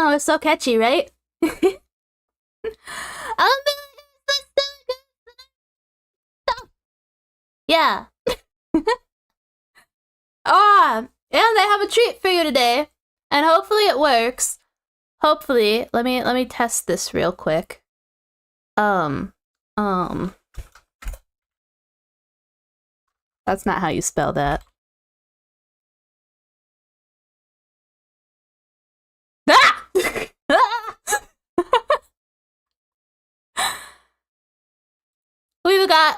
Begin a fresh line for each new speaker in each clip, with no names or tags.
Oh, it's so catchy, right? Yeah. Ah, and I have a treat for you today, and hopefully it works. Hopefully, let me test this real quick. That's not how you spell that. Ah!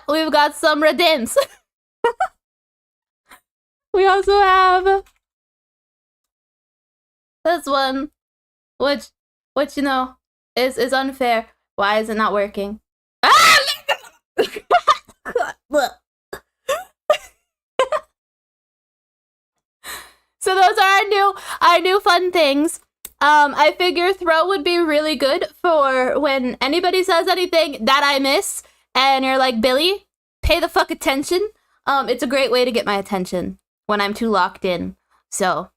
We've got some redeems. We also have this one, which you know is unfair. Why is it not working? Ah! So those are our new fun things. I figure throw would be really good for when anybody says anything that I miss, and you're like, Billie, pay the fuck attention. It's a great way to get my attention when I'm too locked in. So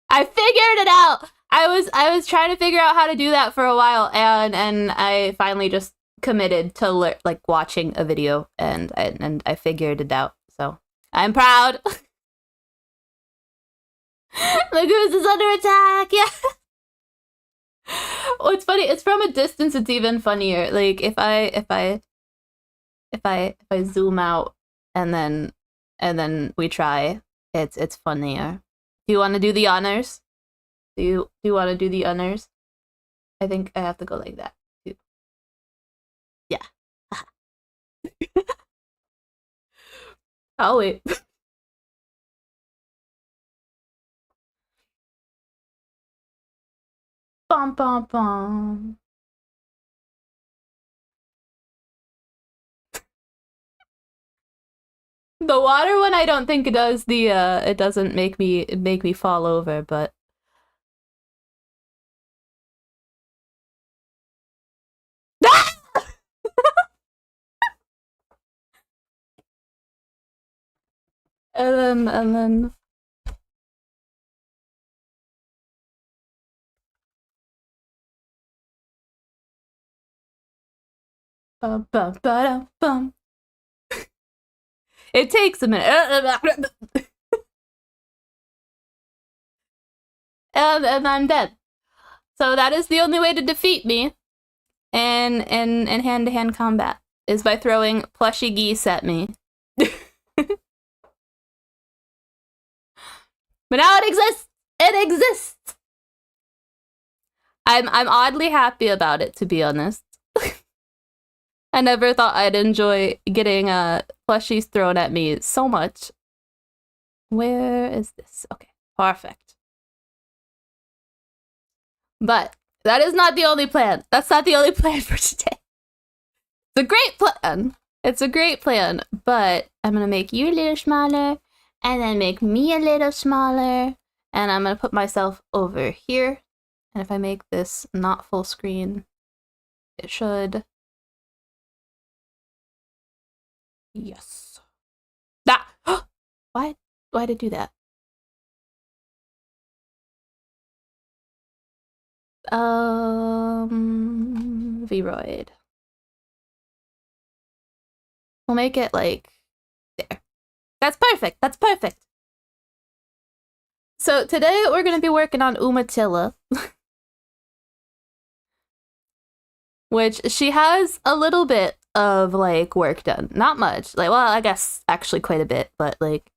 I figured it out. I was trying to figure out how to do that for a while, and I finally just committed to like watching a video, and I figured it out. So I'm proud. The goose is under attack. Yeah. Oh, it's funny. It's from a distance. It's even funnier. Like if I zoom out and then we try, it's funnier. Do you want to do the honors? Do you want to do the honors? I think I have to go like that. Yeah. I'll wait. Bum bum bum. The water one, I don't think it does the it doesn't make me fall over, but and then bum bum ba bum. It takes a minute. And I'm dead. So that is the only way to defeat me in hand-to-hand combat, is by throwing plushy geese at me. But now it exists! It exists! I'm oddly happy about it, to be honest. I never thought I'd enjoy getting plushies thrown at me so much. Where is this? Okay, perfect. But that is not the only plan. That's not the only plan for today. It's a great plan. It's a great plan, but I'm gonna make you a little smaller, and then make me a little smaller, and I'm gonna put myself over here. And if I make this not full screen, it should. Yes. That. Why did it do that? Vroid. We'll make it like there. That's perfect. That's perfect. So today we're gonna be working on Umatilla, which she has a little bit of like work done. Not much. Like, well, I guess actually quite a bit, but like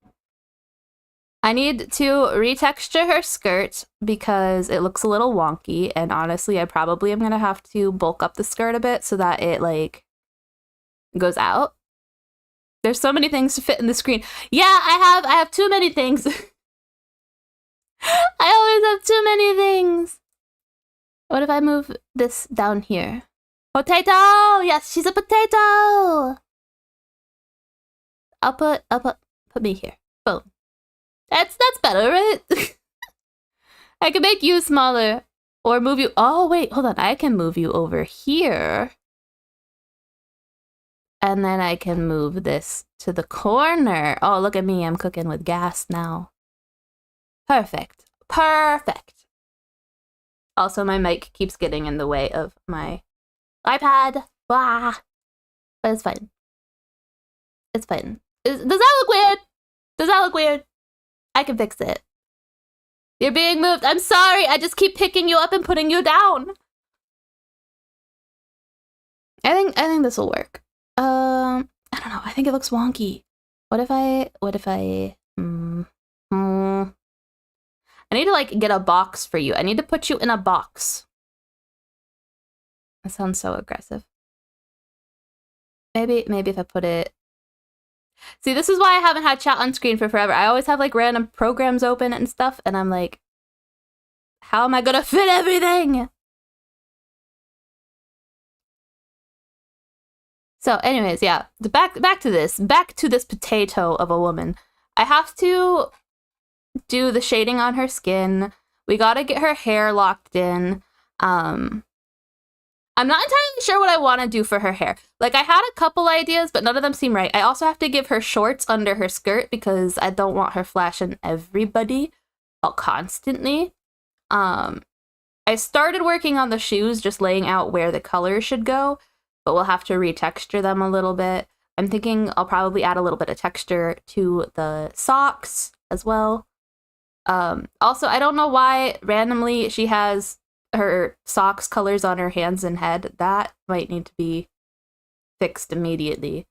I need to retexture her skirt because it looks a little wonky, and honestly, I probably am gonna have to bulk up the skirt a bit so that it like goes out. There's so many things to fit in the screen. Yeah, I have too many things. I always have too many things. What if I move this down here? Potato! Yes, she's a potato! I'll put me here. Boom. That's better, right? I can make you smaller. Or move you. Oh, wait, hold on. I can move you over here. And then I can move this to the corner. Oh, look at me. I'm cooking with gas now. Perfect. Perfect. Also, my mic keeps getting in the way of my iPad. Blah. But it's fine. It's fine. Does that look weird? Does that look weird? I can fix it. You're being moved. I'm sorry. I just keep picking you up and putting you down. I think this will work. I don't know. I think it looks wonky. What if I I need to like get a box for you. I need to put you in a box. That sounds so aggressive. Maybe if I put it... See, this is why I haven't had chat on screen for forever. I always have like random programs open and stuff, and I'm like, how am I gonna fit everything? So anyways, yeah, back to this potato of a woman. I have to do the shading on her skin. We gotta get her hair locked in. I'm not entirely sure what I want to do for her hair. Like, I had a couple ideas, but none of them seem right. I also have to give her shorts under her skirt because I don't want her flashing everybody constantly. I started working on the shoes, just laying out where the colors should go, but we'll have to retexture them a little bit. I'm thinking I'll probably add a little bit of texture to the socks as well. Also, I don't know why randomly she has her socks colors on her hands and head. That might need to be fixed immediately.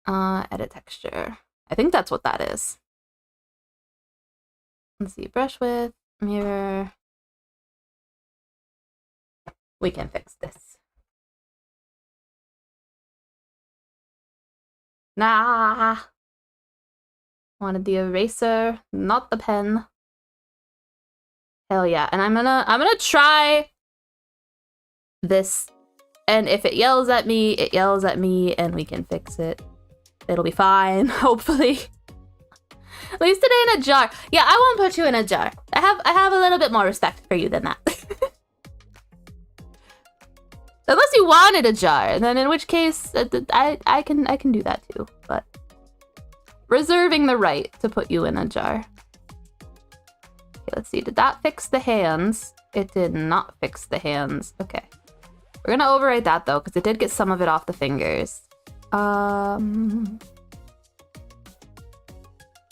Edit texture. I think that's what that is. Let's see, brush width, mirror. We can fix this. Nah. Wanted the eraser, not the pen. Hell yeah. And I'm gonna try this. And if it yells at me, and we can fix it. It'll be fine, hopefully. At least today in a jar. Yeah, I won't put you in a jar. I have a little bit more respect for you than that. Unless you wanted a jar, then in which case I can do that too. But reserving the right to put you in a jar. Okay, let's see. Did that fix the hands? It did not fix the hands. Okay. We're gonna overwrite that though, because it did get some of it off the fingers.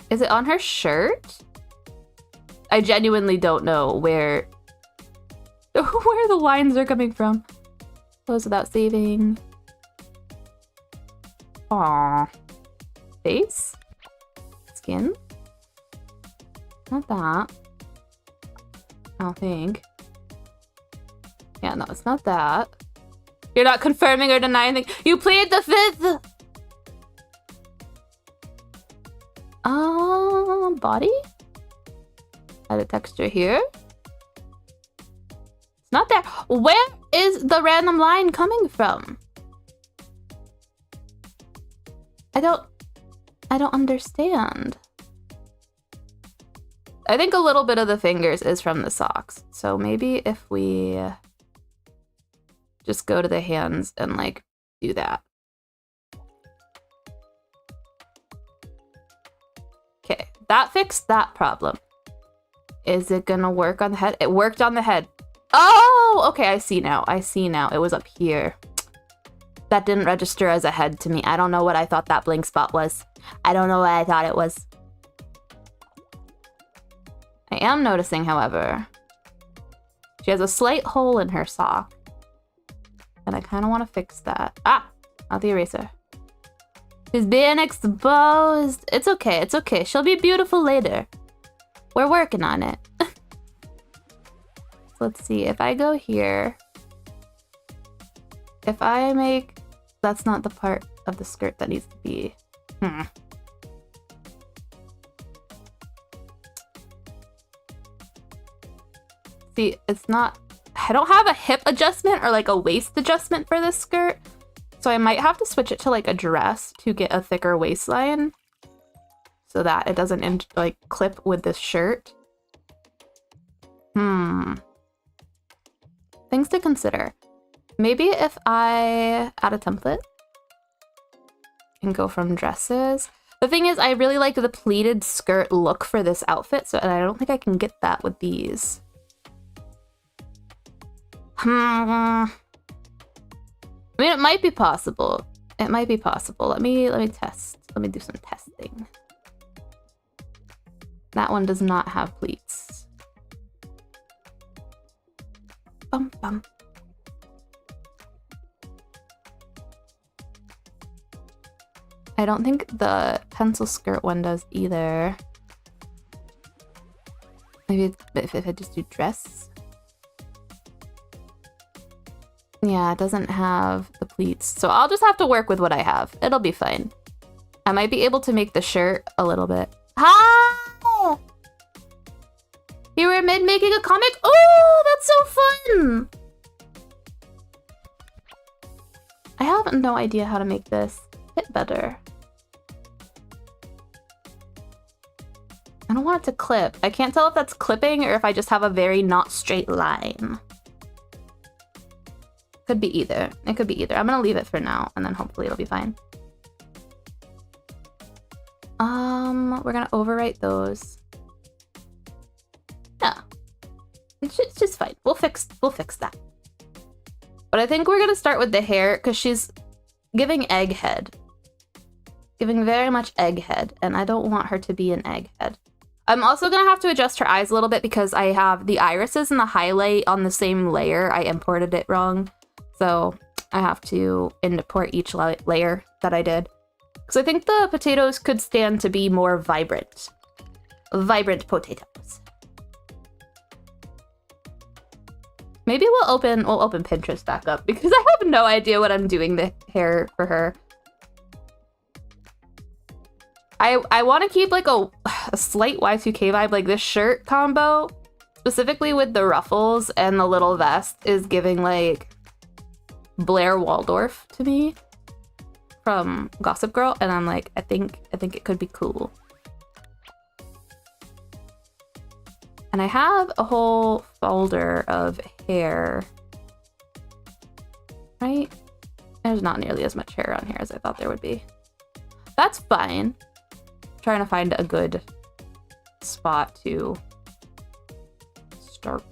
Is it on her shirt? I genuinely don't know where the lines are coming from. Close without saving. Aww. Face? Skin? Not that. I don't think. Yeah, no, it's not that. You're not confirming or denying anything. You plead the fifth! Body? Add a texture here. It's not there. Where is the random line coming from? I don't understand. I think a little bit of the fingers is from the socks. So maybe if we just go to the hands and like do that. Okay, that fixed that problem. Is it gonna work on the head? It worked on the head. Oh, okay, I see now. It was up here. That didn't register as a head to me. I don't know what I thought that blank spot was. I don't know what I thought it was. I am noticing, however, she has a slight hole in her sock. And I kind of want to fix that. Ah, not the eraser. She's being exposed. It's okay, it's okay. She'll be beautiful later. We're working on it. Let's see, if I go here, if I make, that's not the part of the skirt that needs to be, See, it's not, I don't have a hip adjustment or like a waist adjustment for this skirt. So I might have to switch it to like a dress to get a thicker waistline so that it doesn't like clip with this shirt. Things to consider. Maybe if I add a template and go from dresses. The thing is, I really like the pleated skirt look for this outfit, so and I don't think I can get that with these. I mean, it might be possible. It might be possible. Let me test. Let me do some testing. That one does not have pleats. Bum bum. I don't think the pencil skirt one does either. Maybe if I just do dress. Yeah, it doesn't have the pleats. So I'll just have to work with what I have. It'll be fine. I might be able to make the shirt a little bit. Hi! You were making a comic? Oh, that's so fun! I have no idea how to make this fit better. I don't want it to clip. I can't tell if that's clipping or if I just have a very not straight line. Could be either. It could be either. I'm gonna leave it for now and then hopefully it'll be fine. We're gonna overwrite those. Yeah. It's just fine. We'll fix that. But I think we're gonna start with the hair because she's giving egghead. Giving very much egghead, and I don't want her to be an egghead. I'm also gonna have to adjust her eyes a little bit because I have the irises and the highlight on the same layer. I imported it wrong. So I have to import each layer that I did. Because I think the potatoes could stand to be more vibrant. Vibrant potatoes. Maybe we'll open Pinterest back up because I have no idea what I'm doing the hair for her. I want to keep like a slight Y2K vibe, like this shirt combo, specifically with the ruffles and the little vest, is giving like Blair Waldorf to me from Gossip Girl, and I'm like, I think it could be cool. And I have a whole folder of hair. Right? There's not nearly as much hair on here as I thought there would be. That's fine. Trying to find a good spot to start.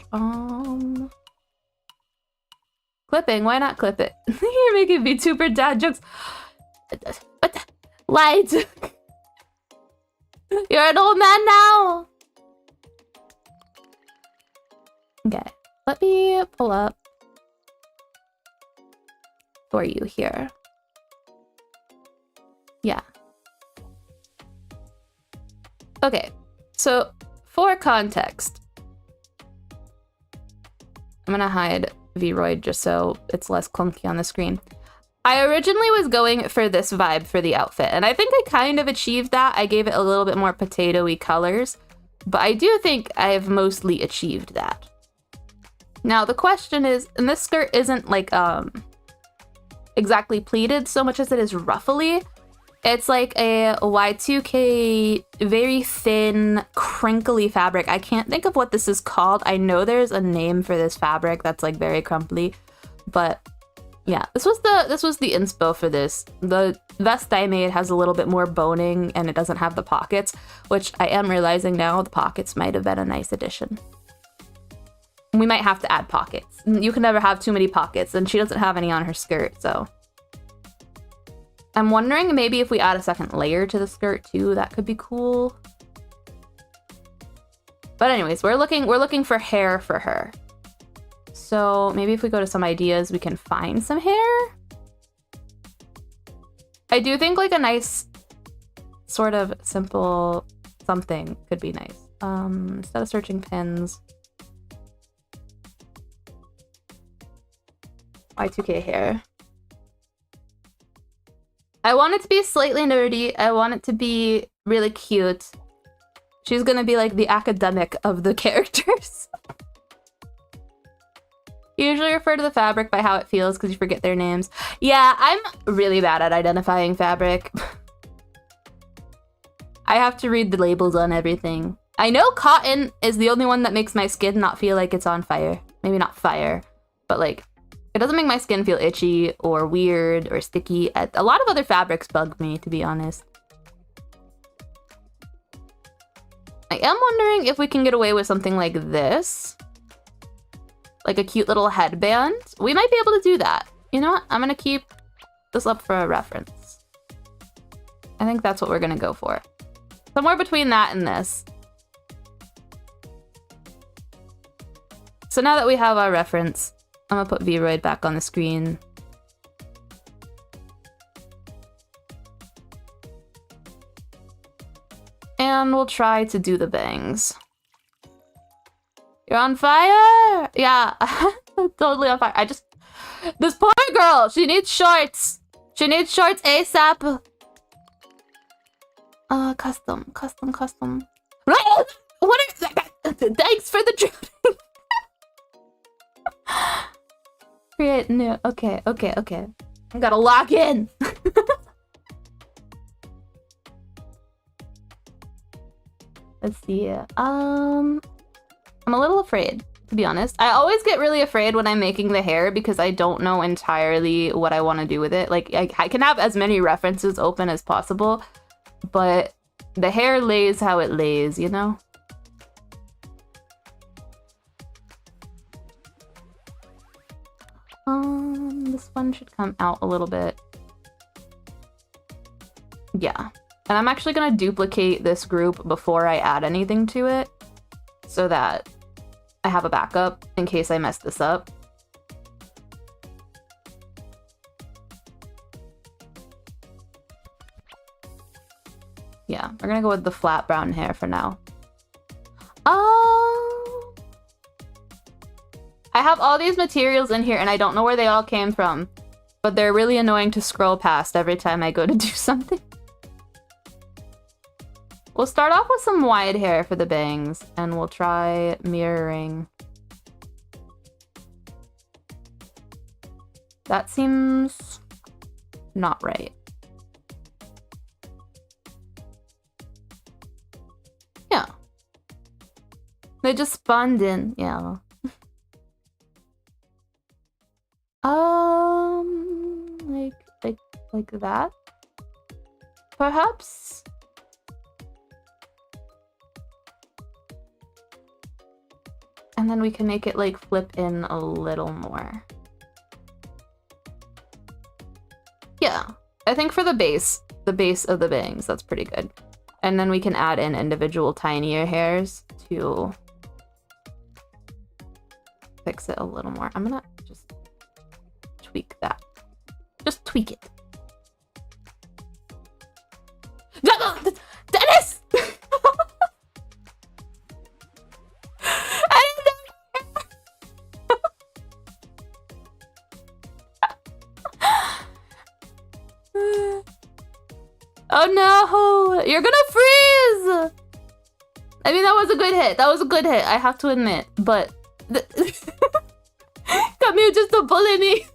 Clipping, why not clip it? You're making me super dad jokes. But light. You're an old man now. Okay, let me pull up for you here. Yeah. Okay, so for context, I'm gonna hide Vroid just so it's less clunky on the screen. I originally was going for this vibe for the outfit, and I think I kind of achieved that. I gave it a little bit more potato-y colors, but I do think I've mostly achieved that. Now the question is, and this skirt isn't like exactly pleated so much as it is ruffly. It's like a Y2K, very thin, crinkly fabric. I can't think of what this is called. I know there's a name for this fabric that's like very crumply, but yeah, this was the inspo for this. The vest I made has a little bit more boning and it doesn't have the pockets, which I am realizing now the pockets might have been a nice addition. We might have to add pockets. You can never have too many pockets, and she doesn't have any on her skirt, so. I'm wondering maybe if we add a second layer to the skirt too, that could be cool. But anyways, we're looking for hair for her. So maybe if we go to some ideas, we can find some hair. I do think like a nice sort of simple something could be nice. Instead of searching pins. Y2K hair. I want it to be slightly nerdy. I want it to be really cute. She's gonna be like the academic of the characters. You usually refer to the fabric by how it feels because you forget their names. Yeah, I'm really bad at identifying fabric. I have to read the labels on everything. I know cotton is the only one that makes my skin not feel like it's on fire. Maybe not fire, but like, it doesn't make my skin feel itchy or weird or sticky. A lot of other fabrics bug me, to be honest. I am wondering if we can get away with something like this. Like a cute little headband. We might be able to do that. You know what? I'm gonna keep this up for a reference. I think that's what we're gonna go for. Somewhere between that and this. So now that we have our reference, I'm gonna put Vroid back on the screen. And we'll try to do the bangs. You're on fire! Yeah, totally on fire. This poor girl, she needs shorts. She needs shorts ASAP. Custom. What are thanks for the drowning. Create new. Okay. I gotta lock in. Let's see. I'm a little afraid, to be honest. I always get really afraid when I'm making the hair because I don't know entirely what I want to do with it. Like, I can have as many references open as possible, but the hair lays how it lays, you know? This one should come out a little bit. Yeah. And I'm actually gonna duplicate this group before I add anything to it so that I have a backup in case I mess this up. Yeah, we're gonna go with the flat brown hair for now. Oh! I have all these materials in here and I don't know where they all came from, but they're really annoying to scroll past every time I go to do something. We'll start off with some wide hair for the bangs, and we'll try mirroring. That seems not right. Yeah. They just spawned in, yeah. Like that? Perhaps? And then we can make it like flip in a little more. Yeah, I think for the base of the bangs, that's pretty good. And then we can add in individual tinier hairs to fix it a little more. I'm gonna just tweak that. Just tweak it. Dennis! Oh no! You're gonna freeze! I mean, that was a good hit. That was a good hit, I have to admit. But... Come here just to bully me!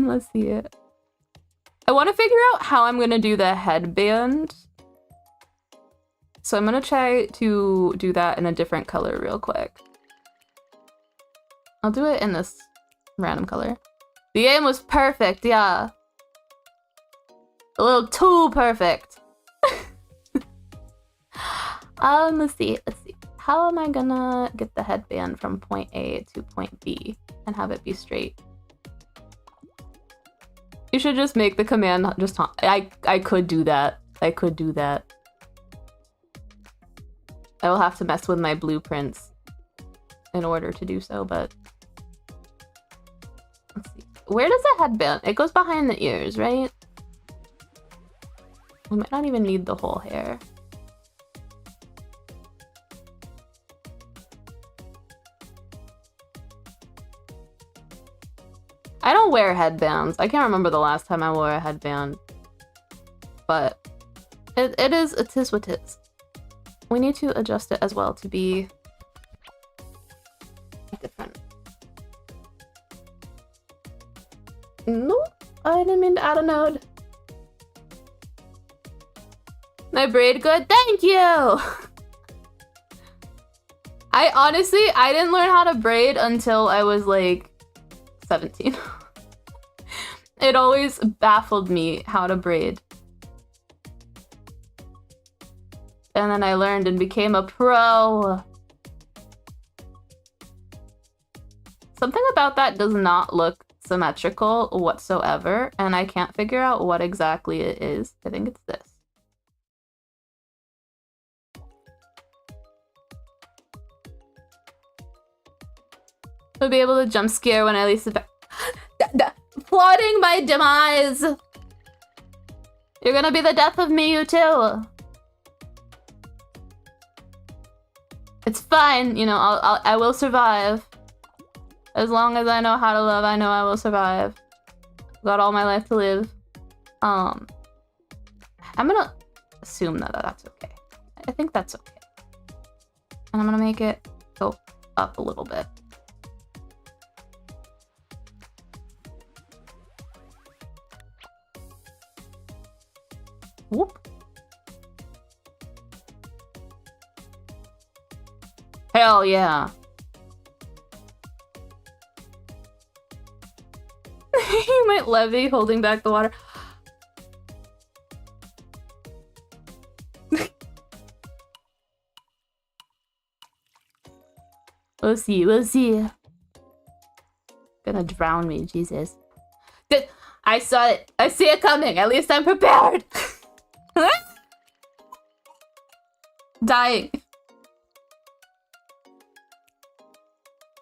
Let's see it. I want to figure out how I'm gonna do the headband. So I'm gonna try to do that in a different color real quick. I'll do it in this random color. The aim was perfect, yeah. A little too perfect. Let's see. How am I gonna get the headband from point A to point B and have it be straight? You should just make the command just I could do that. I will have to mess with my blueprints in order to do so, but let's see. Where does the headband? It goes behind the ears, right? We might not even need the whole hair. I don't wear headbands. I can't remember the last time I wore a headband. But it is what it is. We need to adjust it as well to be different. Nope, I didn't mean to add a node. My braid good? Thank you! I didn't learn how to braid until I was like 17. It always baffled me how to braid. and then I learned and became a pro. Something about that does not look symmetrical whatsoever, and I can't figure out what exactly it is. I think it's this. I'll be able to jump scare when I least plotting my demise. You're gonna be the death of me, you too. It's fine, you know. I will survive. As long as I know how to love, I know I will survive. Got all my life to live. I'm gonna assume that that's okay. I think that's okay. And I'm gonna make it go up a little bit. Whoop. Hell yeah. You might levy holding back the water. We'll see, we'll see. Gonna drown me, Jesus. Good. I saw it. I see it coming. At least I'm prepared. Dying.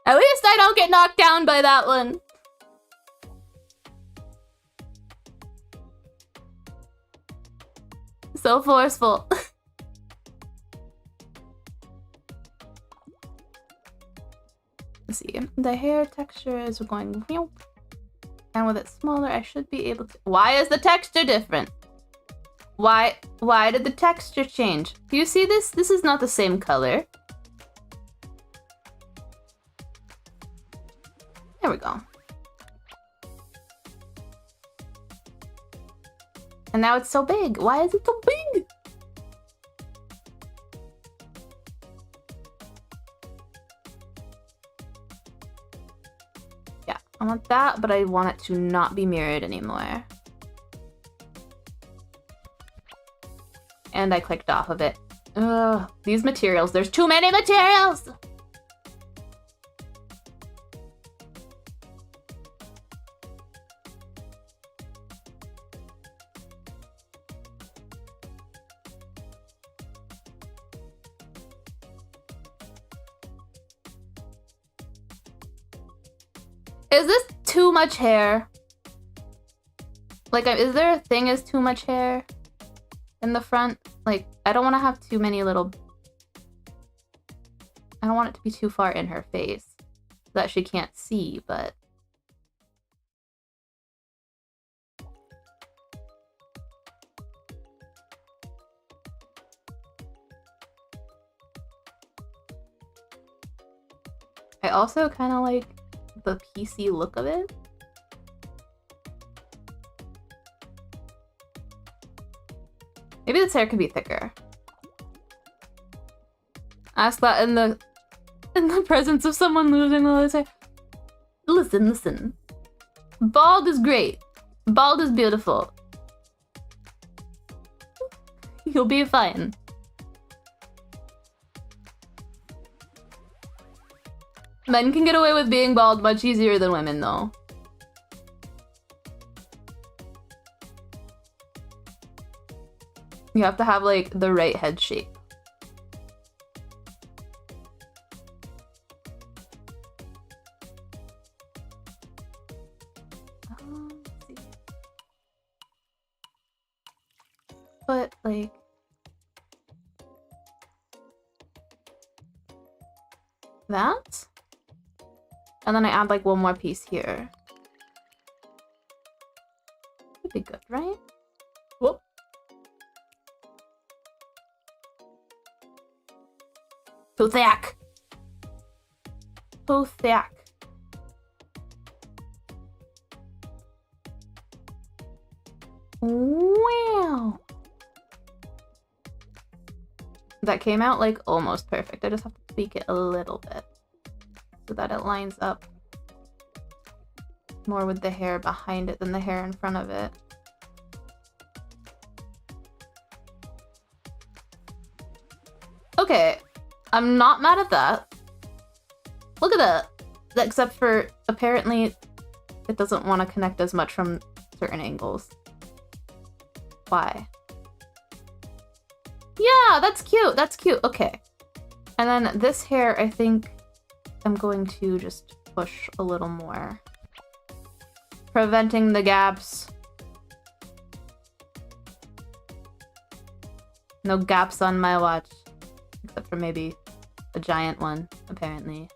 At least I don't get knocked down by that one. So forceful. Let's see. The hair texture is going... And with it smaller, I should be able to... Why is the texture different? Why did the texture change? Do you see this? This is not the same color. There we go. And now it's so big. Why is it so big? Yeah, I want that, but I want it to not be mirrored anymore. And I clicked off of it. Ugh, these materials. There's too many materials! Is this too much hair? Like, is there a thing as too much hair in the front? Like, I don't want to have too many little... I don't want it to be too far in her face that she can't see, but... I also kind of like the PC look of it. Maybe this hair could be thicker. Ask that in the presence of someone losing all his hair. Listen, listen. Bald is great. Bald is beautiful. You'll be fine. Men can get away with being bald much easier than women, though. You have to have, like, the right head shape. Let's see. But, like... that? And then I add, like, one more piece here. Would be good, right? Whoop. Too thick. Too thick. Wow. That came out, like, almost perfect. I just have to tweak it a little bit so that it lines up more with the hair behind it than the hair in front of it. Okay, I'm not mad at that. Look at that. Except for apparently it doesn't want to connect as much from certain angles. Why? Yeah, that's cute. That's cute. Okay. And then this hair, I think I'm going to just push a little more. Preventing the gaps. No gaps on my watch. Except for maybe a giant one, apparently.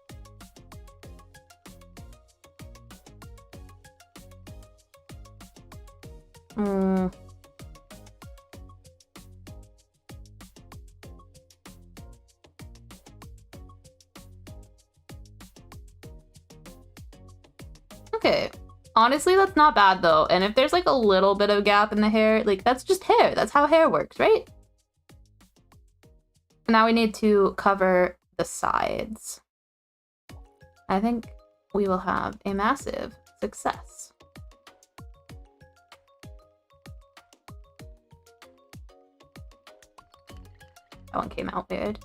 Okay. Honestly, that's not bad though. And if there's like a little bit of gap in the hair, like that's just hair. That's how hair works, right? Now we need to cover the sides. I think we will have a massive success. That one came out weird.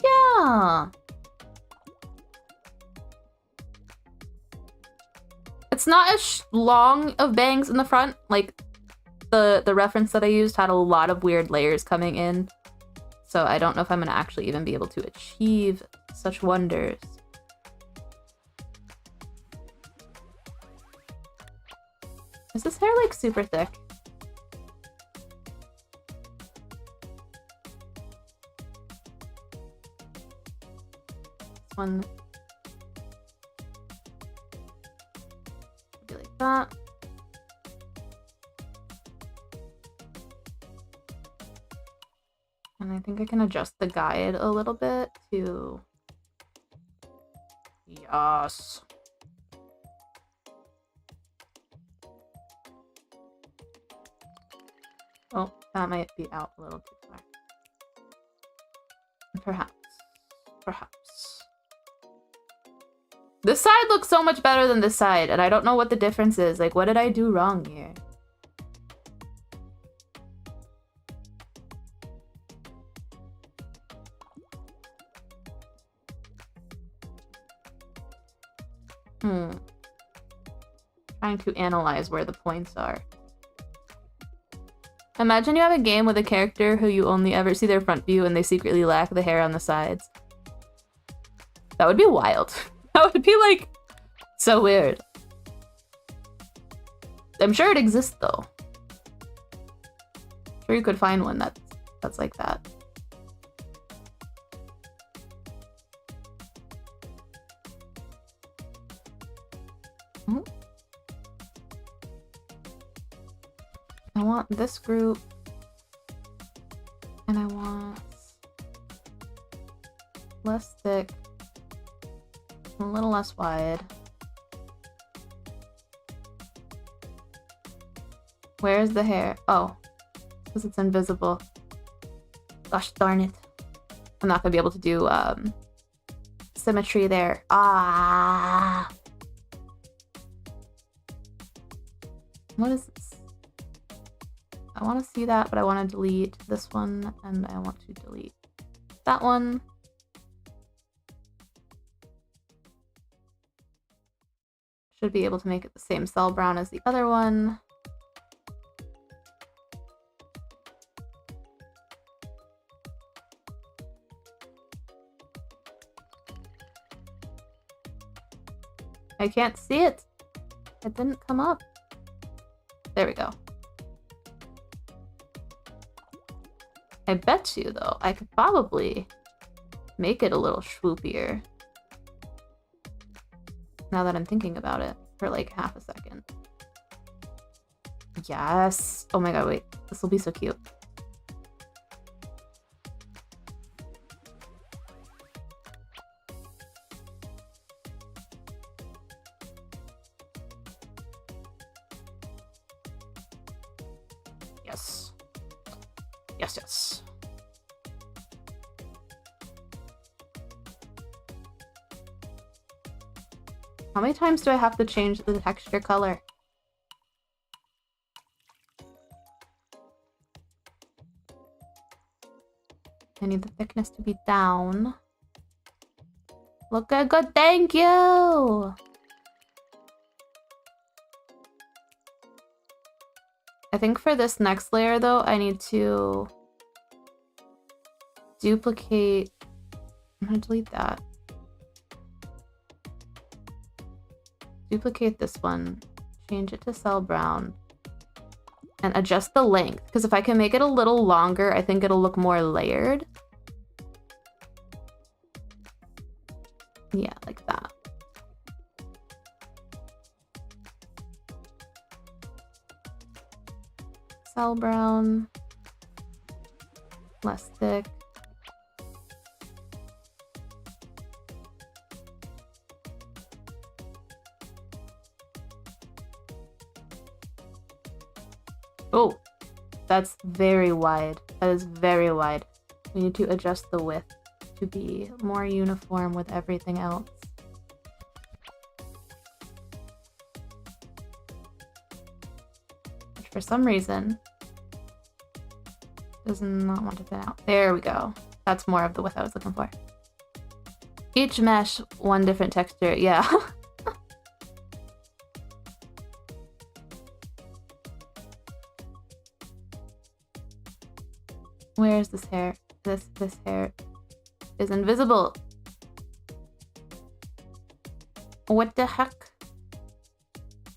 Yeah. It's not as long of bangs in the front. Like the reference that I used had a lot of weird layers coming in. So I don't know if I'm gonna actually even be able to achieve such wonders. Is this hair like super thick? This one. Be like that. And I think I can adjust the guide a little bit to... Yes. Oh, that might be out a little too far. Perhaps. Perhaps. This side looks so much better than this side, and I don't know what the difference is. Like, what did I do wrong here? Trying to analyze where the points are. Imagine you have a game with a character who you only ever see their front view and they secretly lack the hair on the sides. That would be wild. That would be like so weird. I'm sure it exists though. I'm sure you could find one that's like that. I want this group, and I want less thick, a little less wide. Where's the hair? Oh, because it's invisible. Gosh darn it. I'm not gonna be able to do symmetry there. Ah. What is this? I want to see that, but I want to delete this one, and I want to delete that one. Should be able to make it the same cell brown as the other one. I can't see it. It didn't come up. There we go. I bet you, though, I could probably make it a little swoopier. Now that I'm thinking about it for like half a second. Yes. Oh my god, wait. This will be so cute. Yes. Yes, yes. How many times do I have to change the texture color? I need the thickness to be down. Look good, thank you! I think for this next layer though, I need to duplicate. I'm gonna delete that. Duplicate this one, change it to cell brown, and adjust the length, because if I can make it a little longer, I think it'll look more layered. Yeah, like that. Cell brown, less thick. Oh, that's very wide. That is very wide. We need to adjust the width to be more uniform with everything else. Which for some reason does not want to fit out. There we go. That's more of the width I was looking for. Each mesh, one different texture. Yeah. Where is this hair? This hair is invisible. What the heck?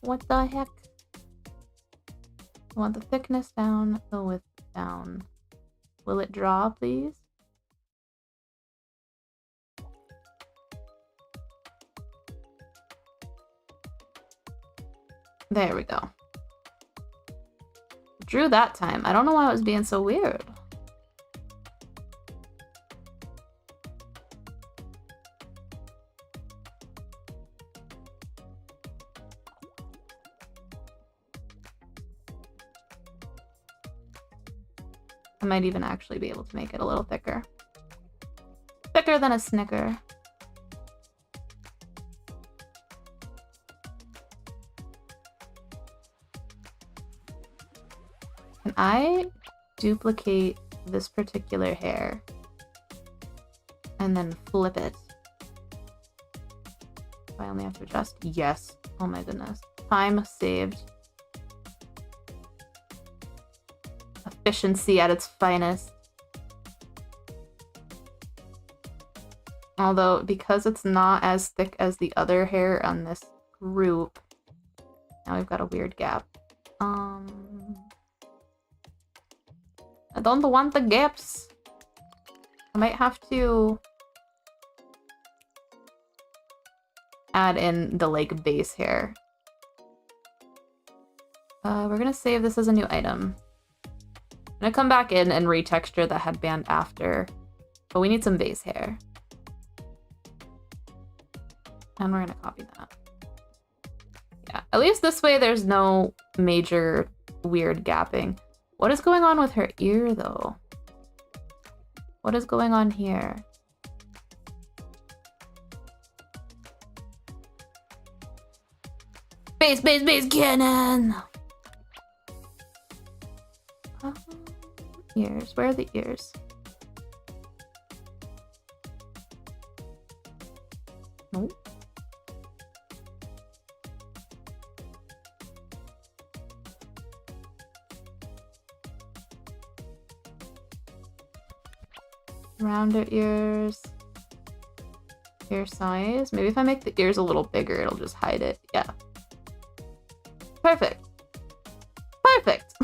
What the heck? I want the thickness down, the width down. Will it draw, please? There we go. Drew that time. I don't know why it was being so weird. I might even actually be able to make it a little thicker. Thicker than a Snicker. Can I duplicate this particular hair and then flip it? Do I only have to adjust? Yes. Oh my goodness. Time saved. Efficiency at its finest. Although, because it's not as thick as the other hair on this group, now we've got a weird gap. I don't want the gaps. I might have to add in the like base hair. We're gonna save this as a new item. I'm gonna come back in and retexture the headband after, but we need some base hair. And we're gonna copy that. Yeah, at least this way there's no major weird gapping. What is going on with her ear though? What is going on here? Base cannon! Ears. Where are the ears? Nope. Rounder ears. Ear size. Maybe if I make the ears a little bigger, it'll just hide it. Yeah. Perfect. Perfect.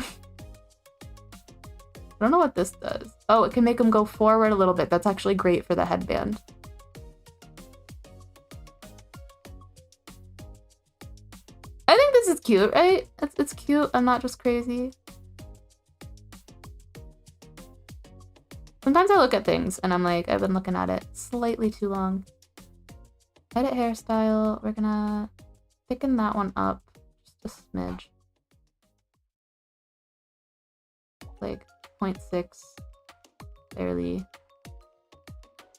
I don't know what this does. Oh, it can make them go forward a little bit. That's actually great for the headband. I think this is cute, right? It's cute. I'm not just crazy. Sometimes I look at things and I'm like, I've been looking at it slightly too long. Edit hairstyle. We're gonna thicken that one up just a smidge. Like 0.6, barely.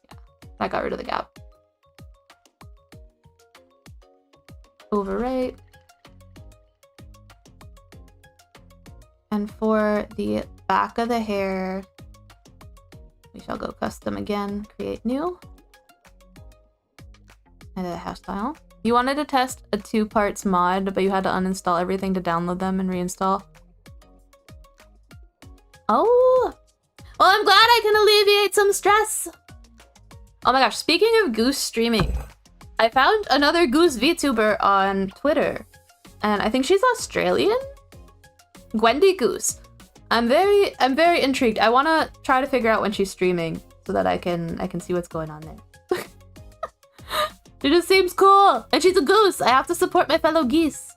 Yeah, that got rid of the gap. Overwrite. And for the back of the hair, we Actually, I'll go custom again. Create new. Edit a hairstyle. You wanted to test a 2 parts mod, but you had to uninstall everything to download them and reinstall. Oh! Well, I'm glad I can alleviate some stress! Oh my gosh, speaking of Goose streaming, I found another Goose VTuber on Twitter. And I think she's Australian? Gwendy Goose. I'm very intrigued. I want to try to figure out when she's streaming so that I can see what's going on there. She just seems cool, and she's a goose. I have to support my fellow geese.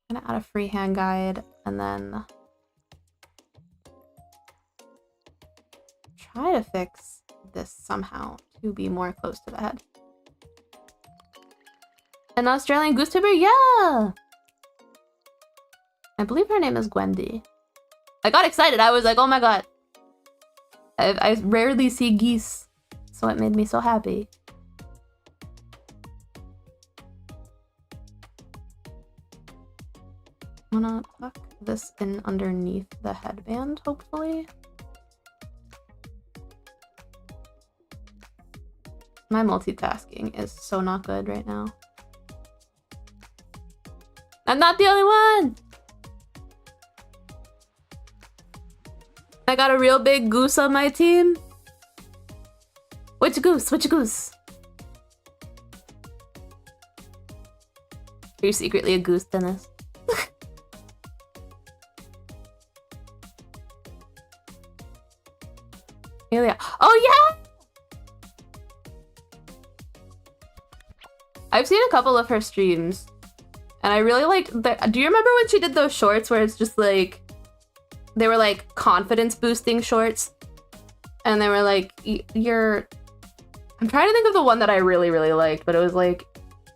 I'm gonna add a freehand guide and then try to fix this somehow to be more close to the head. An Australian goose tuber? Yeah! I believe her name is Gwendy. I got excited. I was like, oh my god. I rarely see geese, so it made me so happy. I'm gonna tuck this in underneath the headband, hopefully. My multitasking is so not good right now. I'm not the only one! I got a real big goose on my team. Which goose? Which goose? Are you secretly a goose, Dennis? Amelia. Oh yeah! I've seen a couple of her streams. And I really liked do you remember when she did those shorts where it's just like they were like confidence boosting shorts? And they were like you're I'm trying to think of the one that I really liked, but it was like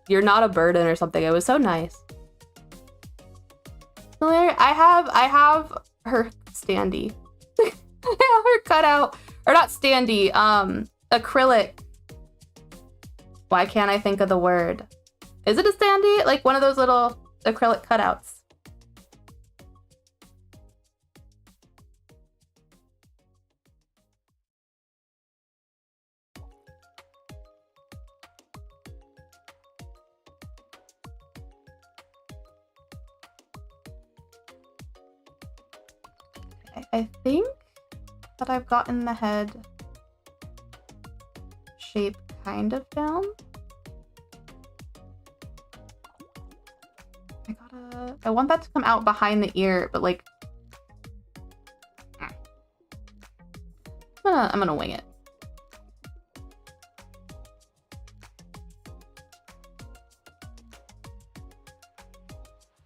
you're not a burden or something. It was so nice. I have her standee. I have her cutout, or not standee, acrylic. Why can't I think of the word? Is it a standee? Like one of those little acrylic cutouts. Okay, I think that I've gotten the head shape kind of down. I want that to come out behind the ear, but like I'm gonna wing it.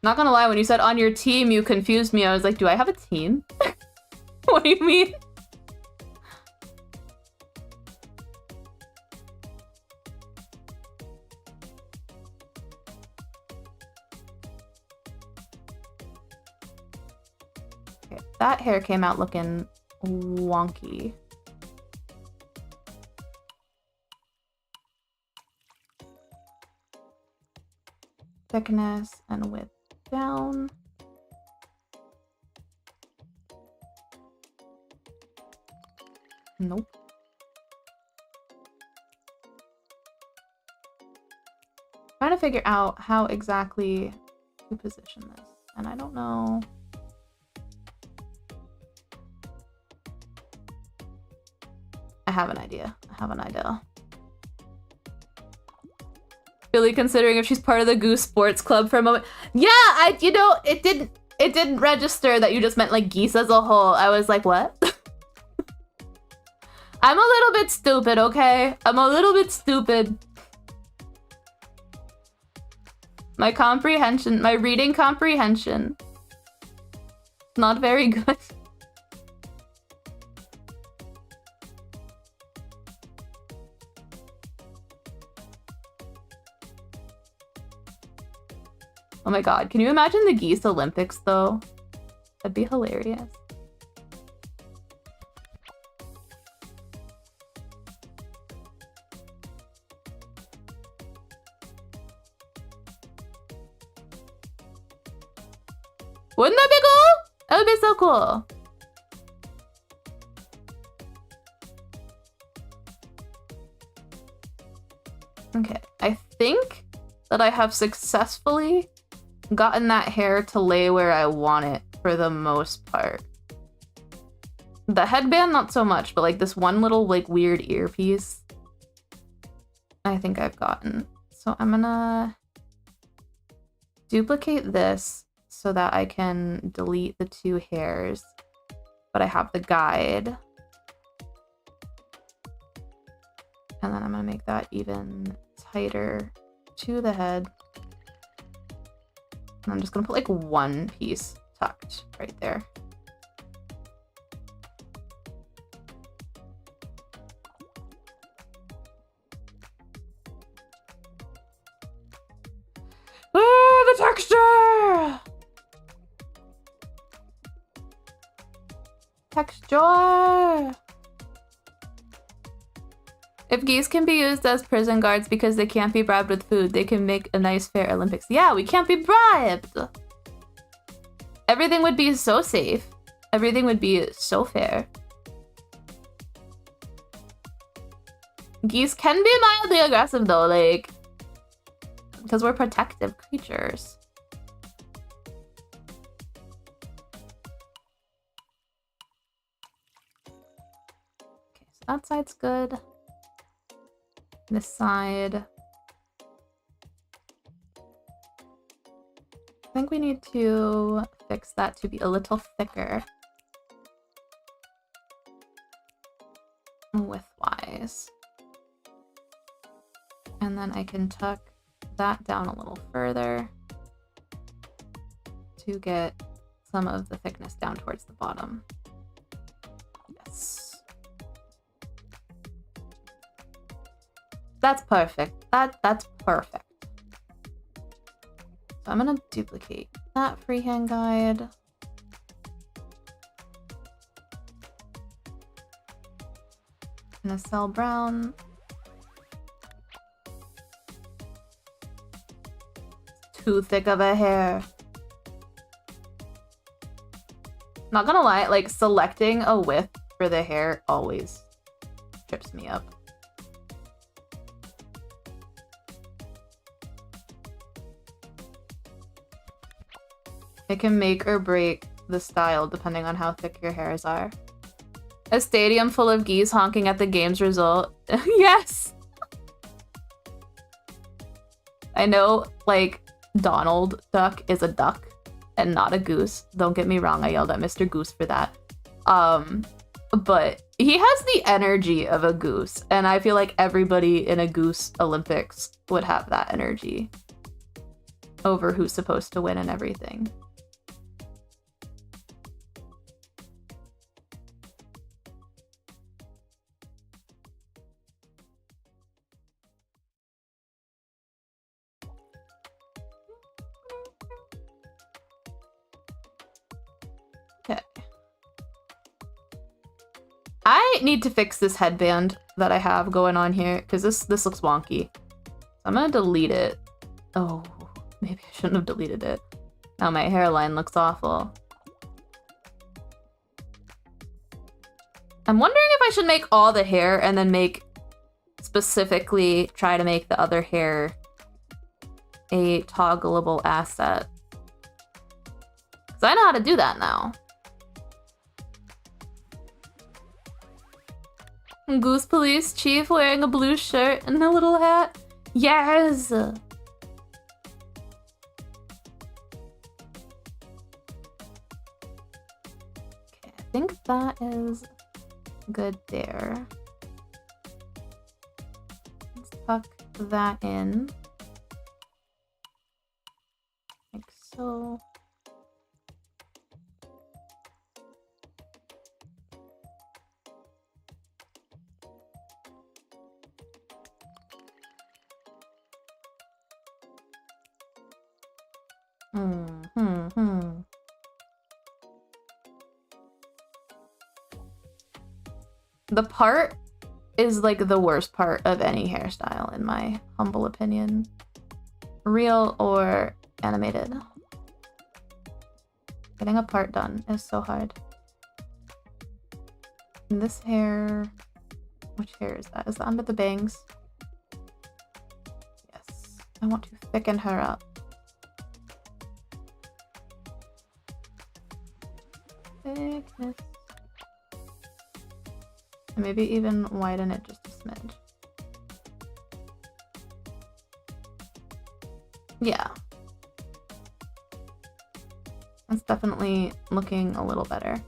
Not gonna lie, when you said on your team, you confused me. I was like, do I have a team? What do you mean? Okay, that hair came out looking wonky. Thickness and width down. Nope. Trying to figure out how exactly to position this, and I don't know. I have an idea. Really considering if she's part of the Goose Sports Club for a moment. Yeah, it didn't register that you just meant like geese as a whole. I was like, what? I'm a little bit stupid, okay? I'm a little bit stupid. My comprehension, my reading comprehension, not very good. Oh my god, can you imagine the Geese Olympics though? That'd be hilarious. Wouldn't that be cool? That would be so cool. Okay, I think that I have successfully gotten that hair to lay where I want it for the most part. The headband, not so much, but like this one little like weird earpiece, I think I've gotten. So I'm gonna duplicate this so that I can delete the 2 hairs, but I have the guide. And then I'm gonna make that even tighter to the head. And I'm just gonna put like 1 piece tucked right there. Oh, the texture! Texture! If geese can be used as prison guards because they can't be bribed with food, they can make a nice fair Olympics. Yeah, we can't be bribed! Everything would be so safe. Everything would be so fair. Geese can be mildly aggressive though, like, because we're protective creatures. Okay, so that side's good. This side. I think we need to fix that to be a little thicker. Width-wise. And then I can tuck that down a little further to get some of the thickness down towards the bottom. Yes. That's perfect. That's perfect. So I'm gonna duplicate that freehand guide. I'm gonna sell brown. Too thick of a hair. Not gonna lie, like selecting a width for the hair always trips me up. It can make or break the style depending on how thick your hairs are. A stadium full of geese honking at the game's result. Yes! I know, like, Donald Duck is a duck and not a goose. Don't get me wrong, I yelled at Mr. Goose for that. But he has the energy of a goose, and I feel like everybody in a Goose Olympics would have that energy over who's supposed to win and everything. Okay. I need to fix this headband that I have going on here because this looks wonky. I'm gonna delete it. Oh, maybe I shouldn't have deleted it. Now my hairline looks awful. I'm wondering if I should make all the hair and then specifically try to make the other hair a toggleable asset. Because I know how to do that now. Goose Police Chief wearing a blue shirt and a little hat. Yes! Okay, I think that is good there. Let's tuck that in. Like so. The part is like the worst part of any hairstyle, in my humble opinion. Real or animated. Getting a part done is so hard. And this hair... Which hair is that? Is that under the bangs? Yes. I want to thicken her up. Thickness. And maybe even widen it just a smidge. Yeah. That's definitely looking a little better.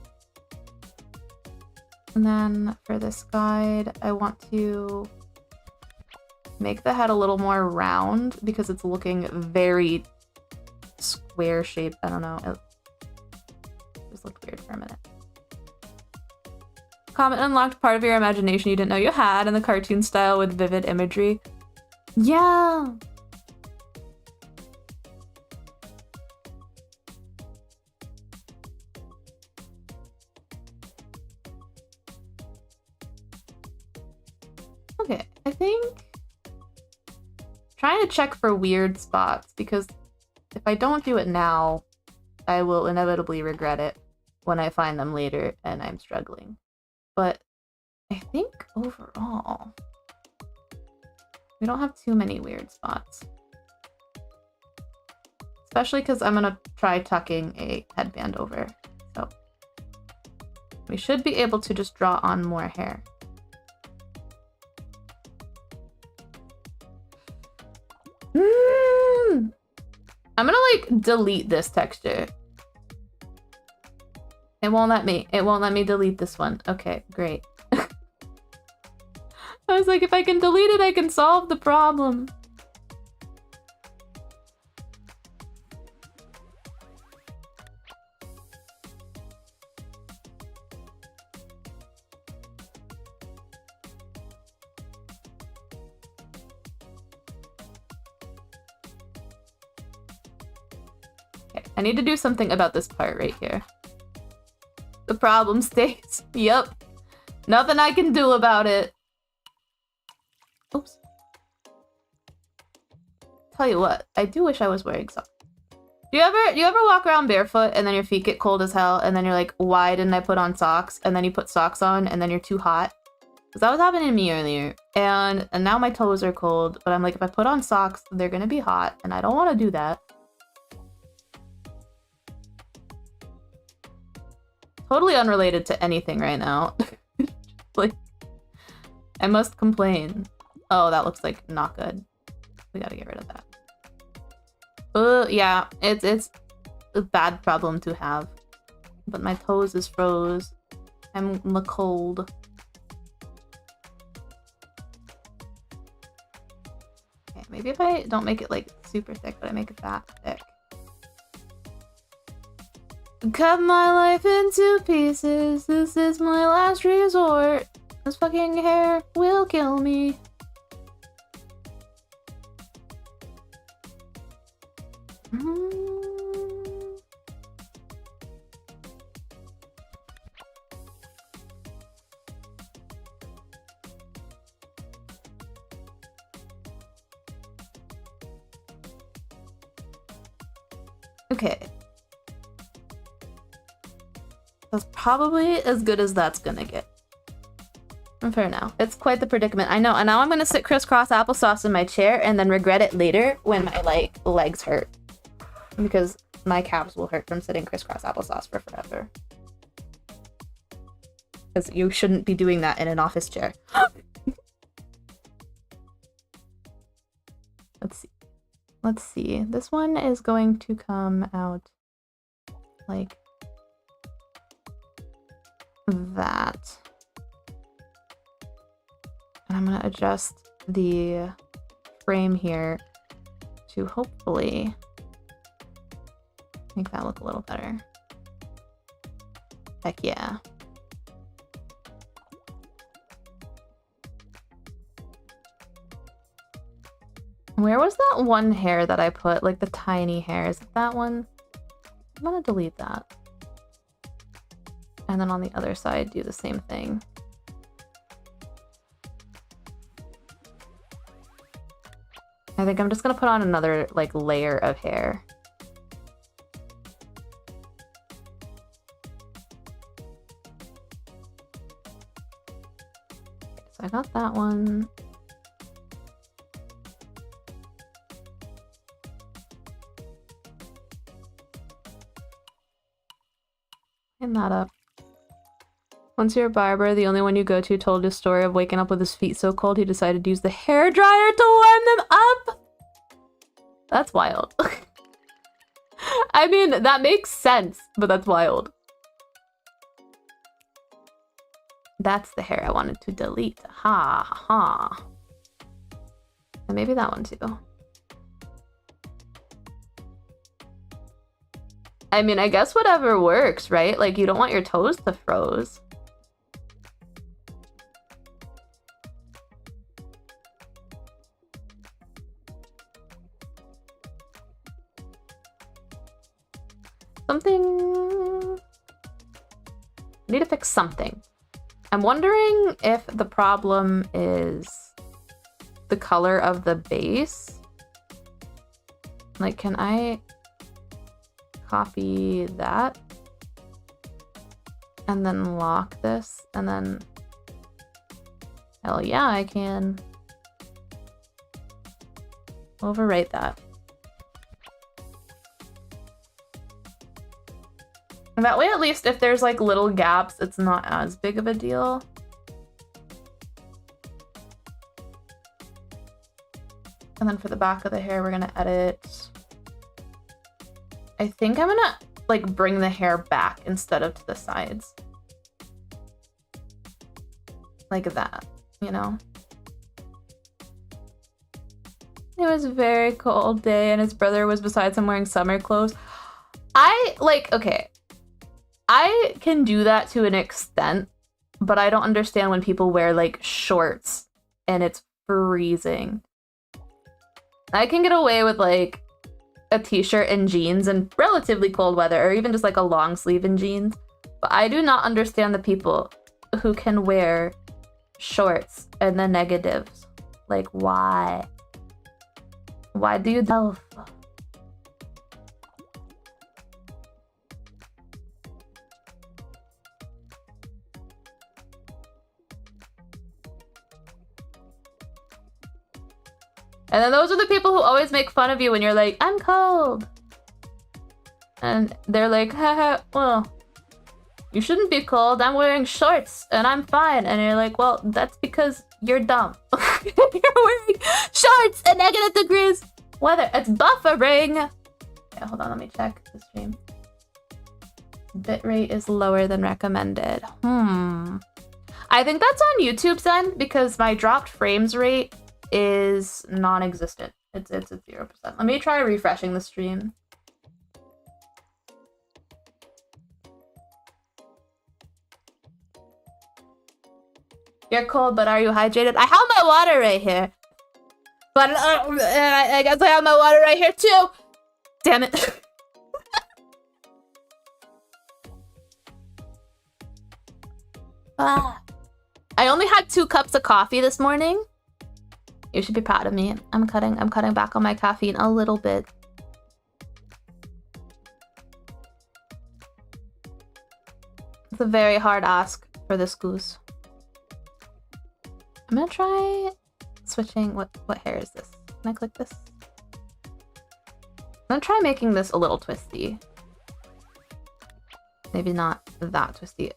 And then for this guide, I want to make the head a little more round because it's looking very square shaped. I don't know. It just looked weird for a minute. Comet unlocked part of your imagination you didn't know you had in the cartoon style with vivid imagery. Yeah! Okay, I think... trying to check for weird spots, because if I don't do it now, I will inevitably regret it when I find them later and I'm struggling. But I think overall, we don't have too many weird spots. Especially because I'm gonna try tucking a headband over, so we should be able to just draw on more hair. I'm gonna like delete this texture. It won't let me delete this one. Okay, great. I was like, if I can delete it, I can solve the problem. Okay, I need to do something about this part right here. The problem stays. Yep. Nothing I can do about it. Oops. Tell you what, I do wish I was wearing socks. Do you ever walk around barefoot and then your feet get cold as hell and then you're like, why didn't I put on socks? And then you put socks on and then you're too hot? Because that was happening to me earlier. And now my toes are cold, but I'm like, if I put on socks, they're gonna be hot and I don't want to do that. Totally unrelated to anything right now. Like, I must complain. Oh, that looks like not good. We gotta get rid of that. Yeah, it's a bad problem to have. But my toes is froze. I'm cold. Okay, maybe if I don't make it like super thick, but I make it that thick. Cut my life into pieces. This is my last resort. This fucking hair will kill me. Okay. That's probably as good as that's gonna get. For now. It's quite the predicament. I know, and now I'm gonna sit crisscross applesauce in my chair and then regret it later when my like legs hurt. Because my calves will hurt from sitting crisscross applesauce for forever. Because you shouldn't be doing that in an office chair. Let's see. Let's see. This one is going to come out like that. And I'm gonna adjust the frame here to hopefully make that look a little better. Heck yeah. Where was that one hair that I put? Like the tiny hair. Is it that one? I'm gonna delete that. And then on the other side, do the same thing. I think I'm just gonna put on another like layer of hair. got that one. Clean that up. Once your barber, the only one you go to, told his story of waking up with his feet so cold he decided to use the hairdryer to warm them up. That's wild. I mean, that makes sense, but that's wild. That's the hair I wanted to delete. Ha ha. And maybe that one too. I mean, I guess whatever works, right? Like, you don't want your toes to froze. Something... I need to fix something. I'm wondering if the problem is the color of the base. Like, can I copy that and then lock this and then... Hell yeah, I can overwrite that. And that way, at least, if there's like little gaps, it's not as big of a deal. And then for the back of the hair, we're gonna edit. I think I'm gonna like bring the hair back instead of to the sides. Like that, you know? It was a very cold day and his brother was beside him wearing summer clothes. Okay. I can do that to an extent, but I don't understand when people wear like shorts and it's freezing. I can get away with like a t-shirt and jeans in relatively cold weather, or even just like a long sleeve and jeans. But I do not understand the people who can wear shorts and the negatives. Like, why? Why do you do? And then those are the people who always make fun of you when you're like, I'm cold. And they're like, haha, well, you shouldn't be cold. I'm wearing shorts and I'm fine. And you're like, well, that's because you're dumb. You're wearing shorts at negative degrees weather. It's buffering. Yeah, hold on, let me check the stream. Bitrate is lower than recommended. I think that's on YouTube's end because my dropped frames rate is non-existent. It's at 0%. Let me try refreshing the stream. You're cold, but are you hydrated? I have my water right here. But I guess I have my water right here too. Damn it. I only had 2 cups of coffee this morning. You should be proud of me. I'm cutting back on my caffeine a little bit. It's a very hard ask for this goose. I'm gonna try switching. What hair is this? Can I click this? I'm gonna try making this a little twisty. Maybe not that twisty.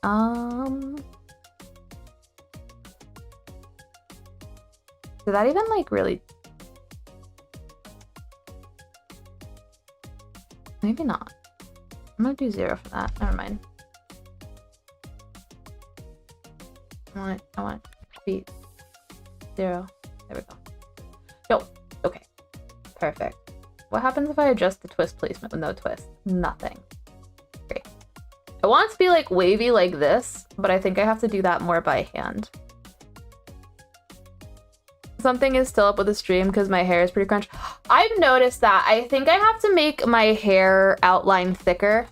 Did that even like really? Maybe not. I'm gonna do 0 for that. Never mind. I want to be 0. There we go. Yo, okay. Perfect. What happens if I adjust the twist placement with no twist? Nothing. Great. I want it to be like wavy like this, but I think I have to do that more by hand. Something is still up with the stream because my hair is pretty crunched. I've noticed that. I think I have to make my hair outline thicker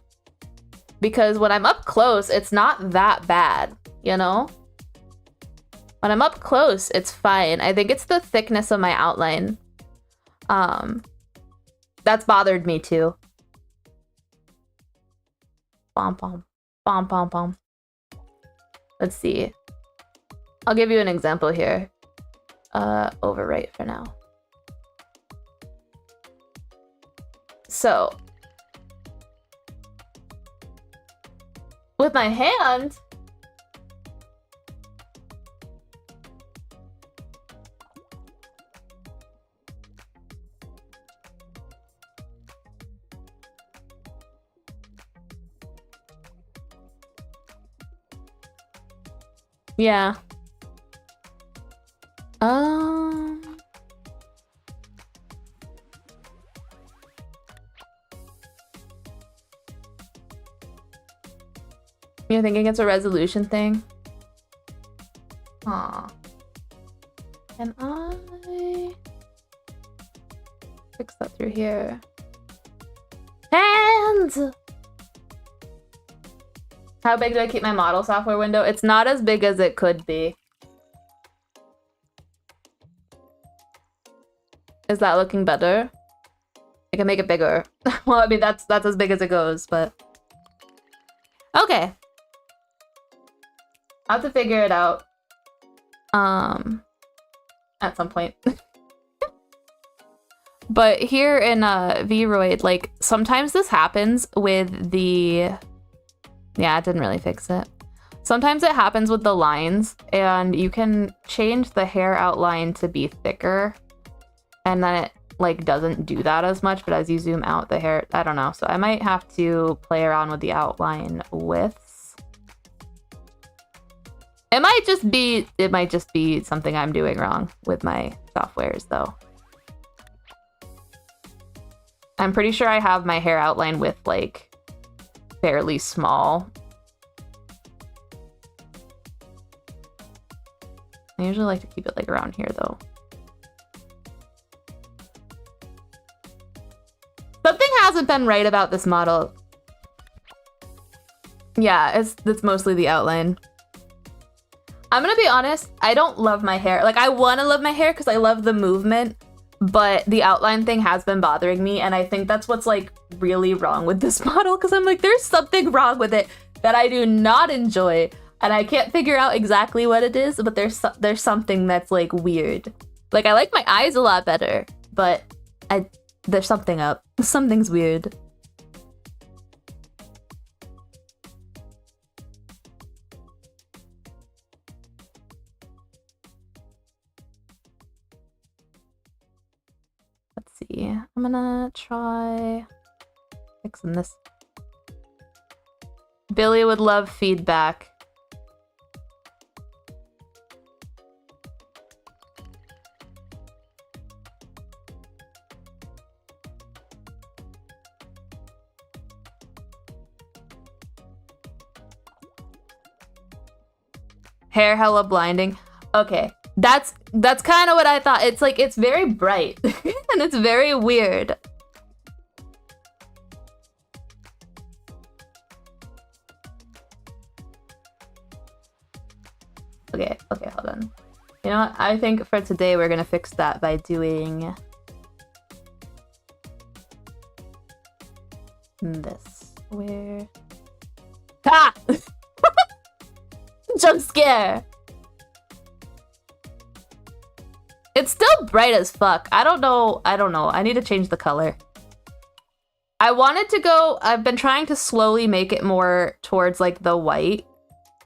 because when I'm up close, it's not that bad, you know? When I'm up close, it's fine. I think it's the thickness of my outline. That's bothered me too. Bom, bom. Bom, bom, bom. Let's see. I'll give you an example here. Overwrite for now. So, with my hand, yeah. You're thinking it's a resolution thing? Aw. Can I fix that through here? Hands! How big do I keep my model software window? It's not as big as it could be. Is that looking better? I can make it bigger. Well, I mean, that's as big as it goes, but... Okay. I'll have to figure it out. At some point. But here in Vroid, like, sometimes this happens with the... Yeah, it didn't really fix it. Sometimes it happens with the lines, and you can change the hair outline to be thicker, and then it, like, doesn't do that as much, but as you zoom out, the hair... I don't know, so I might have to play around with the outline widths. It might just be something I'm doing wrong with my softwares, though. I'm pretty sure I have my hair outline width, like, fairly small. I usually like to keep it, like, around here, though. Something hasn't been right about this model. Yeah, it's mostly the outline. I'm gonna be honest, I don't love my hair. Like, I want to love my hair because I love the movement, but the outline thing has been bothering me, and I think that's what's, like, really wrong with this model, because I'm like, there's something wrong with it that I do not enjoy, and I can't figure out exactly what it is, but there's something that's, like, weird. Like, I like my eyes a lot better, but there's something up. Something's weird. I'm gonna try fixing this. Billy would love feedback. Hair hella blinding. Okay. That's kind of what I thought. It's like, it's very bright and it's very weird. Okay, hold on. You know what? I think for today we're gonna fix that by doing this. Where? Ha! Jump scare! It's still bright as fuck. I don't know. I need to change the color. I wanted to go... I've been trying to slowly make it more towards, like, the white.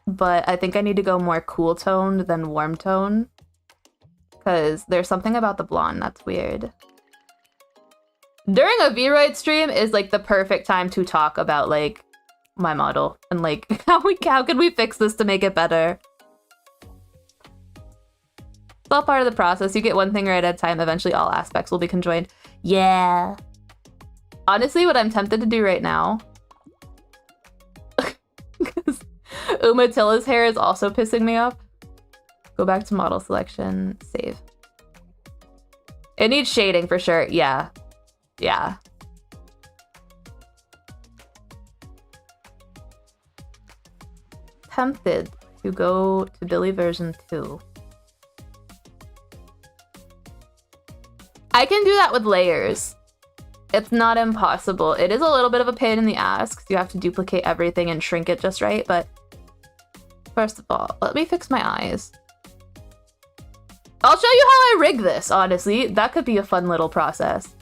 But I think I need to go more cool toned than warm tone. Because there's something about the blonde that's weird. During a Vroid stream is, like, the perfect time to talk about, like, my model. And, like, how can we fix this to make it better? It's all part of the process. You get one thing right at a time. Eventually all aspects will be conjoined. Yeah. Honestly, what I'm tempted to do right now... because Umatilla's hair is also pissing me off. Go back to model selection. Save. It needs shading for sure. Yeah. Yeah. Tempted to go to Billie version 2. I can do that with layers. It's not impossible. It is a little bit of a pain in the ass because you have to duplicate everything and shrink it just right, but first of all, let me fix my eyes. I'll show you how I rig this, honestly. That could be a fun little process.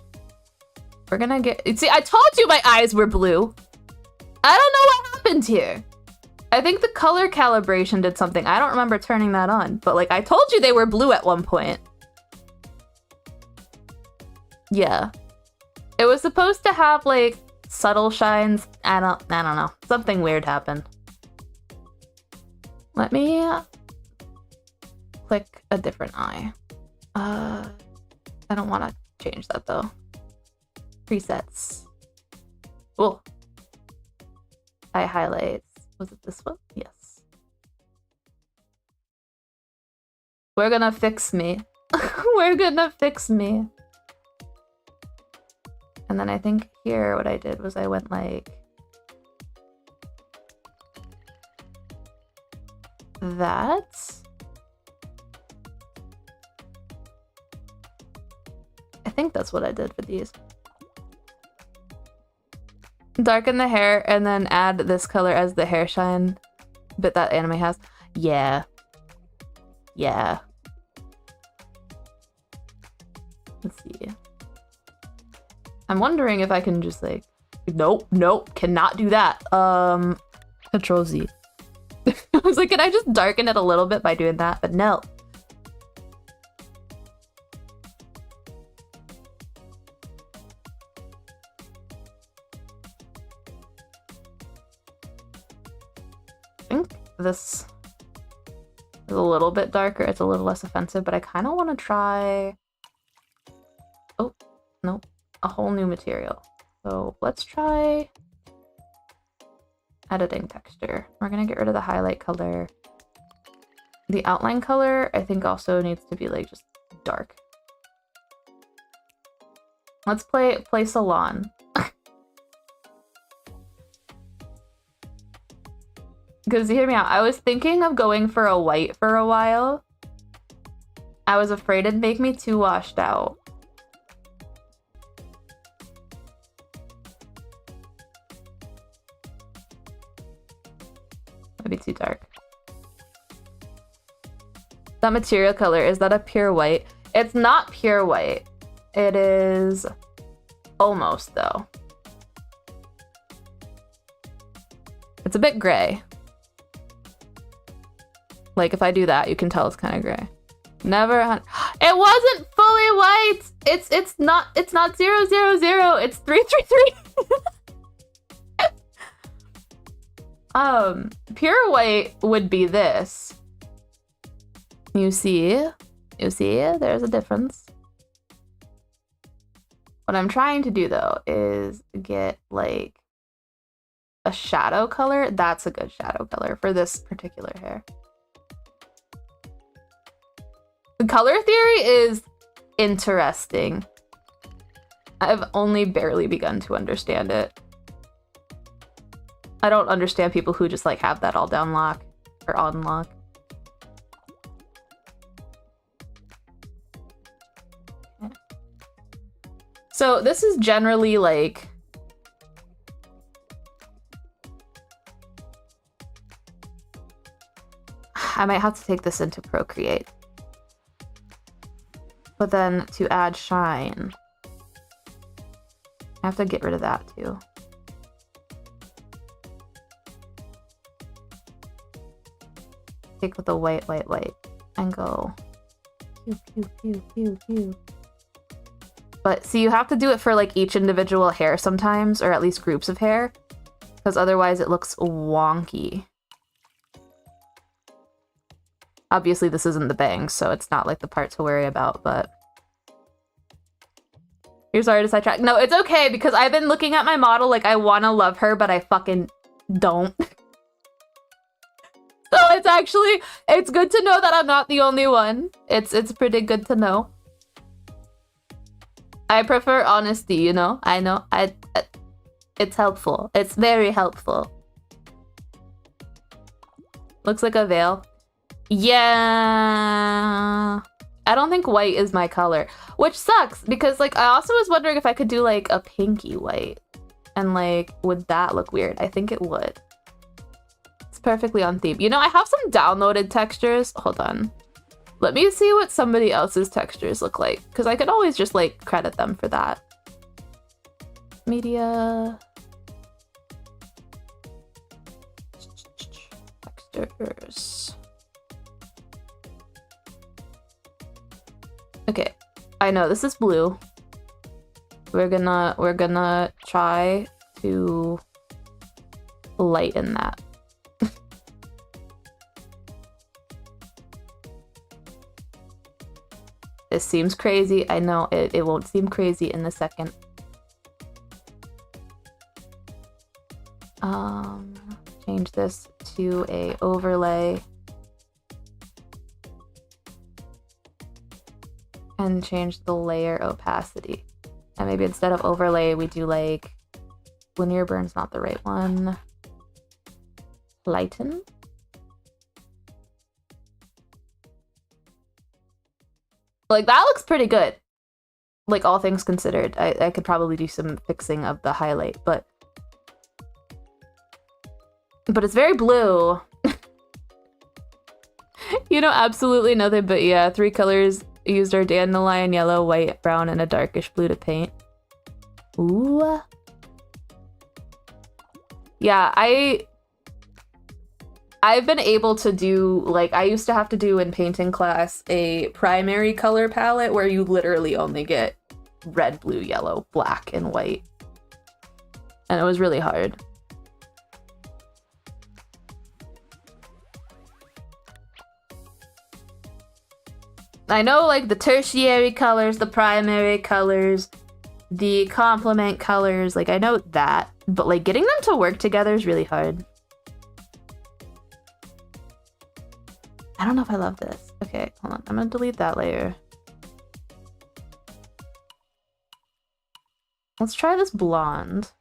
We're gonna get... See, I told you my eyes were blue. I don't know what happened here. I think the color calibration did something. I don't remember turning that on. But, like, I told you they were blue at one point. Yeah. It was supposed to have, like, subtle shines. I don't know. Something weird happened. Let me click a different eye. I don't want to change that though. Presets. Oh. Eye highlights. Was it this one? Yes. We're gonna fix me. We're gonna fix me. And then I think here what I did was I went like that. I think that's what I did for these. Darken the hair and then add this color as the hair shine bit that anime has. Yeah. Yeah. Let's see. I'm wondering if I can just like... Nope, cannot do that. Control Z. I was like, can I just darken it a little bit by doing that? But no. I think this is a little bit darker. It's a little less offensive, but I kind of want to try... Oh, no. A whole new material. So let's try editing texture. We're gonna get rid of the highlight color. The outline color, I think, also needs to be like just dark. Let's play Salon. Because hear me out, I was thinking of going for a white for a while. I was afraid it'd make me too washed out. Maybe too dark. That material color, is that a pure white? It's not pure white. It is almost, though. It's a bit gray. Like, if I do that, you can tell it's kind of gray. Never... It wasn't fully white! It's not 000, it's 333! Pure white would be this. You see, there's a difference. What I'm trying to do though is get like a shadow color. That's a good shadow color for this particular hair. The color theory is interesting. I've only barely begun to understand it. I don't understand people who just like have that all down lock or on lock. Okay. So this is generally like I might have to take this into Procreate. But then to add shine, I have to get rid of that too. Take with the white, and go pew, pew, pew, pew, pew. But see, you have to do it for like each individual hair sometimes, or at least groups of hair, because otherwise it looks wonky. Obviously this isn't the bangs, so it's not like the part to worry about, but you're sorry to sidetrack. No, it's okay, because I've been looking at my model like I want to love her, but I fucking don't. So it's good to know that I'm not the only one. It's pretty good to know. I prefer honesty, you know? I know. It's helpful. It's very helpful. Looks like a veil. Yeah. I don't think white is my color, which sucks because like I also was wondering if I could do like a pinky white and like would that look weird? I think it would. Perfectly on theme. You know, I have some downloaded textures. Hold on. Let me see what somebody else's textures look like, because I could always just like credit them for that. Media. Textures. Okay, I know this is blue. We're gonna try to lighten that. This seems crazy. I know it won't seem crazy in a second. Change this to a overlay. And change the layer opacity. And maybe instead of overlay, we do like linear burn's not the right one. Lighten. Like, that looks pretty good. Like, all things considered. I could probably do some fixing of the highlight, but it's very blue. You know absolutely nothing, but yeah, 3 colors used are dandelion, yellow, white, brown, and a darkish blue to paint. Ooh. Yeah, I've been able to do, like, I used to have to do in painting class a primary color palette where you literally only get red, blue, yellow, black, and white. And it was really hard. I know, like, the tertiary colors, the primary colors, the complement colors, like, I know that. But, like, getting them to work together is really hard. I don't know if I love this. Okay, hold on. I'm gonna delete that layer. Let's try this blonde.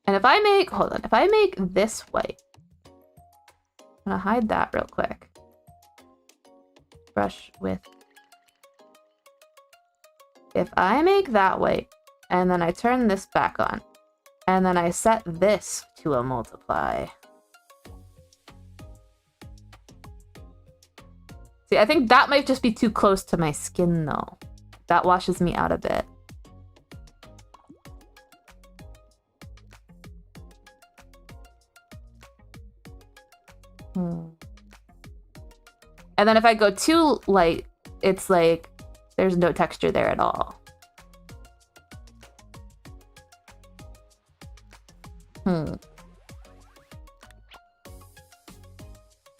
And if I make, hold on, if I make this white, I'm gonna hide that real quick. Brush with. If I make that white, and then I turn this back on, and then I set this to a multiply. See, I think that might just be too close to my skin, though. That washes me out a bit. And then if I go too light, it's like there's no texture there at all.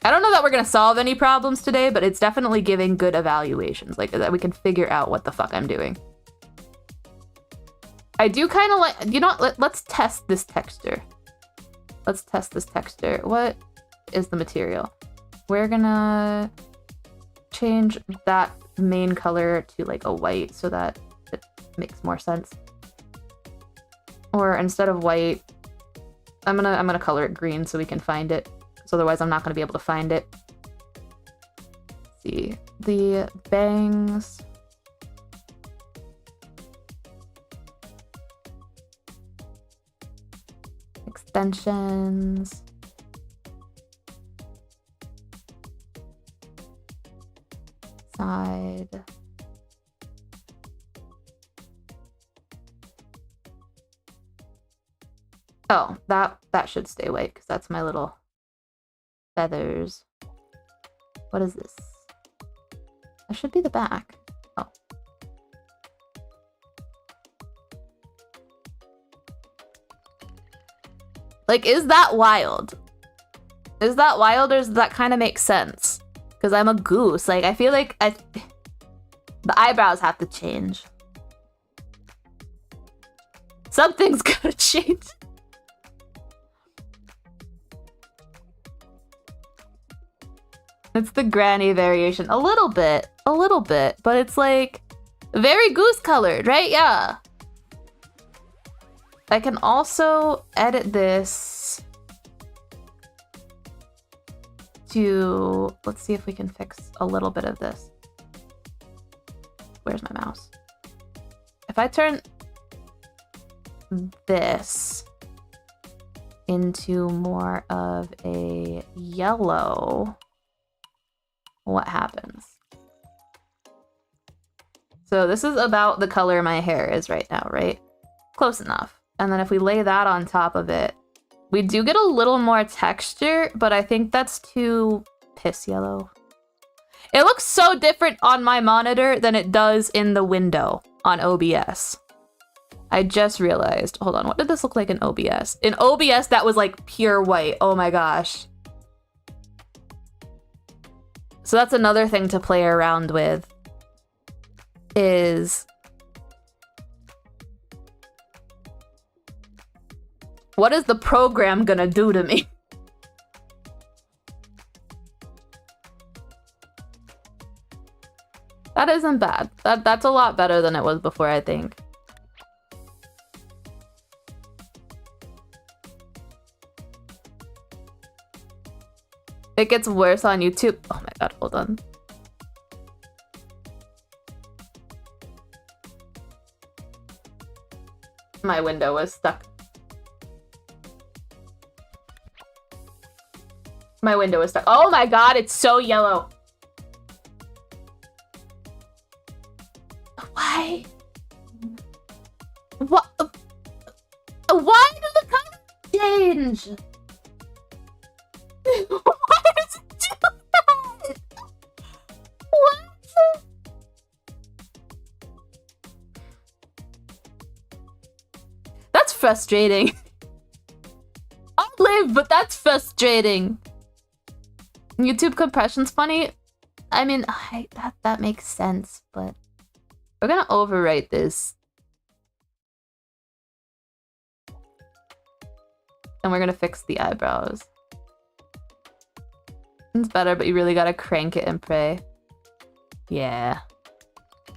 I don't know that we're gonna solve any problems today, but it's definitely giving good evaluations, like that we can figure out what the fuck I'm doing. I do kind of like, you know, let's test this texture. Let's test this texture. What is the material? We're gonna change that main color to like a white so that it makes more sense. Or instead of white, I'm gonna color it green so we can find it. So otherwise I'm not gonna be able to find it. Let's see, the bangs. Extensions. Side. Oh, that should stay white because that's my little feathers. What is this? That should be the back. Oh. Like, is that wild? Is that wild, or does that kind of make sense? Because I'm a goose. Like, I feel like the eyebrows have to change. Something's gotta change. It's the granny variation. A little bit, but it's like very goose colored, right? Yeah. I can also edit this to, let's see if we can fix a little bit of this. Where's my mouse? If I turn this into more of a yellow, what happens. So this is about the color my hair is right now, right? Close enough. And then if we lay that on top of it, we do get a little more texture, but I think that's too piss yellow. It looks so different on my monitor than it does in the window on OBS. I just realized. Hold on, what did this look like in OBS? In OBS, that was like pure white. Oh my gosh. So that's another thing to play around with. Is what is the program gonna do to me? That isn't bad. That's a lot better than it was before, I think. It gets worse on YouTube. Oh my god, hold on. My window was stuck. My window is stuck. Oh my god, it's so yellow. Why? What? Why did the color change? Why does it do that? What? That's frustrating. I'll live, but that's frustrating. YouTube compression's funny. I mean, that makes sense, but we're gonna overwrite this. And we're gonna fix the eyebrows. It's better, but you really gotta crank it and pray. Yeah.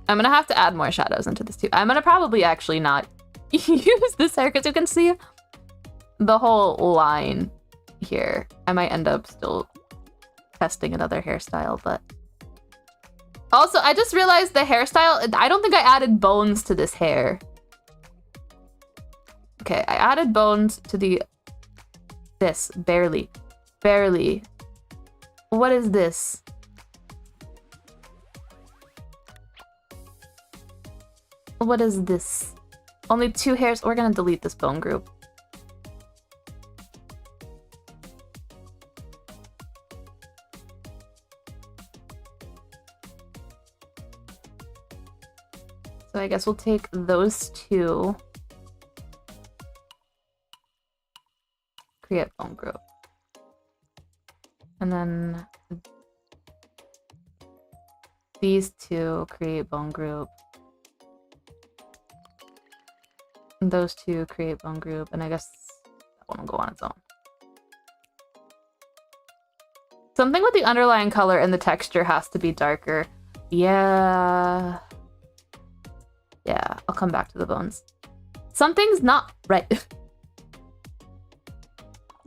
I'm gonna have to add more shadows into this too. I'm gonna probably actually not use this hair because you can see the whole line here. I might end up still testing another hairstyle, but also I just realized the hairstyle, I don't think I added bones to this hair. Okay, I added bones to this barely. What is this? What is this? Only 2 hairs. We're gonna delete this bone group. So I guess we'll take those 2. Create bone group. And then these 2 create bone group. And those 2 create bone group. And I guess that one will go on its own. Something with the underlying color and the texture has to be darker. Yeah. Yeah, I'll come back to the bones. Something's not right.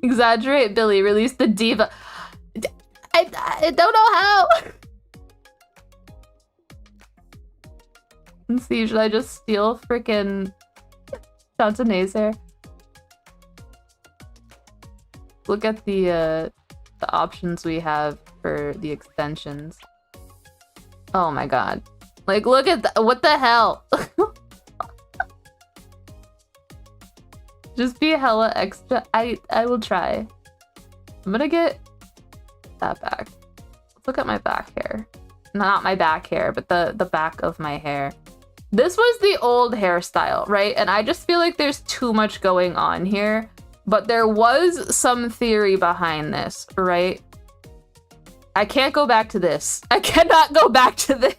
Exaggerate Billy, release the diva. I don't know how. Let's see, should I just steal freaking Chantane's hair? Look at the options we have for the extensions. Oh my god. Like, look at that. What the hell? Just be hella extra. I will try. I'm gonna get that back. Let's look at my back hair. Not my back hair, but the back of my hair. This was the old hairstyle, right? And I just feel like there's too much going on here. But there was some theory behind this, right? I can't go back to this. I cannot go back to this.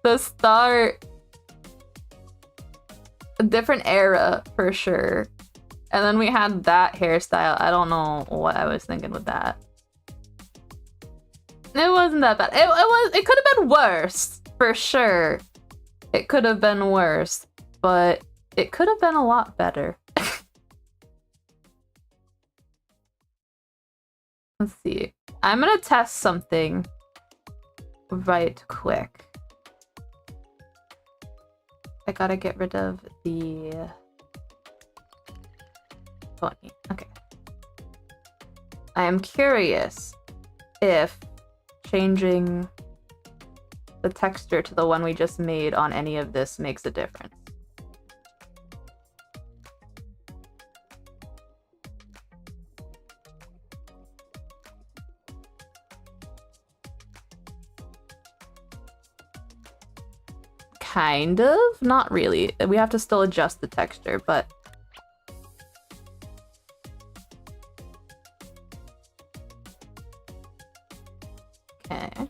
The start. A different era, for sure. And then we had that hairstyle. I don't know what I was thinking with that. It wasn't that bad. It could have been worse, for sure. It could have been worse, but it could have been a lot better. Let's see. I'm gonna test something right quick. I gotta get rid of the pony. Okay. I am curious if changing the texture to the one we just made on any of this makes a difference. Kind of? Not really. We have to still adjust the texture, but... Okay.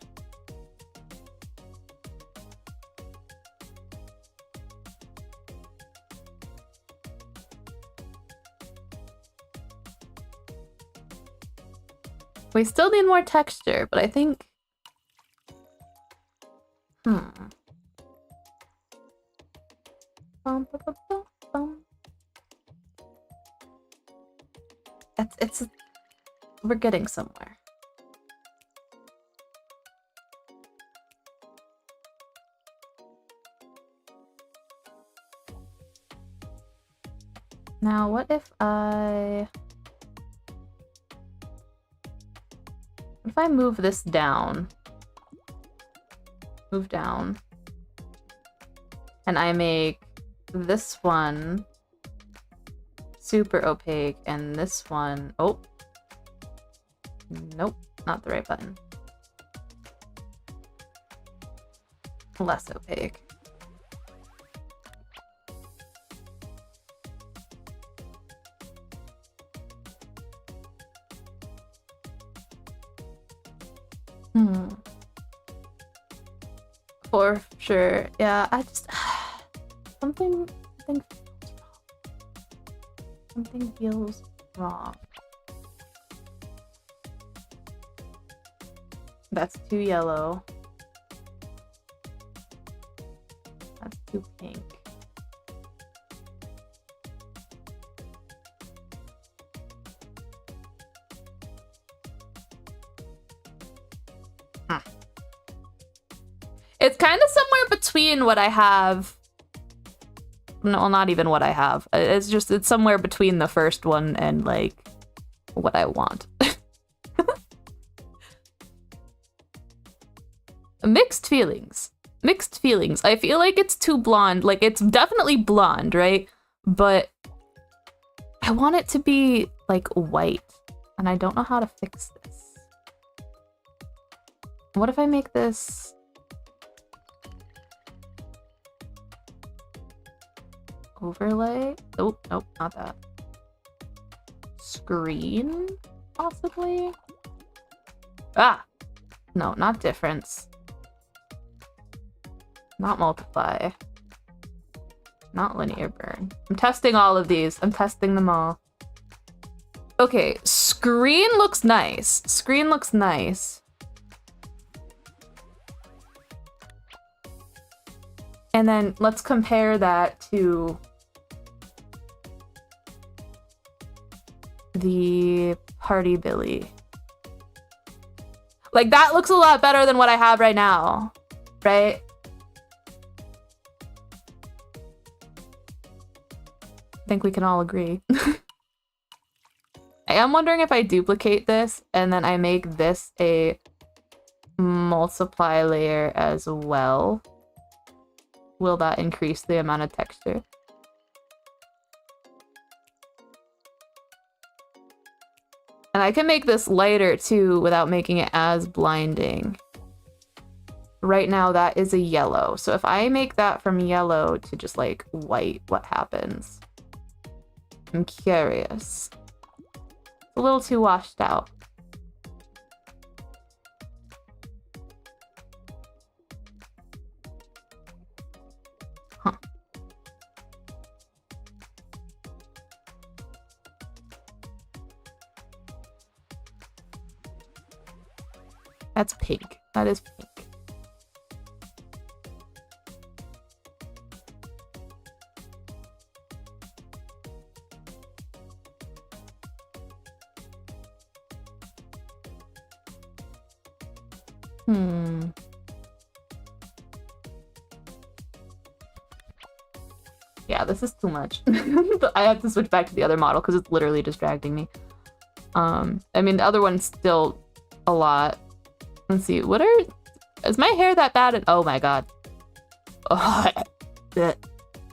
We still need more texture, but I think... It's we're getting somewhere. Now, what if I move this down? Move down. And I make this one super opaque and this one... Oh. Nope, not the right button. Less opaque. For sure. Yeah, I just... Something feels wrong. That's too yellow. That's too pink. It's kind of somewhere between what I have. No, not even what I have. It's somewhere between the first one and like what I want. Mixed feelings. Mixed feelings. I feel like it's too blonde. Like, it's definitely blonde, right? But I want it to be like white, and I don't know how to fix this. What if I make this overlay? Oh, nope, not that. Screen, possibly? Ah! No, not difference. Not multiply. Not linear burn. I'm testing all of these. I'm testing them all. Okay, screen looks nice. Screen looks nice. And then let's compare that to the Party Billy. Like, that looks a lot better than what I have right now, right? I think we can all agree. I am wondering if I duplicate this and then I make this a multiply layer as well. Will that increase the amount of texture? And I can make this lighter too without making it as blinding. Right now that is a yellow. So if I make that from yellow to just like white, what happens? I'm curious. It's a little too washed out. Huh. That's pink. That is pink. Yeah, this is too much. I have to switch back to the other model because it's literally distracting me. I mean, the other one's still a lot. Let's see, is my hair that bad? Oh my god.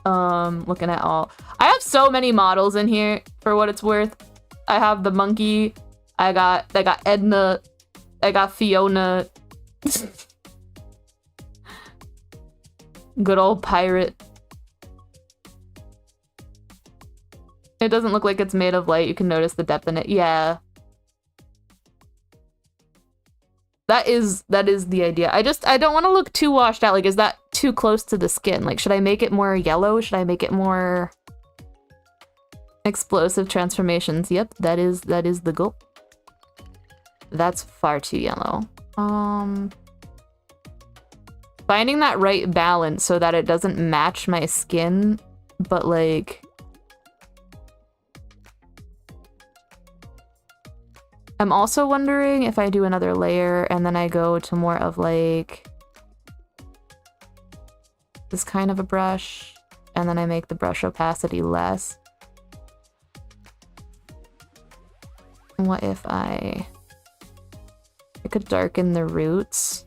Looking at all. I have so many models in here for what it's worth. I have the monkey. I got Edna. I got Fiona. Good old pirate. It doesn't look like it's made of light. You can notice the depth in it. Yeah. That is the idea. I don't want to look too washed out. Like, is that too close to the skin? Like, should I make it more yellow? Should I make it more explosive transformations? Yep, that is the goal. That's far too yellow. Finding that right balance so that it doesn't match my skin, but like I'm also wondering if I do another layer and then I go to more of like this kind of a brush, and then I make the brush opacity less. What if I could darken the roots?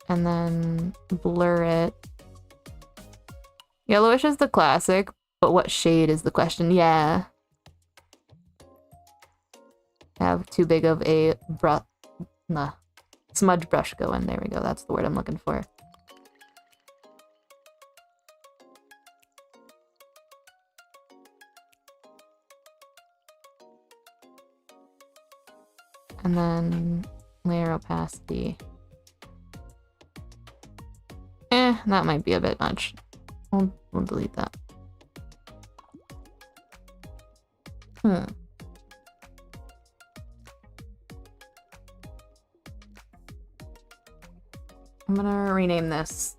And then blur it. Yellowish is the classic, but what shade is the question? Yeah. I have too big of a smudge brush going. There we go. That's the word I'm looking for. And then layer opacity. That might be a bit much. We'll delete that. I'm gonna rename this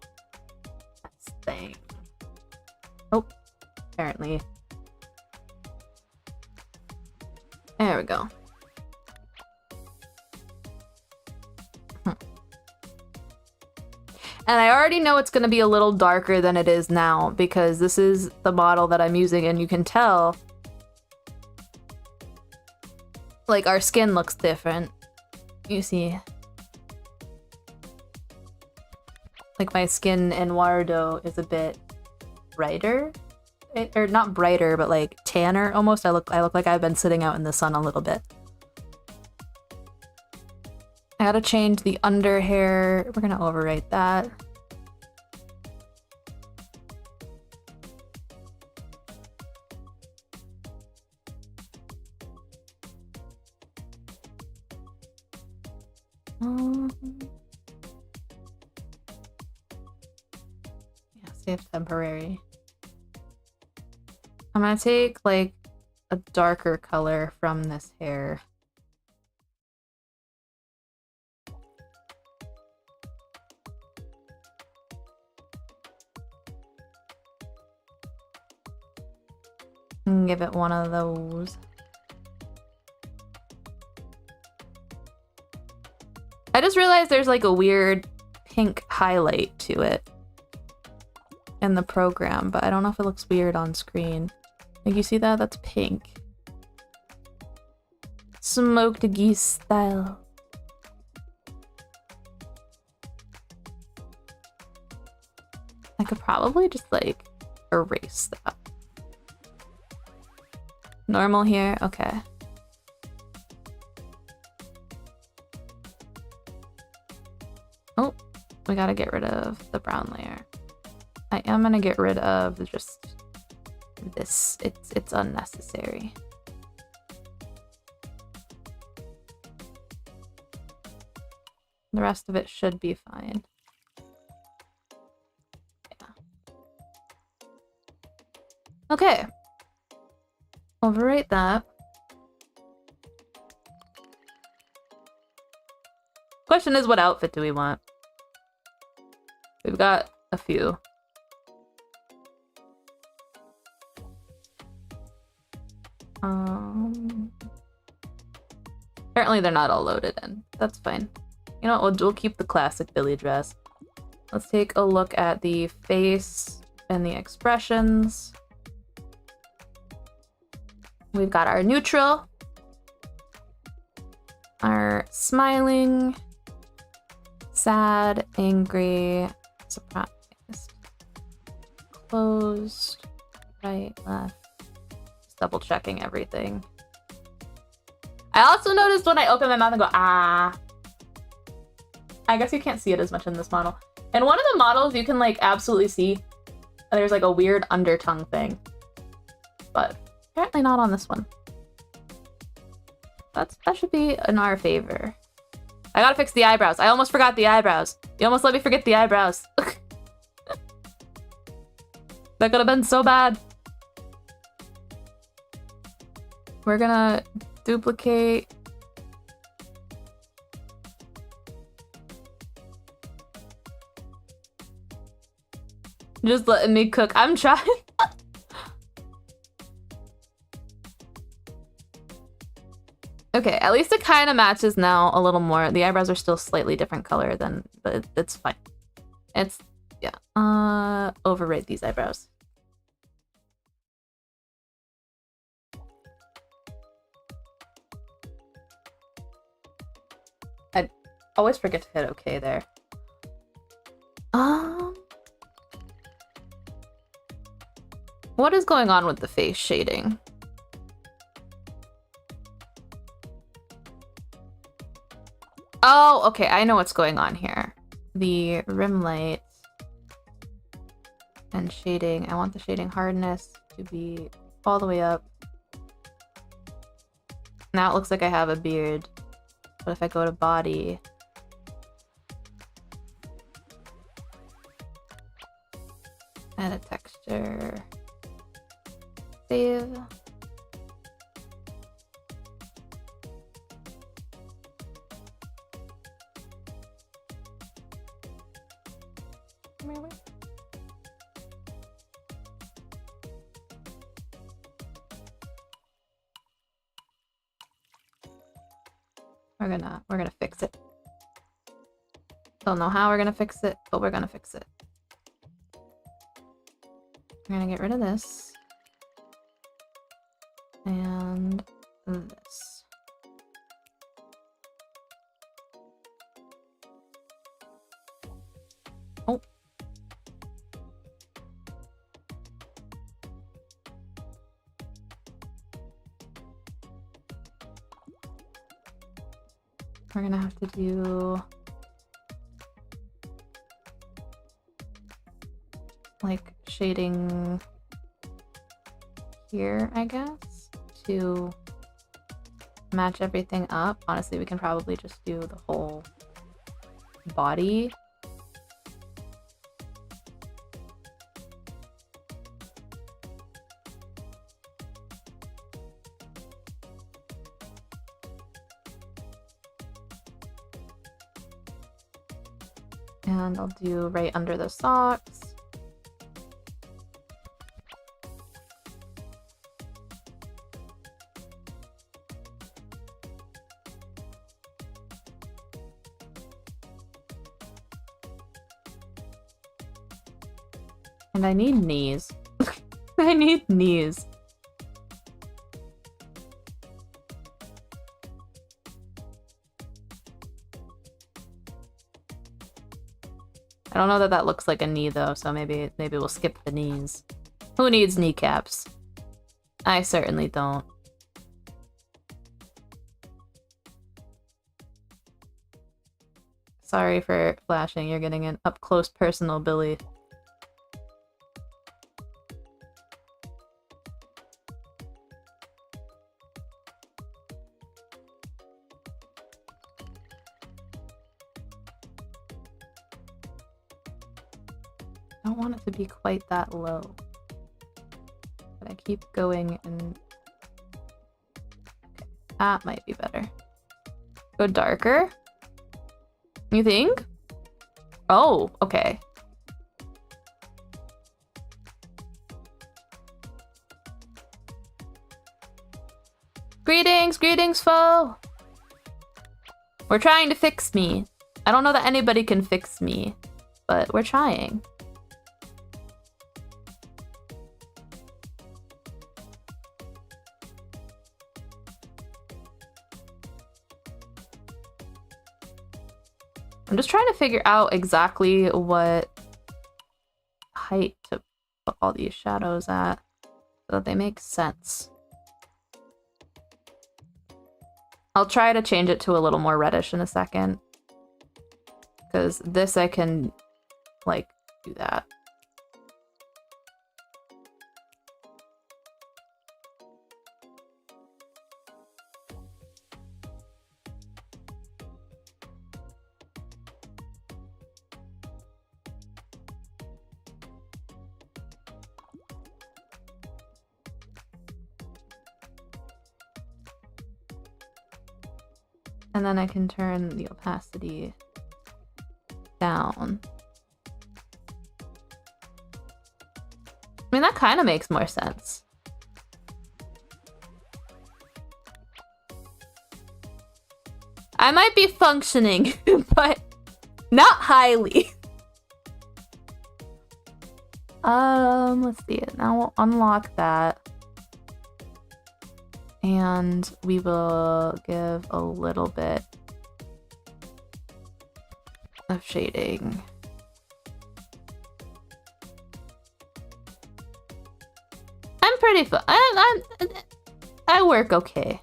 thing. Oh, apparently. There we go. And I already know it's going to be a little darker than it is now because this is the model that I'm using, and you can tell like our skin looks different. You see, like my skin in Wardo is a bit brighter, or not brighter, but like tanner almost. I look like I've been sitting out in the sun a little bit. I gotta change the under hair. We're gonna overwrite that. Yeah, save temporary. I'm gonna take like a darker color from this hair. And give it one of those. I just realized there's like a weird pink highlight to it in the program, but I don't know if it looks weird on screen. Like, you see that? That's pink. Smoked geese style. I could probably just like erase that. Normal here? Okay. Oh, we gotta get rid of the brown layer. I am gonna get rid of just this. It's unnecessary. The rest of it should be fine. Yeah. Okay. Overwrite that. Question is, what outfit do we want? We've got a few. Apparently they're not all loaded in. That's fine. You know what, we'll keep the classic Billie dress. Let's take a look at the face and the expressions. We've got our neutral, our smiling, sad, angry, surprised, closed, right, left. Just double checking everything. I also noticed when I open my mouth and go, ah. I guess you can't see it as much in this model. In one of the models, you can like absolutely see there's like a weird undertongue thing. But apparently not on this one. That should be in our favor. I gotta fix the eyebrows. I almost forgot the eyebrows. You almost let me forget the eyebrows. That could have been so bad. We're gonna duplicate. Just letting me cook. I'm trying. Okay, at least it kind of matches now a little more. The eyebrows are still slightly different color than, but it's fine. It's, yeah. Overrate these eyebrows. I always forget to hit OK there. What is going on with the face shading? Oh, okay, I know what's going on here. The rim lights and shading. I want the shading hardness to be all the way up. Now it looks like I have a beard. But if I go to body, add a texture, save. We're gonna fix it. Don't know how we're gonna fix it, but we're gonna fix it. We're gonna get rid of this. And this. Oh. We're gonna have to do like shading here, I guess, to match everything up. Honestly, we can probably just do the whole body. And I'll do right under the socks. And I need knees. I need knees. I don't know that that looks like a knee though, so maybe we'll skip the knees. Who needs kneecaps? I certainly don't. Sorry for flashing, you're getting an up-close personal Billie. I don't want it to be quite that low. But I keep going and... Okay, that might be better. Go darker? You think? Oh, okay. Greetings, greetings, foe! We're trying to fix me. I don't know that anybody can fix me, but we're trying. I'm just trying to figure out exactly what height to put all these shadows at so that they make sense. I'll try to change it to a little more reddish in a second. Because this I can, like, do that. And then I can turn the opacity down. I mean, that kind of makes more sense. I might be functioning, but not highly. Let's see it. Now we'll unlock that. And we will give a little bit of shading. I'm pretty fun. I work okay.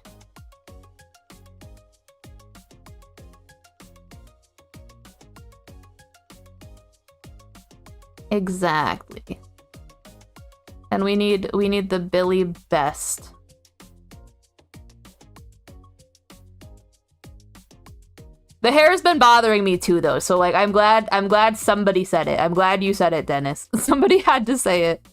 Exactly. And we need the Billie best. The hair has been bothering me too, though. So, like, I'm glad somebody said it. I'm glad you said it, Dennis. Somebody had to say it.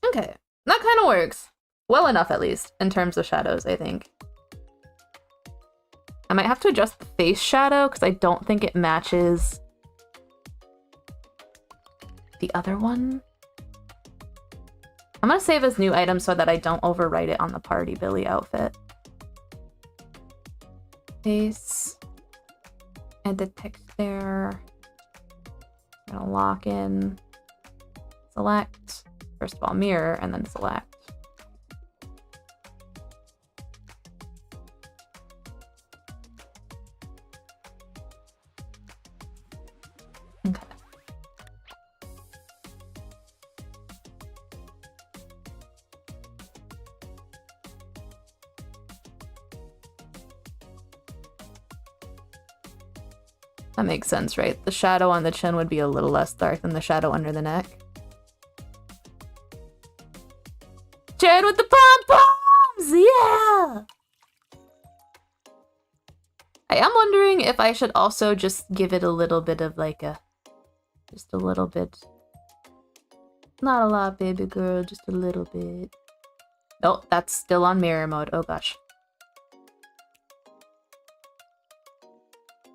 Okay, that kind of works. Well enough, at least, in terms of shadows, I think. I might have to adjust the face shadow, because I don't think it matches the other one. I'm gonna save as new item so that I don't overwrite it on the Party Billie outfit. Face. Edit text there. I'm gonna lock in. Select. First of all, mirror, and then select. Okay. That makes sense, right? The shadow on the chin would be a little less dark than the shadow under the neck. Chin with the pom-poms! Yeah! I am wondering if I should also just give it a little bit of like a... Just a little bit. Not a lot, baby girl, just a little bit. Oh, that's still on mirror mode. Oh gosh.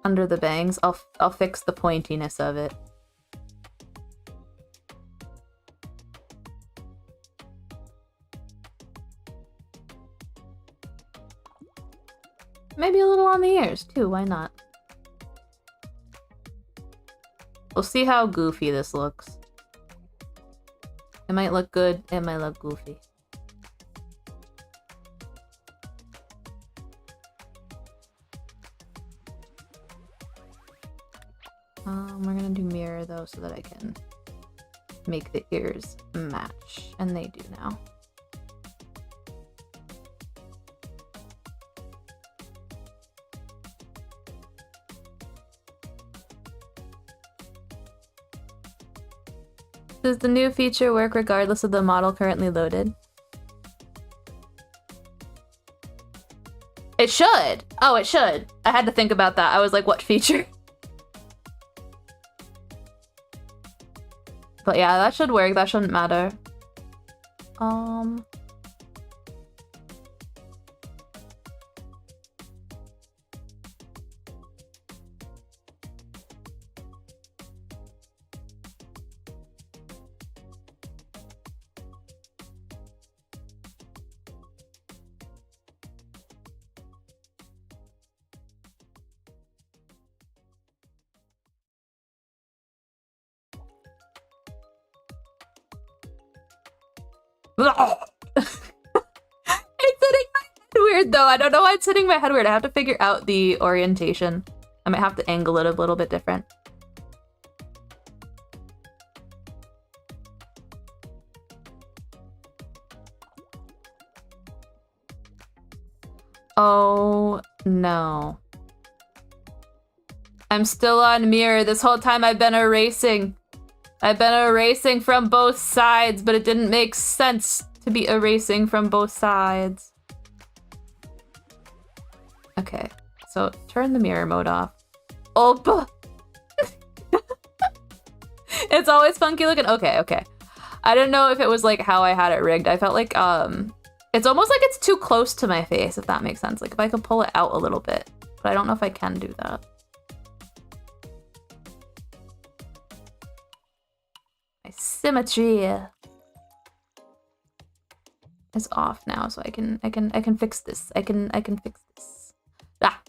Under the bangs, I'll fix the pointiness of it. Maybe a little on the ears too, why not? We'll see how goofy this looks. It might look good, it might look goofy. We're gonna do mirror though so that I can make the ears match, and they do now. Does the new feature work regardless of the model currently loaded? It should! Oh, it should. I had to think about that. I was like, what feature? But yeah, that should work. That shouldn't matter. It's hitting my head weird though. I don't know why it's hitting my head weird. I have to figure out the orientation. I might have to angle it a little bit different. Oh no. I'm still on mirror. This whole time I've been erasing. I've been erasing from both sides, but it didn't make sense to be erasing from both sides. Okay, so turn the mirror mode off. Oh, it's always funky looking. Okay, okay. I didn't know if it was like how I had it rigged. I felt like it's almost like it's too close to my face, if that makes sense. Like if I could pull it out a little bit, but I don't know if I can do that. My symmetry is off now, so I can fix this. I can fix this. Ah.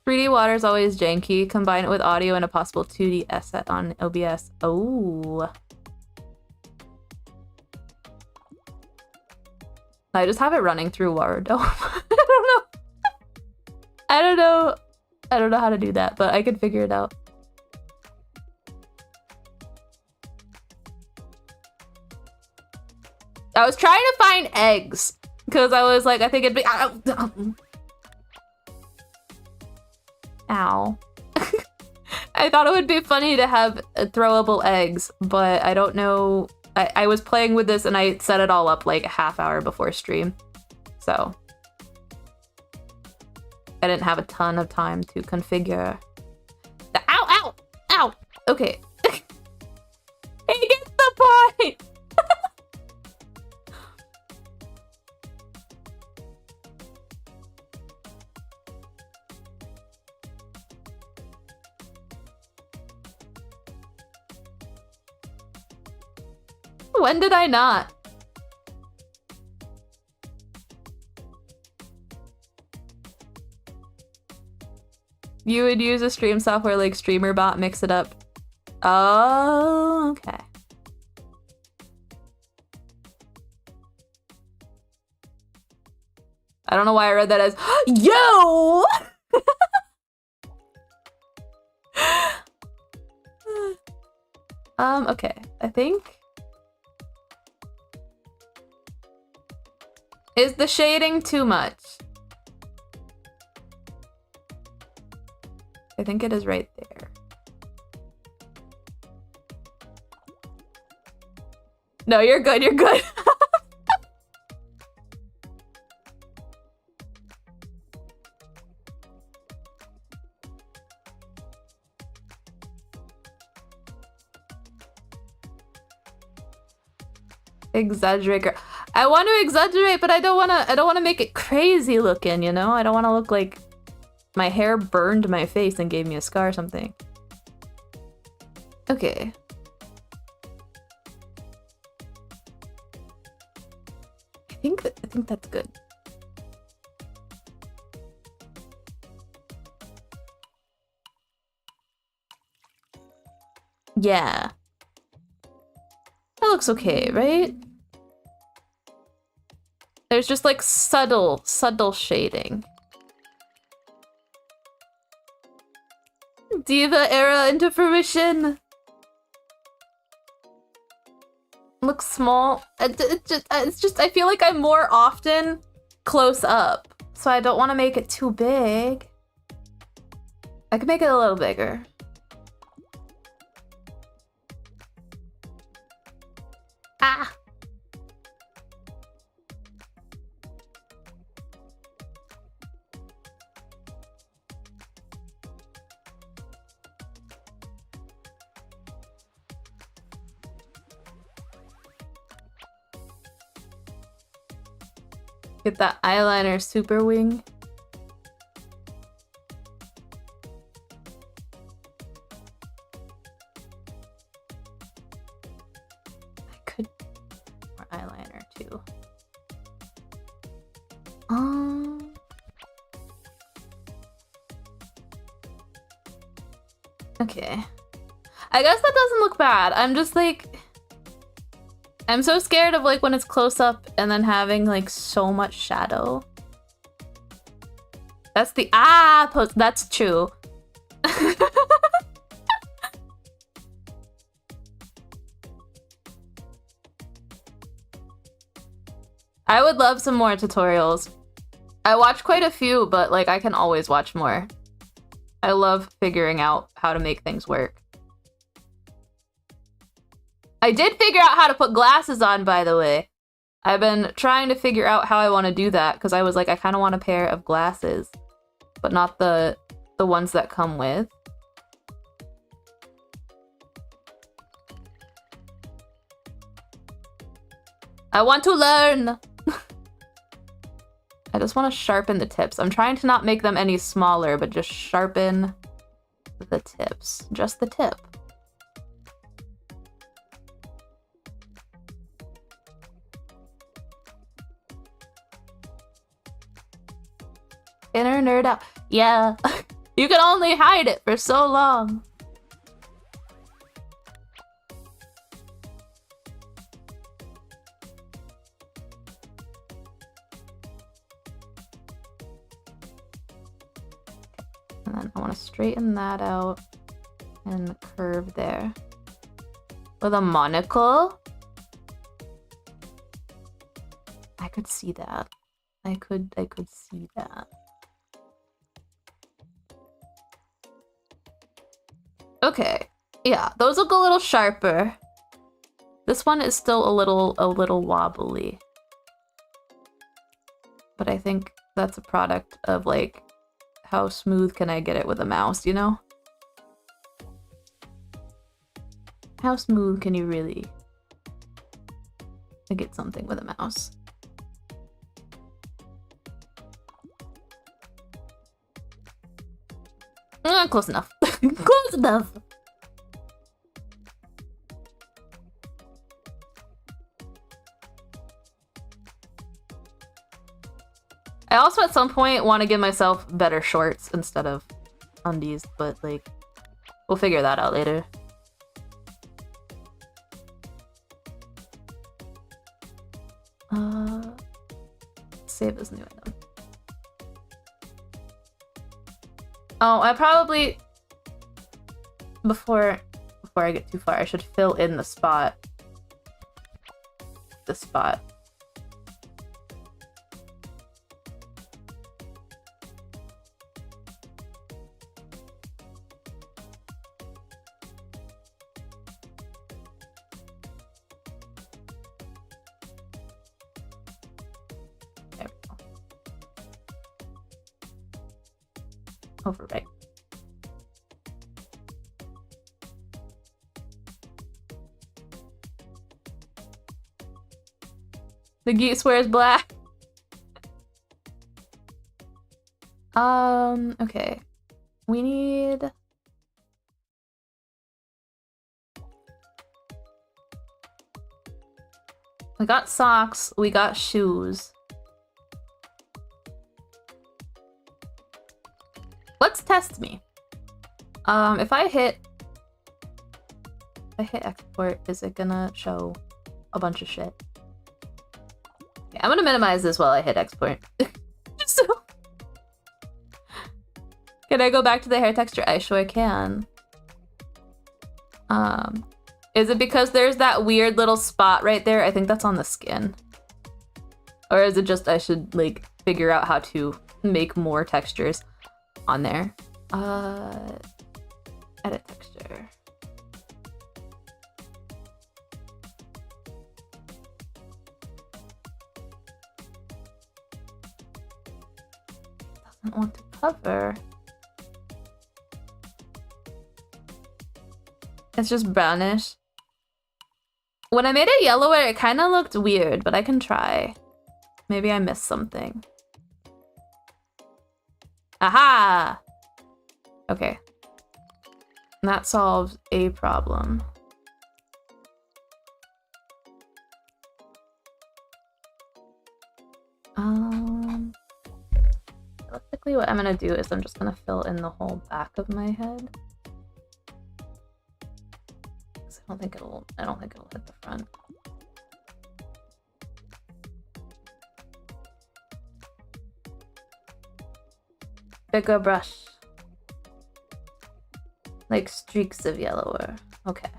"3D water is always janky. Combine it with audio and a possible 2D asset on OBS." Oh. I just have it running through Word. Oh, I don't know how to do that, but I can figure it out. I was trying to find eggs because I was like, I think it'd be. Ow. I thought it would be funny to have throwable eggs, but I don't know. I was playing with this and I set it all up like a half hour before stream. So I didn't have a ton of time to configure. Ow, ow, ow. Okay. He gets the point. When did I not? You would use a stream software like StreamerBot, mix it up. Oh, okay. I don't know why I read that as yo. Okay. I think. Is the shading too much? I think it is right there. No, you're good, you're good. Exaggerate. I want to exaggerate, but I don't want to make it crazy looking, you know? I don't want to look like my hair burned my face and gave me a scar or something. Okay. I think that's good. Yeah. That looks okay, right? There's just like subtle shading. Diva era into fruition. Looks small. It's just I feel like I'm more often close up, so I don't want to make it too big. I could make it a little bigger. Ah. Get that eyeliner super wing. I could more eyeliner too. Okay. I guess that doesn't look bad. I'm just like... I'm so scared of like when it's close up and then having like so much shadow. That's the post. That's true. I would love some more tutorials. I watch quite a few, but like I can always watch more. I love figuring out how to make things work. I did figure out how to put glasses on, by the way. I've been trying to figure out how I want to do that because I was like, I kind of want a pair of glasses, but not the ones that come with. I want to learn! I just want to sharpen the tips. I'm trying to not make them any smaller, but just sharpen the tips. Just the tip. Inner nerd out. Yeah. You can only hide it for so long. And then I want to straighten that out and curve there. With a monocle? I could see that. I could see that. Okay. Yeah, those look a little sharper. This one is still a little wobbly. But I think that's a product of like how smooth can I get it with a mouse, you know? How smooth can you really get something with a mouse? Close enough. Close enough. I also at some point want to give myself better shorts instead of undies, but like we'll figure that out later. Save this new item. Oh, I probably before I get too far, I should fill in the spot. This spot. Overwrite. The Goose wears black. Okay. We need... We got socks, we got shoes. Let's test me. If I hit export, is it gonna show a bunch of shit? Okay, I'm gonna minimize this while I hit export. So, can I go back to the hair texture? I sure can. Is it because there's that weird little spot right there? I think that's on the skin. Or is it just I should like figure out how to make more textures on there? Edit texture. Doesn't want to cover. It's just brownish. When I made it yellower, it kind of looked weird, but I can try. Maybe I missed something. Aha! Okay. That solves a problem. Basically what I'm gonna do is I'm just gonna fill in the whole back of my head. I don't think it'll hit the front. Bigger brush. Like streaks of yellower. Okay.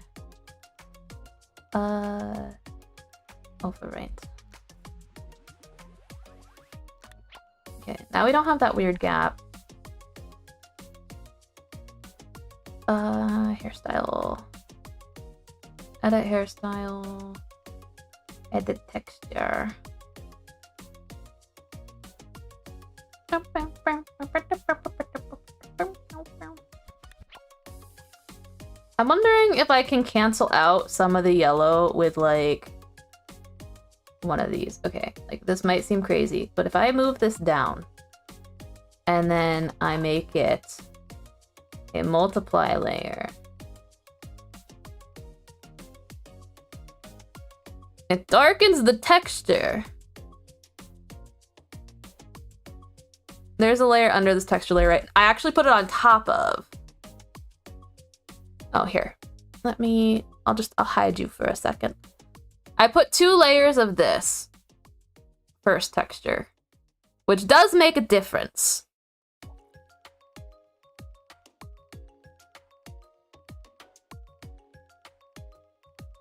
Overwrite. Okay, now we don't have that weird gap. Hairstyle. Edit hairstyle. Edit texture. I'm wondering if I can cancel out some of the yellow with like one of these. Okay, like this might seem crazy, but if I move this down and then I make it a multiply layer, it darkens the texture. There's a layer under this texture layer, right? I actually put it on top of. Oh, here. I'll hide you for a second. I put 2 layers of this first texture, which does make a difference.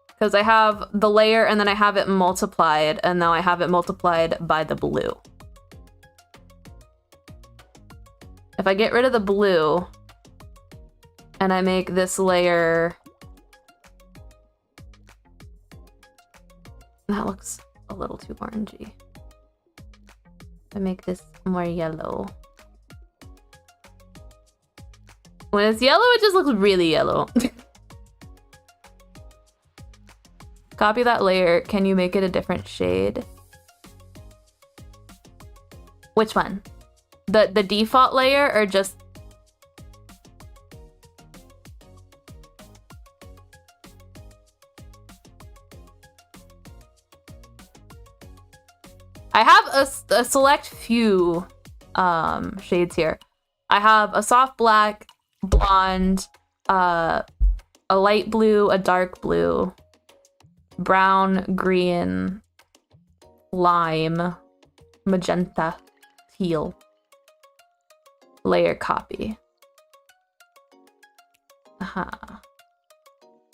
Because I have the layer and then I have it multiplied, and now I have it multiplied by the blue. If I get rid of the blue and I make this layer, that looks a little too orangey. I make this more yellow. When it's yellow, it just looks really yellow. Copy that layer. Can you make it a different shade? Which one? The default layer or just... I have a select few shades here. I have a soft black, blonde, a light blue, a dark blue, brown, green, lime, magenta, teal. Layer copy.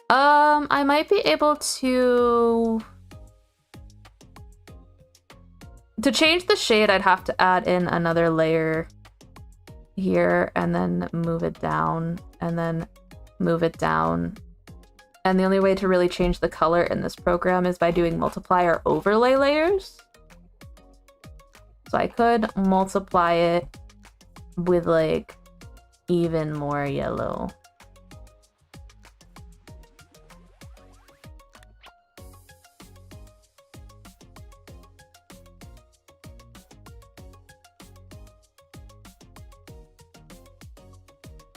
I might be able to change the shade. I'd have to add in another layer here and then move it down and then move it down. And the only way to really change the color in this program is by doing multiply or overlay layers. So I could multiply it with like even more yellow.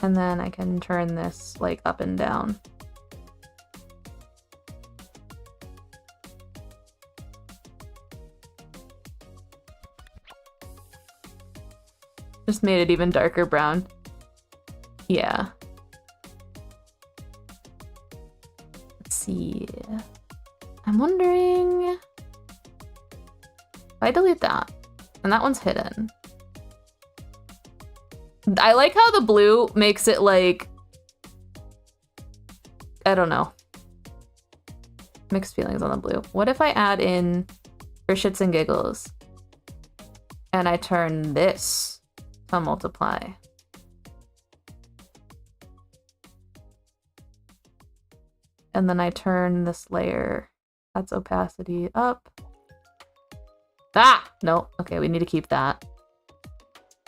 And then I can turn this like up and down. Just made it even darker brown. Yeah. Let's see. I'm wondering if I delete that, and that one's hidden. I like how the blue makes it like, I don't know. Mixed feelings on the blue. What if I add in, for shits and giggles, and I turn this to multiply? And then I turn this layer, that's opacity up. Ah, no, okay, we need to keep that.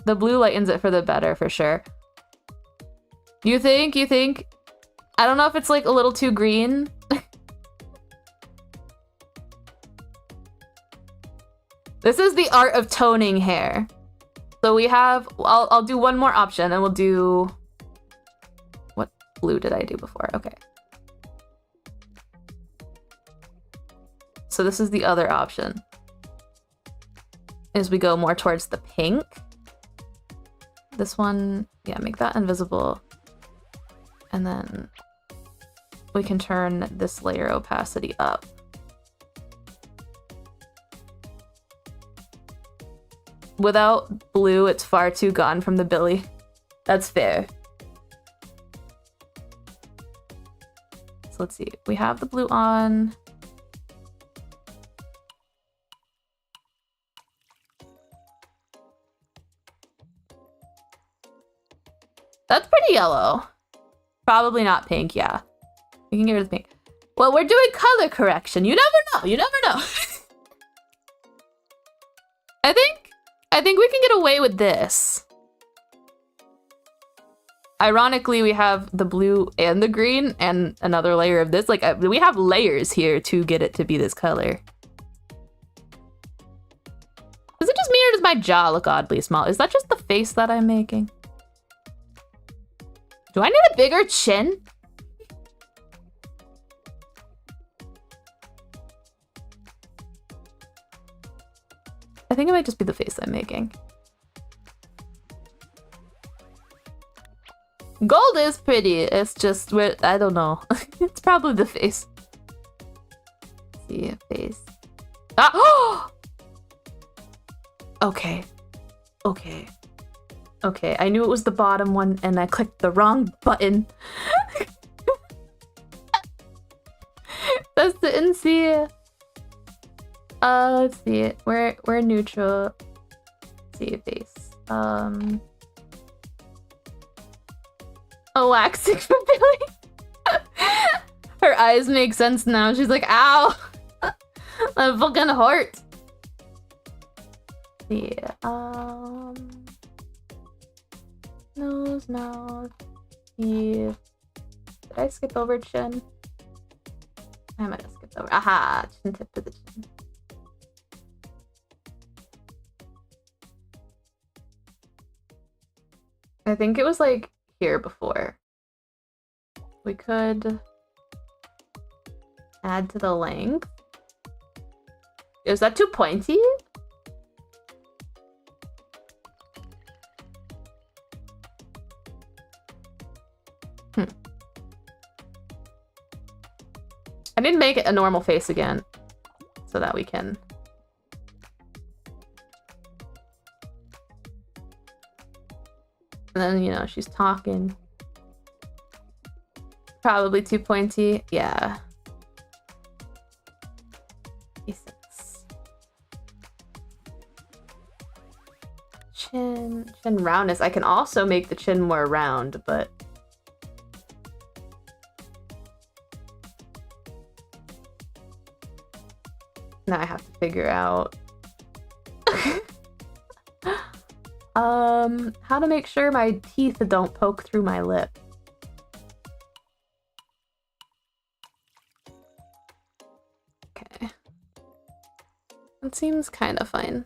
The blue lightens it for the better, for sure. You think? I don't know if it's like a little too green. This is the art of toning hair. So we have, I'll do one more option and we'll do, what blue did I do before? Okay. So this is the other option. Is we go more towards the pink. This one, yeah, make that invisible. And then we can turn this layer opacity up. Without blue, it's far too gone from the Billie. That's fair. So let's see. We have the blue on. That's pretty yellow. Probably not pink, yeah. We can get rid of the pink. Well, we're doing color correction. You never know. You never know. I think we can get away with this. Ironically, we have the blue and the green and another layer of this. Like, we have layers here to get it to be this color. Is it just me or does my jaw look oddly small? Is that just the face that I'm making? Do I need a bigger chin? I think it might just be the face I'm making. Gold is pretty. It's just where I don't know. It's probably the face. Let's see, face. Ah! Okay. Okay. Okay, I knew it was the bottom one and I clicked the wrong button. That's the NC. Let's see. We're neutral. Let's see face. Oh, waxing for Billie. Her eyes make sense now. She's like, ow. My fucking heart. Yeah. Nose, mouth, teeth. Did I skip over chin? I might have skipped over. Aha! Chin tip to the chin. I think it was like here before. We could add to the length. Is that too pointy? I need to make it a normal face again so that we can. And then, you know, she's talking. Probably too pointy. Yeah. Chin roundness. I can also make the chin more round, but now I have to figure out how to make sure my teeth don't poke through my lip. Okay. That seems kind of fine.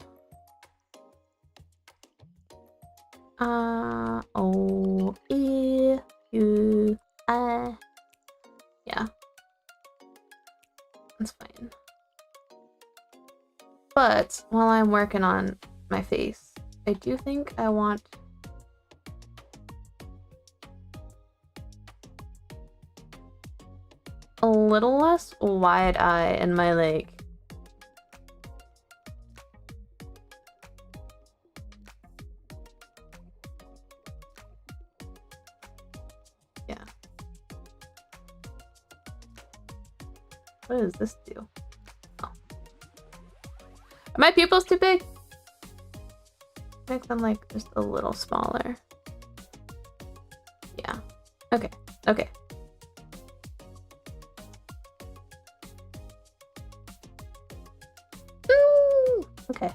O, E, U, I. Yeah. That's fine. But while I'm working on my face, I do think I want a little less wide eye in my like yeah. What does this do? Oh. Are my pupils too big? Make them like just a little smaller. Yeah. Okay. Okay. Ooh! Okay.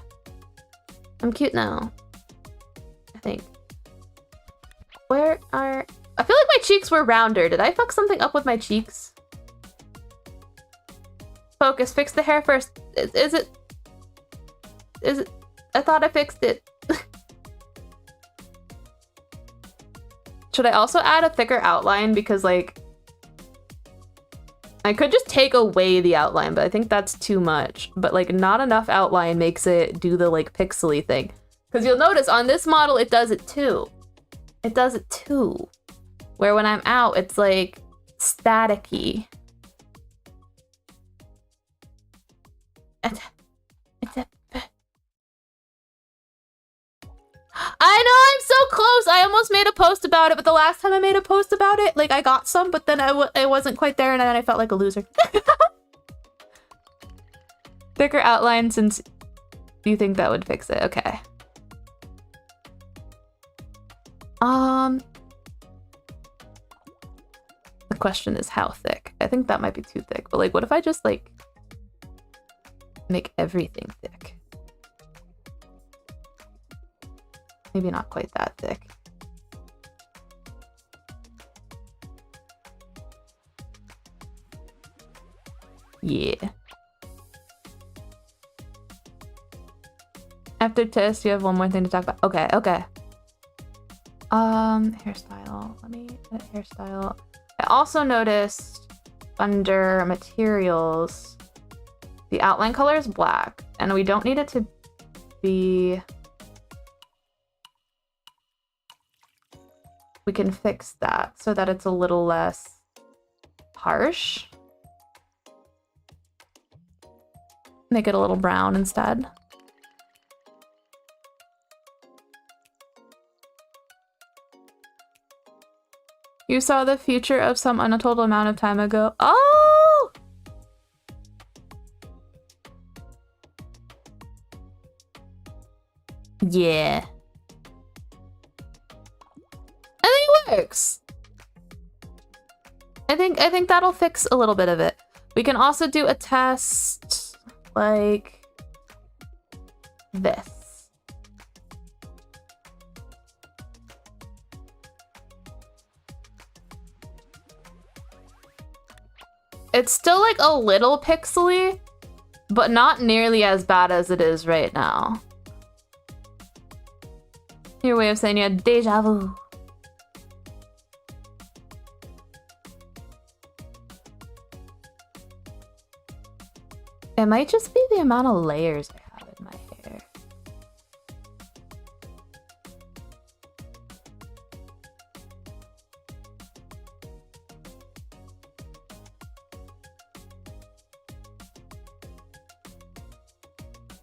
I'm cute now. I think. Where are... I feel like my cheeks were rounder. Did I fuck something up with my cheeks? Focus. Fix the hair first. Is it... Is it... I thought I fixed it. Should I also add a thicker outline? Because, like, I could just take away the outline, but I think that's too much. But, like, not enough outline makes it do the, like, pixely thing. Because you'll notice on this model, it does it too. It does it too. Where when I'm out, it's, like, staticky. I know, I'm so close. I almost made a post about it, but the last time I made a post about it, like, I got some, but then I wasn't quite there, and then I felt like a loser. Thicker outline, since you think that would fix it. Okay. The question is how thick. I think that might be too thick, but like, what if I just like make everything thick? Maybe not quite that thick. Yeah. After test, you have one more thing to talk about. Okay, okay. Hairstyle. Let me edit hairstyle. I also noticed under materials, the outline color is black, and we don't need it to be... We can fix that so that it's a little less harsh. Make it a little brown instead. You saw the future of some untold amount of time ago. Oh! Yeah. I think it works. I think that'll fix a little bit of it. We can also do a test like this. It's still like a little pixely, but not nearly as bad as it is right now. Your way of saying you had deja vu. It might just be the amount of layers I have in my hair.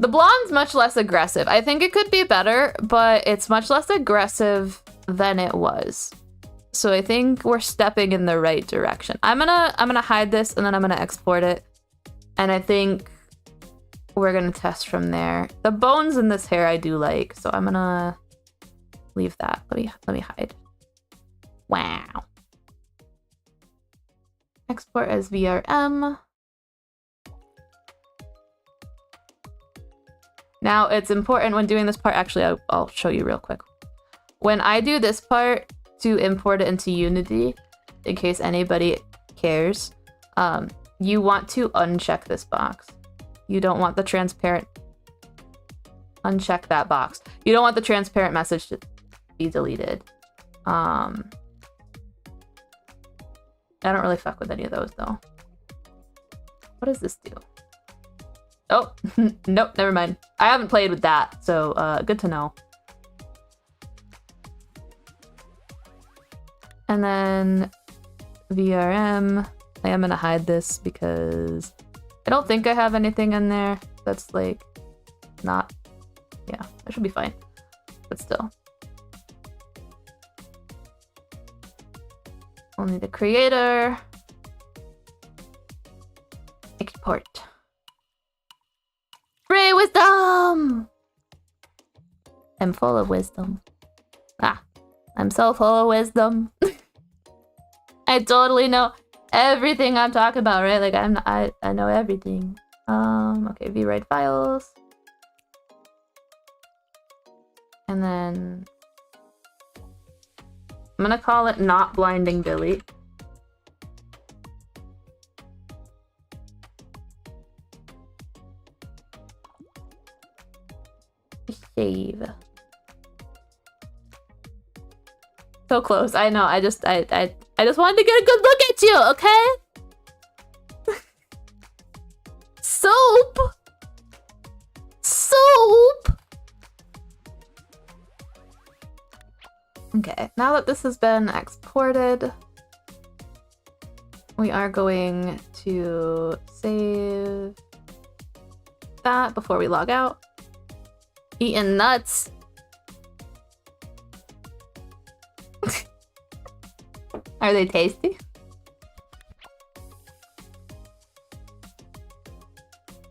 The blonde's much less aggressive. I think it could be better, but it's much less aggressive than it was. So I think we're stepping in the right direction. I'm gonna hide this and then I'm gonna export it. And I think we're gonna test from there. The bones in this hair I do like, so I'm gonna leave that. Let me hide. Wow. Export as VRM. Now it's important when doing this part, actually I'll show you real quick. When I do this part to import it into Unity, in case anybody cares, you want to uncheck this box. You don't want the transparent... Uncheck that box. You don't want the transparent message to be deleted. I don't really fuck with any of those though. What does this do? Oh, nope, never mind. I haven't played with that, so good to know. And then VRM. I am gonna hide this because I don't think I have anything in there that's like not... Yeah, that should be fine, but still. Only the creator. Export. Free wisdom! I'm full of wisdom. Ah, I'm so full of wisdom. I totally know everything I'm talking about, right? Like I know everything. Okay, Vroid files. And then I'm gonna call it not blinding Billie. Save. So close. I know. I just wanted to get a good look at you, okay? Soap. Soap. Okay. Now that this has been exported, we are going to save that before we log out. Eating nuts. Are they tasty?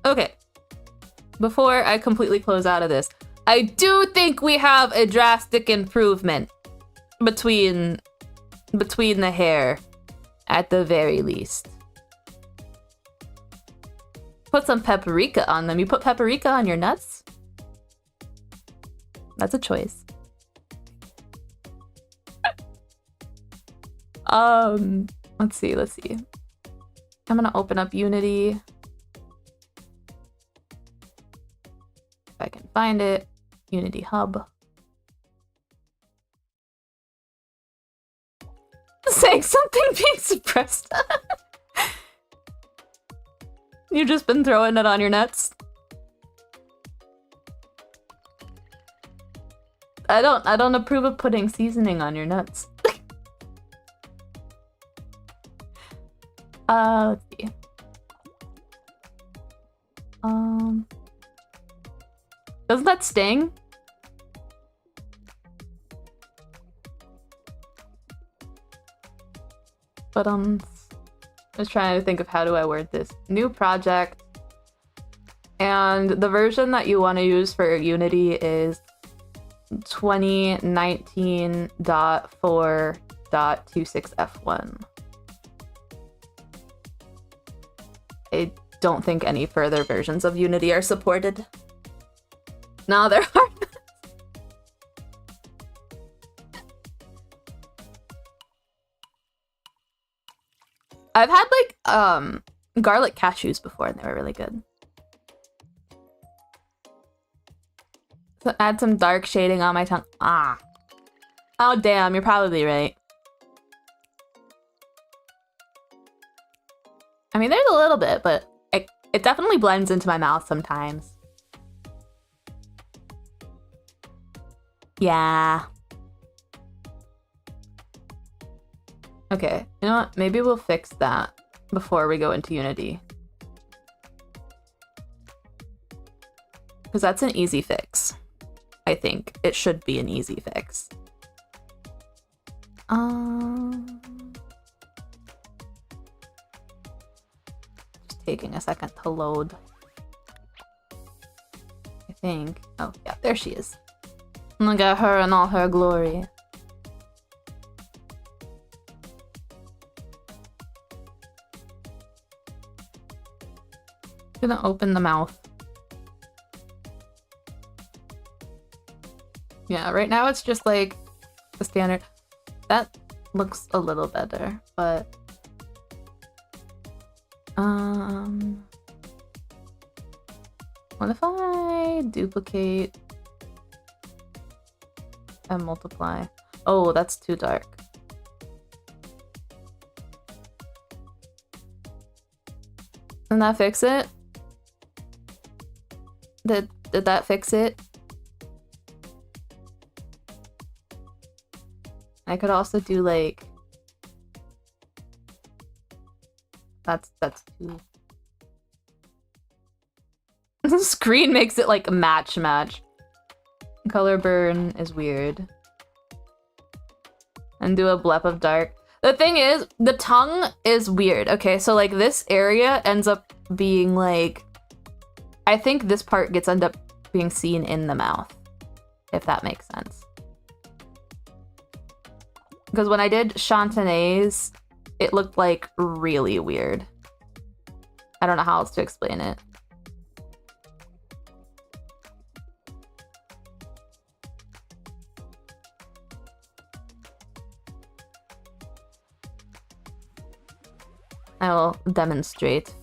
Okay. Before I completely close out of this, I do think we have a drastic improvement between the hair, at the very least. Put some paprika on them. You put paprika on your nuts? That's a choice. Let's see. I'm gonna open up Unity. If I can find it. Unity Hub. Saying something being suppressed. You've just been throwing it on your nuts. I don't approve of putting seasoning on your nuts. Let's see. Doesn't that sting? But I was trying to think of how do I word this. New project. And the version that you want to use for Unity is 2019.4.26F1. I don't think any further versions of Unity are supported. No, there are. I've had like garlic cashews before and they were really good. So add some dark shading on my tongue. Ah. Oh damn, you're probably right. I mean, there's a little bit, but it definitely blends into my mouth sometimes. Yeah. Okay, you know what? Maybe we'll fix that before we go into Unity. Because that's an easy fix. I think it should be an easy fix. Just taking a second to load. I think. Oh, yeah, there she is. Look at her in all her glory. Gonna open the mouth. Yeah, right now it's just like the standard. That looks a little better, but what if I duplicate and multiply? Oh, that's too dark. Didn't that fix it? Did that fix it? I could also do like that's too. The screen makes it like match. Color burn is weird. And do a blep of dark. The thing is, the tongue is weird. Okay, so like this area ends up being like, I think this part end up being seen in the mouth, if that makes sense. Because when I did Chantenay's, it looked like really weird. I don't know how else to explain it. I will demonstrate.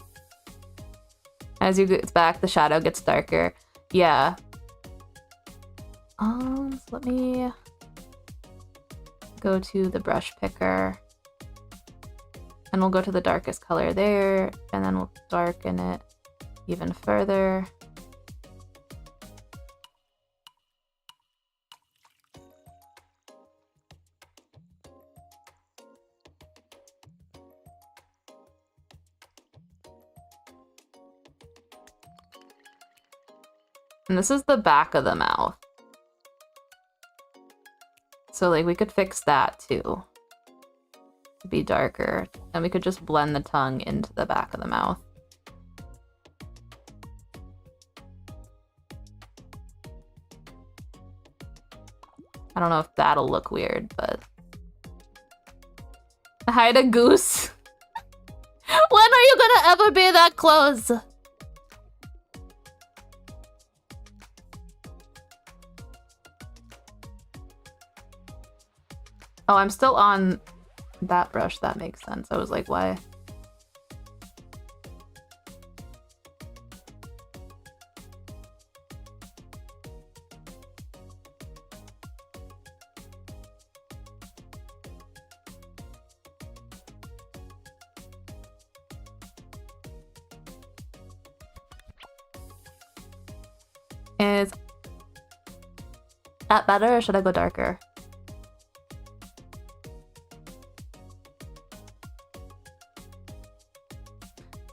As you get back, the shadow gets darker. Yeah. So let me go to the brush picker. And we'll go to the darkest color there, and then we'll darken it even further. And this is the back of the mouth. So like we could fix that too. To be darker. And we could just blend the tongue into the back of the mouth. I don't know if that'll look weird, but... Hi to Goose. When are you gonna ever be that close? Oh, I'm still on that brush. That makes sense. I was like, why? Is that better or should I go darker?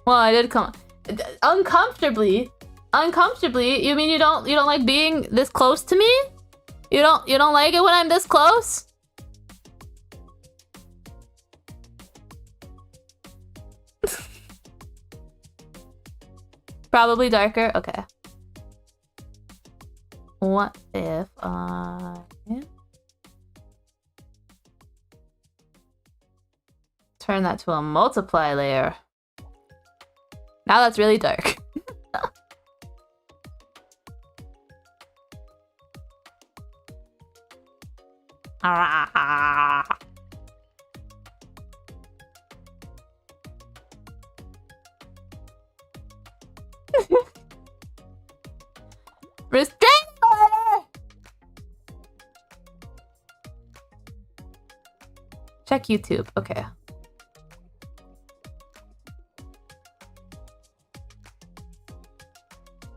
Well, I did come uncomfortably. Uncomfortably? You mean you don't like being this close to me? You don't like it when I'm this close? Probably darker. Okay. What if I turn that to a multiply layer? Now that's really dark. Restraint order! Check YouTube. Okay.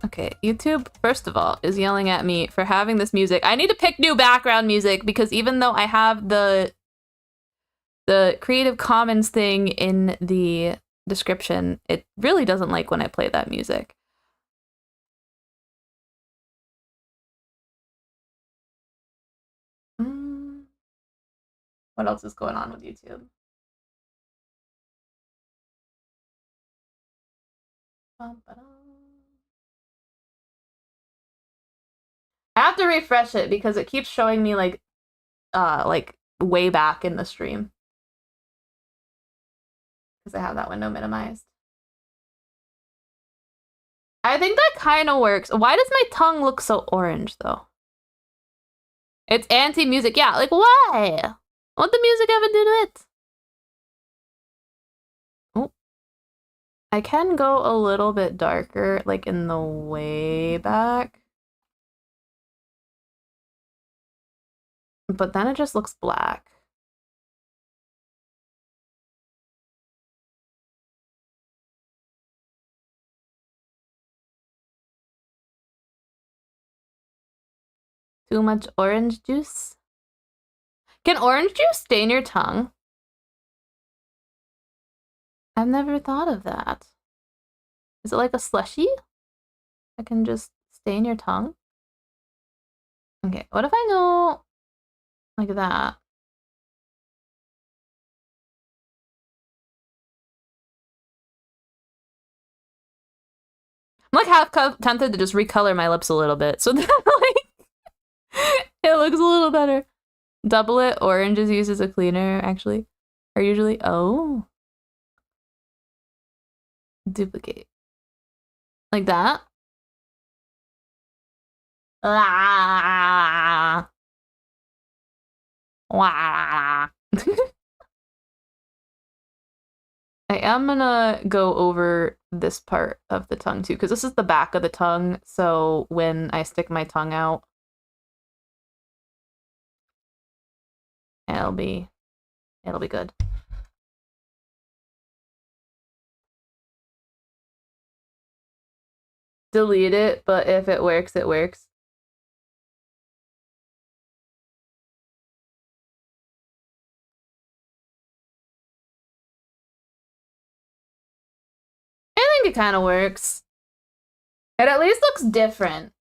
Okay, YouTube, first of all, is yelling at me for having this music. I need to pick new background music because even though I have the Creative Commons thing in the description, it really doesn't like when I play that music. What else is going on with YouTube? I have to refresh it because it keeps showing me like way back in the stream. Because I have that window minimized. I think that kind of works. Why does my tongue look so orange though? It's anti-music. Yeah, like why? What the music have to do to it? Oh. I can go a little bit darker, like in the way back. But then it just looks black. Too much orange juice? Can orange juice stain your tongue? I've never thought of that. Is it like a slushie? I can just stain your tongue? Okay, what if I go like that? I'm like half tempted to just recolor my lips a little bit so that like it looks a little better. Double it, orange is used as a cleaner actually. Or usually, oh. Duplicate. Like that? Ah. Wah. I am gonna go over this part of the tongue too, because this is the back of the tongue, so when I stick my tongue out, it'll be good. Delete it, but if it works, it works. I think it kind of works. It at least looks different.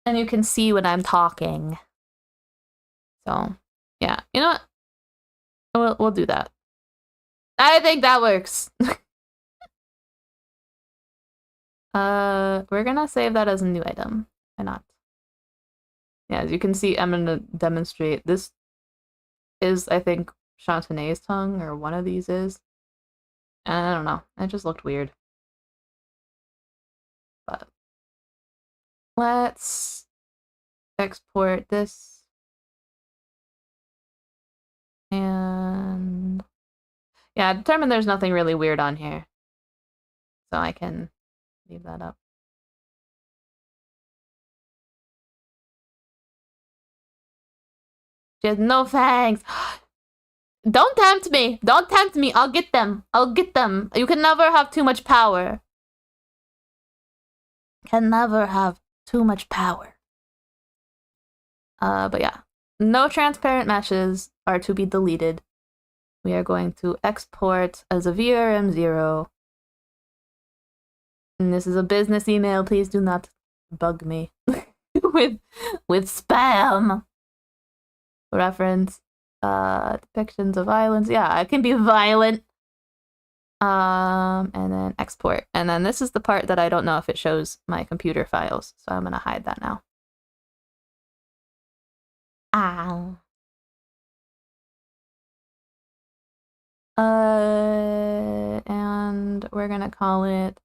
And you can see when I'm talking. So, yeah. You know what? We'll do that. I think that works. We're gonna save that as a new item. Why not? Yeah, as you can see, I'm gonna demonstrate. This is, I think, Chantenay's tongue, or one of these is. And I don't know. It just looked weird. But let's export this. And yeah, I determined there's nothing really weird on here. So I can leave that up. She has no fangs. Don't tempt me. Don't tempt me. I'll get them. I'll get them. You can never have too much power. Can never have too much power. But yeah. No transparent meshes are to be deleted. We are going to export as a VRM0. And this is a business email. Please do not bug me with spam. Reference depictions of violence. Yeah, it can be violent. And then export. And then this is the part that I don't know if it shows my computer files, so I'm gonna hide that now. Ow. And we're gonna call it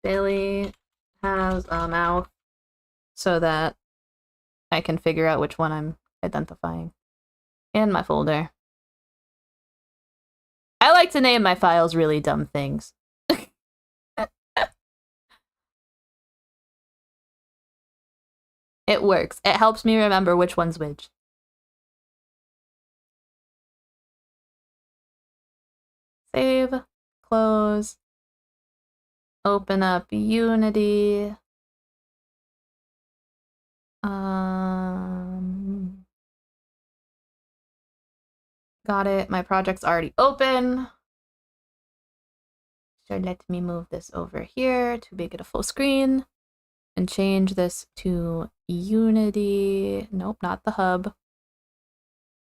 Billie has a mouth, so that I can figure out which one I'm identifying in my folder. I like to name my files really dumb things. It works. It helps me remember which one's which. Save, close, open up Unity. Got it. My project's already open. So let me move this over here to make it a full screen and change this to Unity. Nope, not the hub.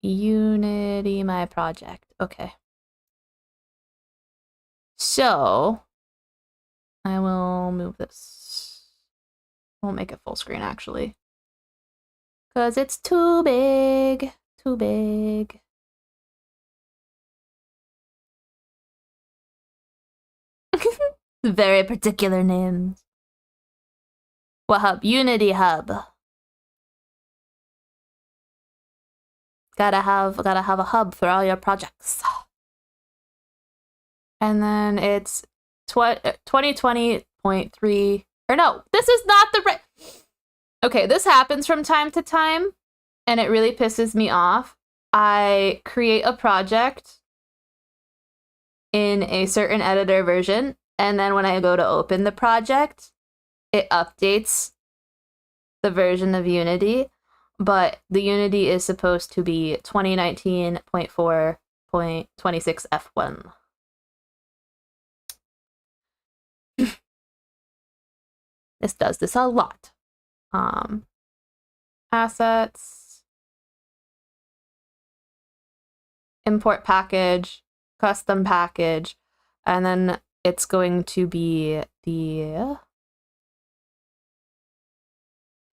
Unity, my project. Okay. So I will move this. Won't make it full screen actually, because it's too big. Too big. Very particular names. What hub? Unity hub. Gotta have a hub for all your projects. And then it's 2020.3. Or no, this is not the right. Okay, this happens from time to time, and it really pisses me off. I create a project in a certain editor version, and then when I go to open the project, it updates the version of Unity, but the Unity is supposed to be 2019.4.26 F1. This does this a lot. Assets, import package, custom package, and then it's going to be the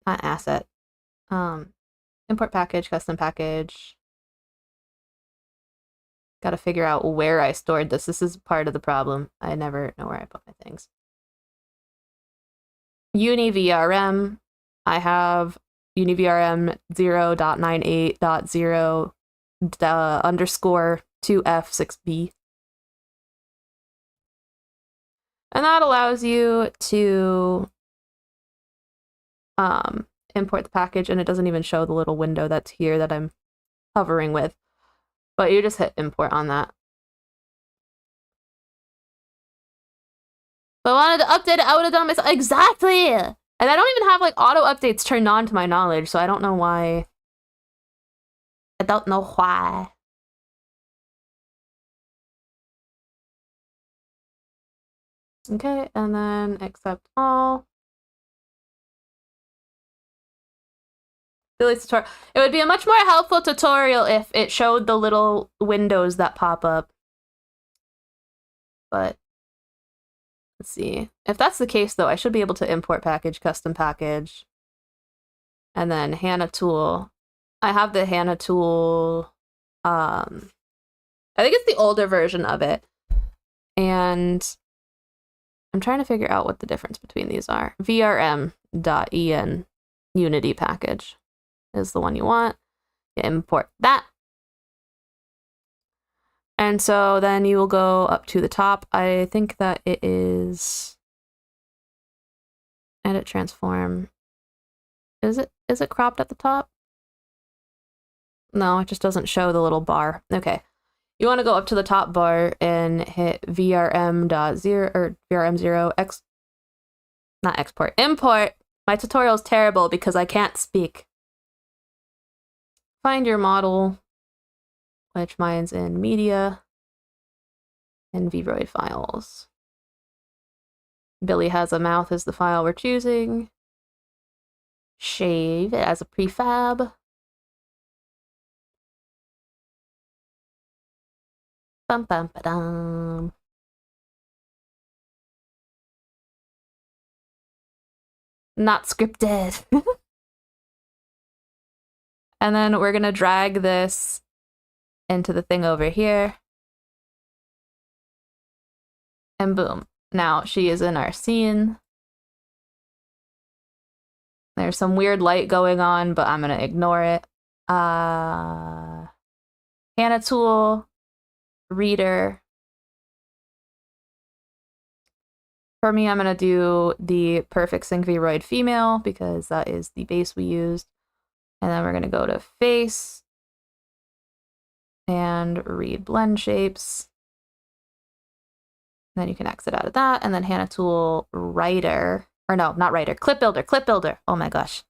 not asset. Import package, custom package. Gotta figure out where I stored this. This is part of the problem. I never know where I put my things. UniVRM. I have UniVRM 0.98.0 underscore 2F6B. And that allows you to import the package, and it doesn't even show the little window that's here that I'm hovering with. But you just hit import on that. If I wanted to update it, I would have done myself. Exactly! And I don't even have like auto updates turned on to my knowledge, so I don't know why. I don't know why. Okay, and then accept all. Billy's tutorial. It would be a much more helpful tutorial if it showed the little windows that pop up. But let's see. If that's the case, though, I should be able to import package, custom package, and then Hana tool. I have the Hana tool. I think it's the older version of it. And I'm trying to figure out what the difference between these are. vrm.en Unity package is the one you want. You import that. And so then you will go up to the top. I think that it is edit transform. Is it cropped at the top? No, it just doesn't show the little bar. Okay. You want to go up to the top bar and hit vrm.0 or vrm0 not export, import. My tutorial is terrible because I can't speak. Find your model, which mine's in media and Vroid files. Billy has a mouth as the file we're choosing. Shave it as a prefab. Bum bum ba dum. Not scripted. And then we're gonna drag this into the thing over here. And boom. Now she is in our scene. There's some weird light going on, but I'm gonna ignore it. Hana tool, reader. For me, I'm gonna do the perfect sync Vroid female because that is the base we used. And then we're gonna go to face and read blend shapes. And then you can exit out of that. And then Hana tool, writer. Or no, not writer, clip builder, clip builder. Oh my gosh.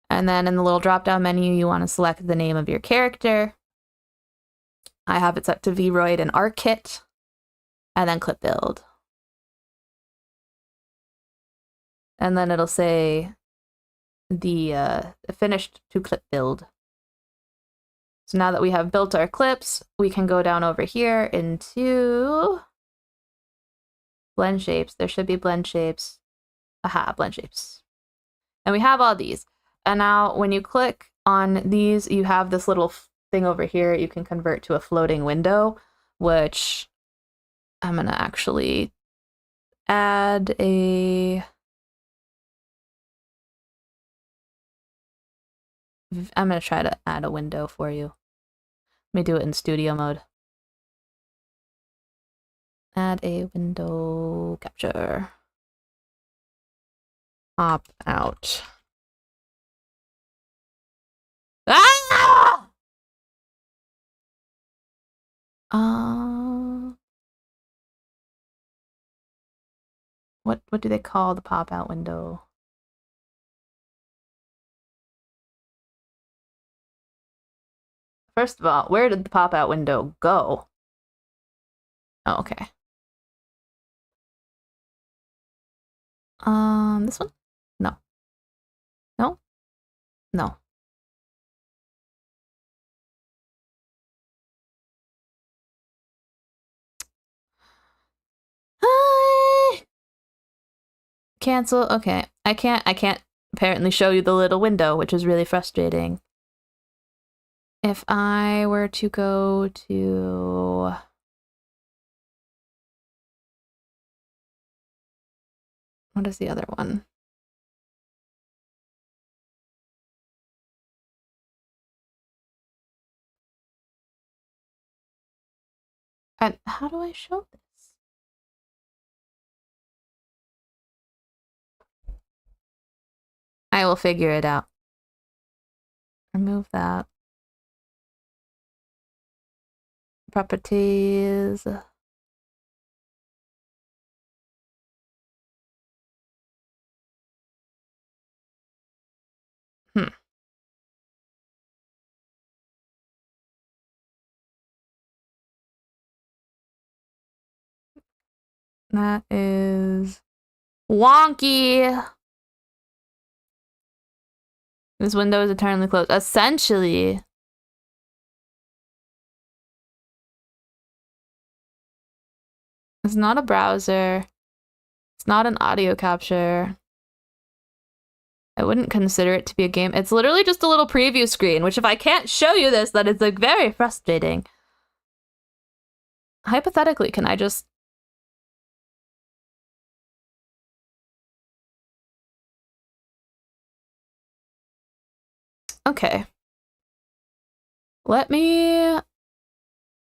And then in the little drop-down menu, you want to select the name of your character. I have it set to Vroid and ArtKit. And then clip build. And then it'll say the finished to clip build. So now that we have built our clips, we can go down over here into blend shapes. There should be blend shapes. Aha, blend shapes. And we have all these. And now when you click on these, you have this little thing over here you can convert to a floating window, which I'm going to actually add a... I'm going to try to add a window for you. Let me do it in studio mode. Add a window capture. Pop out. Ah! What do they call the pop out window? First of all, where did the pop out window go? Oh, okay. This one? No. No? No. Cancel. Okay. I can't apparently show you the little window, which is really frustrating. If I were to go to... What is the other one? And how do I show this? I will figure it out. Remove that. Properties. That is wonky. This window is eternally closed. Essentially. It's not a browser. It's not an audio capture. I wouldn't consider it to be a game. It's literally just a little preview screen, which if I can't show you this, that is like very frustrating. Hypothetically, can I just... Okay. Let me...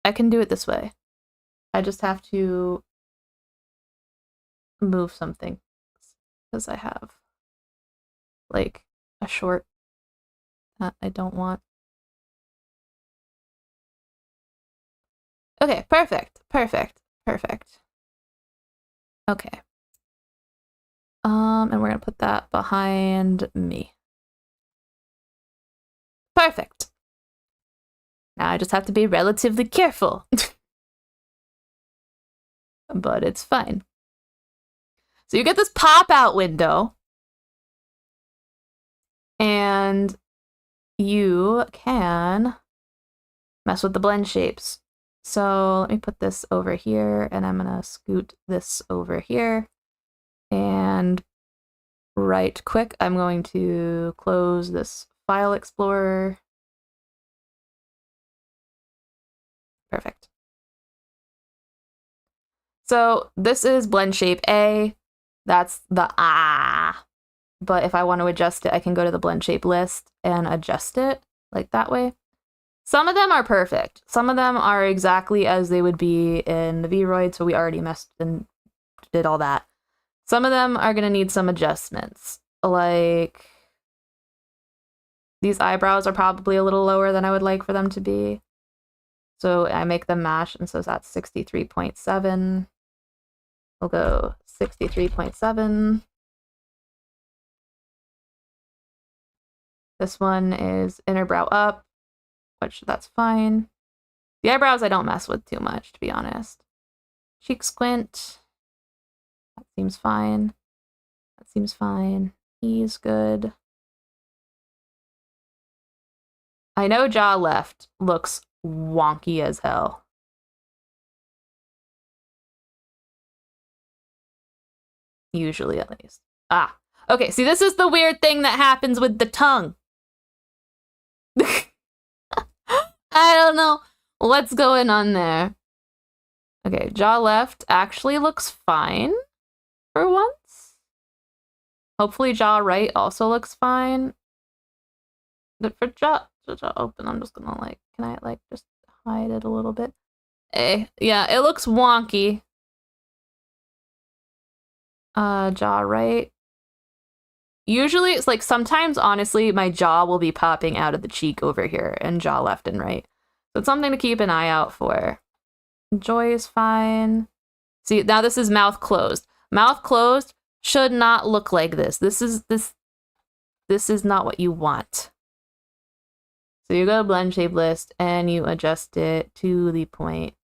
I can do it this way. I just have to move something because I have like a short that I don't want. Okay, perfect. Okay. And we're gonna put that behind me. Perfect. Now I just have to be relatively careful. But it's fine. So you get this pop-out window. And you can mess with the blend shapes. So let me put this over here, and I'm gonna scoot this over here. And right quick, I'm going to close this file explorer. Perfect. So this is blend shape A. That's the ah. But if I want to adjust it, I can go to the blend shape list and adjust it like that way. Some of them are perfect. Some of them are exactly as they would be in the Vroid, so we already messed and did all that. Some of them are going to need some adjustments. Like, these eyebrows are probably a little lower than I would like for them to be. So I make them match, and so that's 63.7. We'll go 63.7. This one is inner brow up, which that's fine. The eyebrows I don't mess with too much, to be honest. Cheek squint. That seems fine. That seems fine. He's good. I know jaw left looks wonky as hell. Usually, at least. Ah. Okay, see, this is the weird thing that happens with the tongue. I don't know what's going on there. Okay, jaw left actually looks fine for once. Hopefully jaw right also looks fine. But for jaw open, I'm just gonna like, can I like just hide it a little bit? Yeah, it looks wonky. Jaw right. Usually it's like sometimes, honestly, my jaw will be popping out of the cheek over here and jaw left and right. So it's something to keep an eye out for. Joy is fine. See, now this is mouth closed. Mouth closed should not look like this. This is not what you want. So you go to blend shape list and you adjust it to the point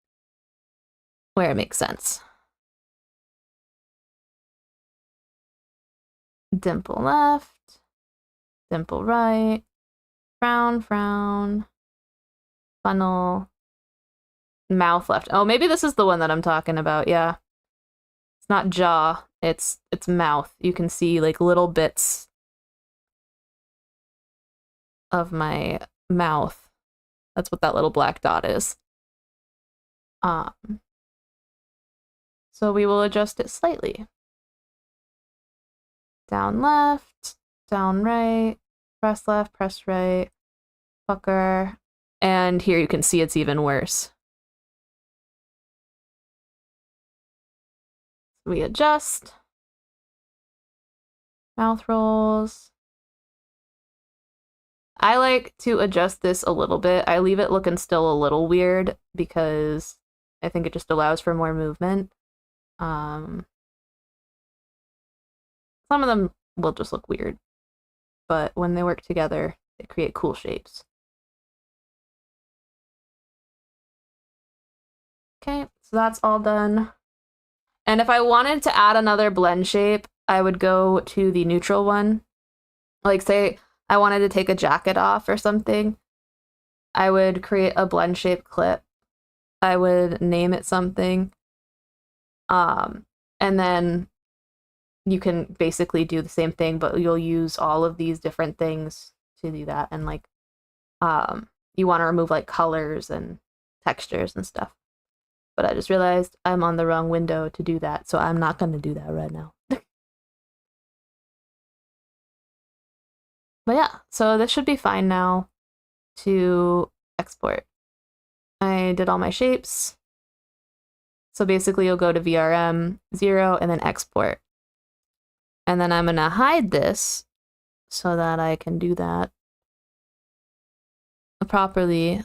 where it makes sense. Dimple left, dimple right, frown, frown, funnel, mouth left. Oh, maybe this is the one that I'm talking about, yeah. It's not jaw, it's mouth. You can see like little bits of my mouth. That's what that little black dot is. So we will adjust it slightly. Down left, down right, press left, press right, pucker. And here you can see it's even worse. We adjust. Mouth rolls. I like to adjust this a little bit. I leave it looking still a little weird because I think it just allows for more movement. Some of them will just look weird, but when they work together, they create cool shapes. Okay, so that's all done. And if I wanted to add another blend shape, I would go to the neutral one. Like, say I wanted to take a jacket off or something, I would create a blend shape clip. I would name it something. And then you can basically do the same thing, but you'll use all of these different things to do that. And like, you want to remove like colors and textures and stuff. But I just realized I'm on the wrong window to do that, so I'm not going to do that right now. But yeah, so this should be fine now to export. I did all my shapes. So basically you'll go to VRM 0 and then export. And then I'm going to hide this so that I can do that properly.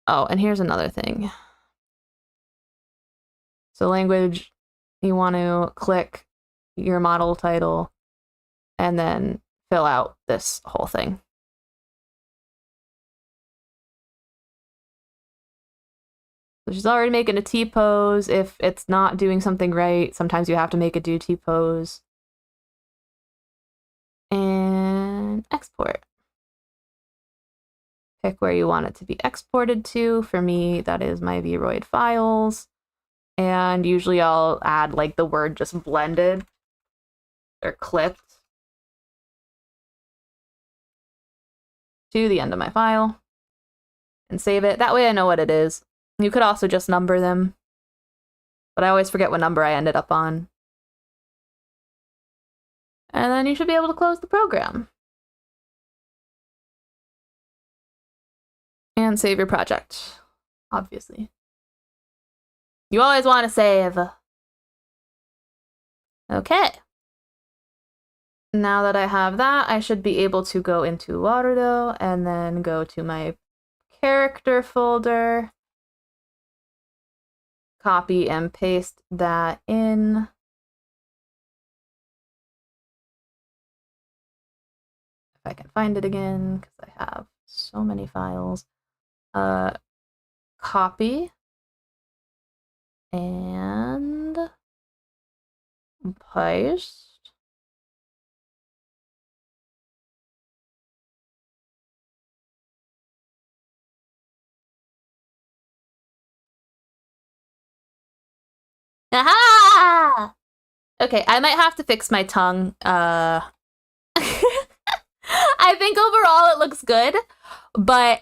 Oh, and here's another thing. So language, you want to click your model title and then fill out this whole thing. So she's already making a T-pose. If it's not doing something right, sometimes you have to make it do T-pose. And export. Pick where you want it to be exported to. For me, that is my Vroid files. And usually I'll add like the word just blended or clipped to the end of my file and save it. That way I know what it is. You could also just number them, but I always forget what number I ended up on. And then you should be able to close the program. And save your project, obviously. You always want to save. Okay. Now that I have that, I should be able to go into Lauderdale and then go to my character folder, copy and paste that in. If I can find it again, because I have so many files. Copy and paste. Aha! Okay, I might have to fix my tongue. I think overall it looks good, but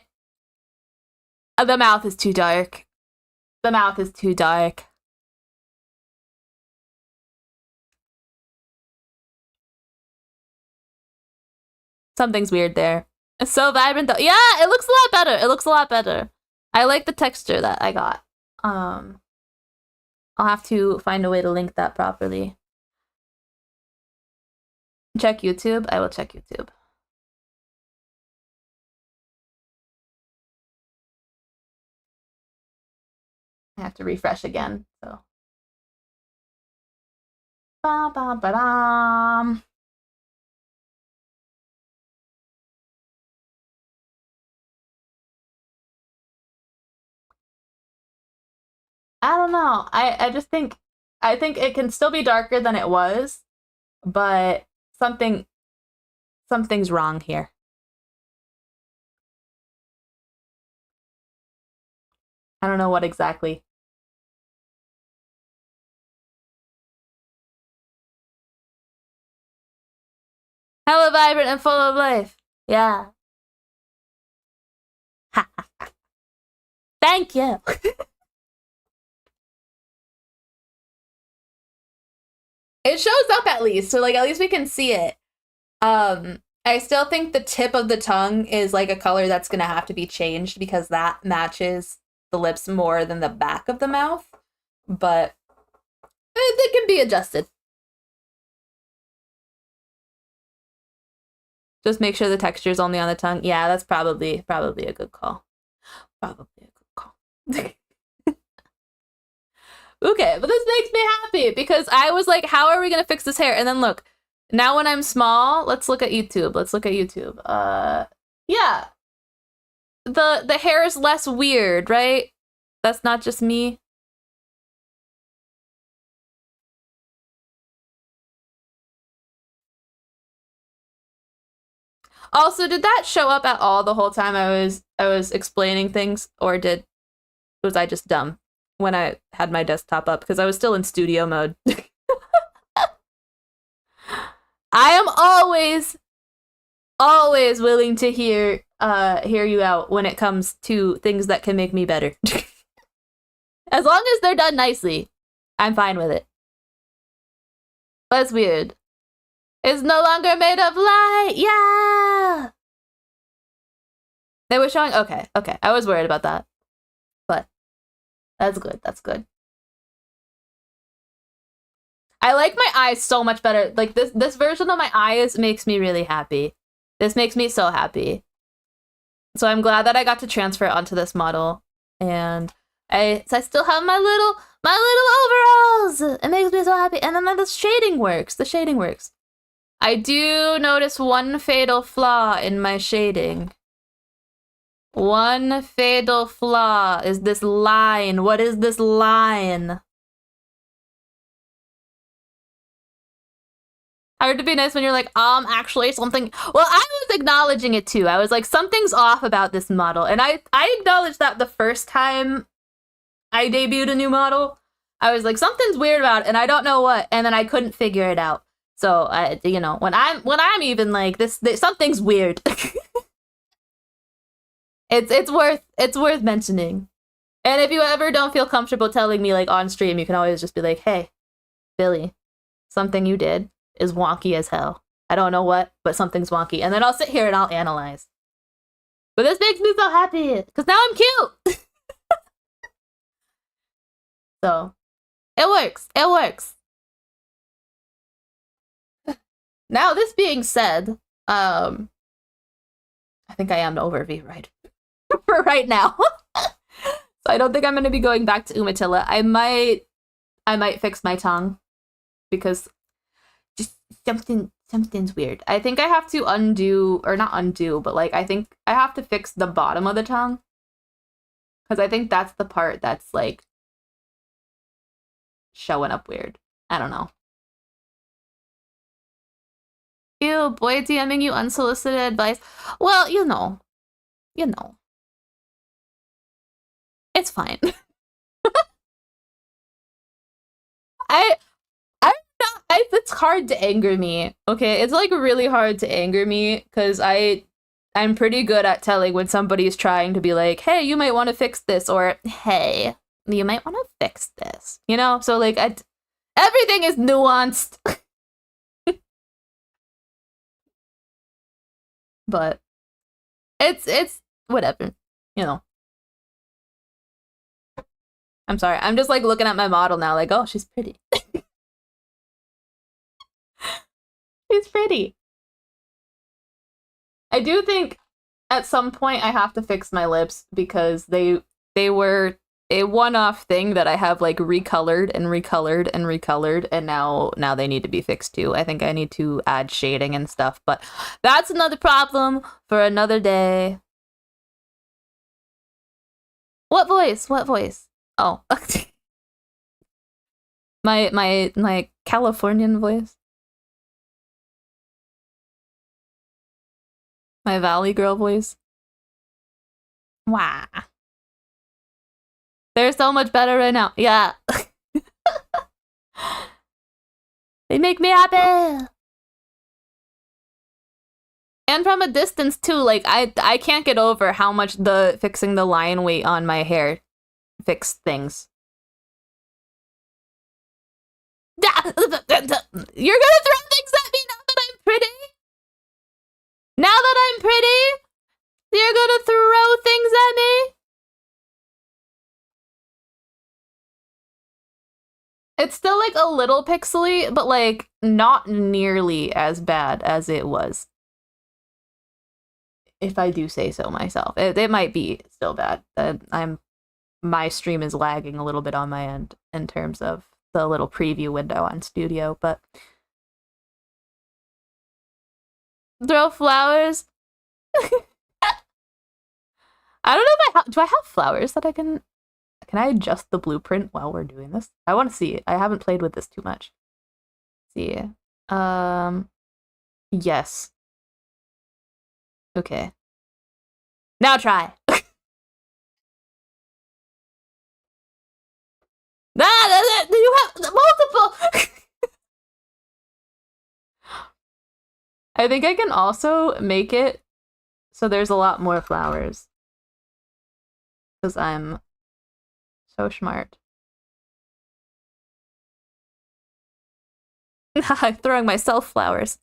the mouth is too dark. The mouth is too dark. Something's weird there. It's so vibrant though. Yeah, it looks a lot better. It looks a lot better. I like the texture that I got. I'll have to find a way to link that properly. Check YouTube. I will check YouTube. I have to refresh again, so. Ba-ba-ba-dum. I don't know. I just think it can still be darker than it was, but something's wrong here. I don't know what exactly. Hella vibrant and full of life. Yeah. Thank you. It shows up at least, so like at least we can see it. I still think the tip of the tongue is like a color that's gonna have to be changed because that matches the lips more than the back of the mouth, but it can be adjusted. Just make sure the texture is only on the tongue. Yeah, that's probably a good call. Probably a good call. Okay, but this makes me happy because I was like, how are we gonna fix this hair? And then look, now when I'm small, let's look at YouTube. Yeah. The hair is less weird, right? That's not just me. Also, did that show up at all the whole time I was explaining things, or was I just dumb when I had my desktop up? Because I was still in studio mode. I am always willing to hear you out when it comes to things that can make me better. As long as they're done nicely, I'm fine with it. That's weird. It's no longer made of light. Yeah. They were showing. Okay. I was worried about that, but that's good. That's good. I like my eyes so much better. Like this version of my eyes makes me really happy. This makes me so happy. So I'm glad that I got to transfer it onto this model, and I still have my little overalls. It makes me so happy. And then the shading works. The shading works. I do notice one fatal flaw in my shading. One fatal flaw is this line. What is this line? Hard to be nice when you're like, actually something. Well, I was acknowledging it too. I was like, something's off about this model. And I acknowledged that the first time I debuted a new model. I was like, something's weird about it, and I don't know what. And then I couldn't figure it out. So you know, when I'm even like this something's weird. it's worth mentioning. And if you ever don't feel comfortable telling me like on stream, you can always just be like, hey, Billie, something you did is wonky as hell. I don't know what, but something's wonky. And then I'll sit here and I'll analyze. But this makes me so happy because now I'm cute. So it works. It works. Now, this being said, I think I am over Vroid for right now. So I don't think I'm going to be going back to Umatilla. I might fix my tongue because just something's weird. I think I have to undo, or not undo, but like I think I have to fix the bottom of the tongue because I think that's the part that's like showing up weird. I don't know. Ew, boy DMing you unsolicited advice. Well, you know. It's fine. It's hard to anger me. Okay, it's like really hard to anger me because I'm pretty good at telling when somebody's trying to be like, hey, you might want to fix this, or hey, you might want to fix this. You know, so like everything is nuanced. But it's whatever, you know. I'm sorry. I'm just like looking at my model now like, oh, she's pretty. She's pretty. I do think at some point I have to fix my lips because they were a one-off thing that I have like recolored and now they need to be fixed too. I think I need to add shading and stuff, but that's another problem for another day. What voice? Oh. my Californian voice. My Valley girl voice. Wow. They're so much better right now. Yeah. They make me happy. And from a distance too, like I can't get over how much the fixing the line weight on my hair fixed things. You're gonna throw things at me now that I'm pretty? Now that I'm pretty? You're gonna throw things at me? It's still like a little pixely, but like not nearly as bad as it was. If I do say so myself. It might be still bad. My stream is lagging a little bit on my end in terms of the little preview window on Studio, but throw flowers. I don't know if do I have flowers that I can I adjust the blueprint while we're doing this? I want to see it. I haven't played with this too much. Let's see. Yes. Okay. Now try. You have multiple. I think I can also make it so there's a lot more flowers. Because I'm so smart. I'm throwing myself flowers.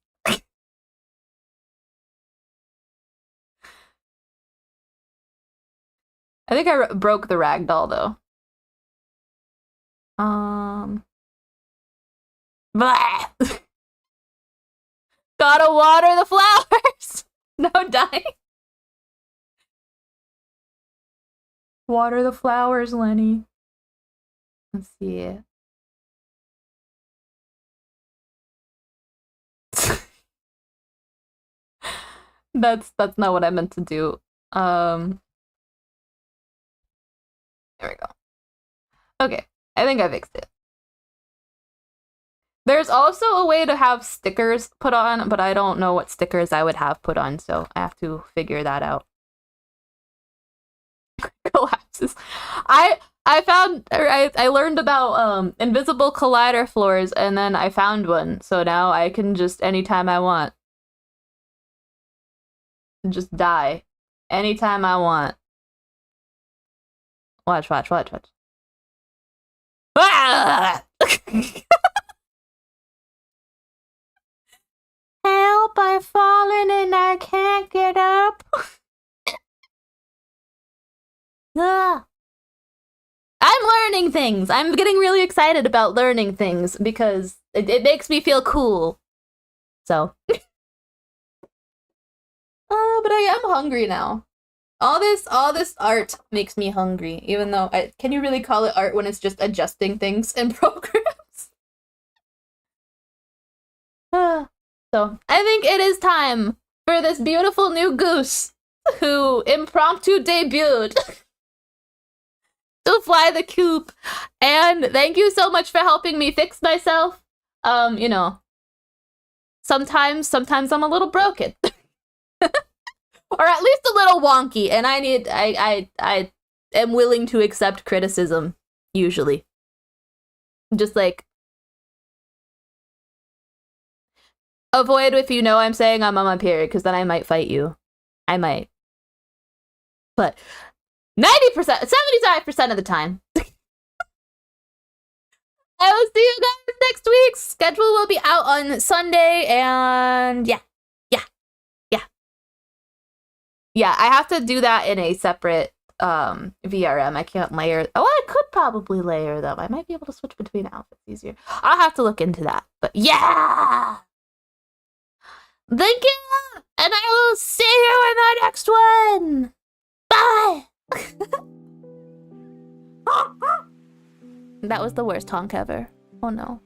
I think I broke the ragdoll though. Blah. Gotta water the flowers. No dying. Water the flowers, Lenny. Let's see. That's not what I meant to do. There we go. Okay, I think I fixed it. There's also a way to have stickers put on, but I don't know what stickers I would have put on, so I have to figure that out. Collapses. I learned about invisible collider floors, and then I found one, so now I can just anytime I want just die anytime I want. Watch. Ah! Help, I've fallen and I can't get up. Ah. I'm learning things. I'm getting really excited about learning things because it makes me feel cool. So. But I am hungry now. All this art makes me hungry, even though can you really call it art when it's just adjusting things in programs? So I think it is time for this beautiful new Goose who impromptu debuted to fly the coop. And thank you so much for helping me fix myself. You know, sometimes I'm a little broken. Or at least a little wonky, and I am willing to accept criticism, usually. Just like avoid if you know I'm saying I'm on my period, because then I might fight you. I might. But 90%, 75% of the time. I will see you guys next week. Schedule will be out on Sunday, and yeah. Yeah, I have to do that in a separate VRM. I can't layer. Oh, I could probably layer them. I might be able to switch between outfits easier. I'll have to look into that. But yeah! Thank you! And I will see you in the next one! Bye! That was the worst honk ever. Oh no.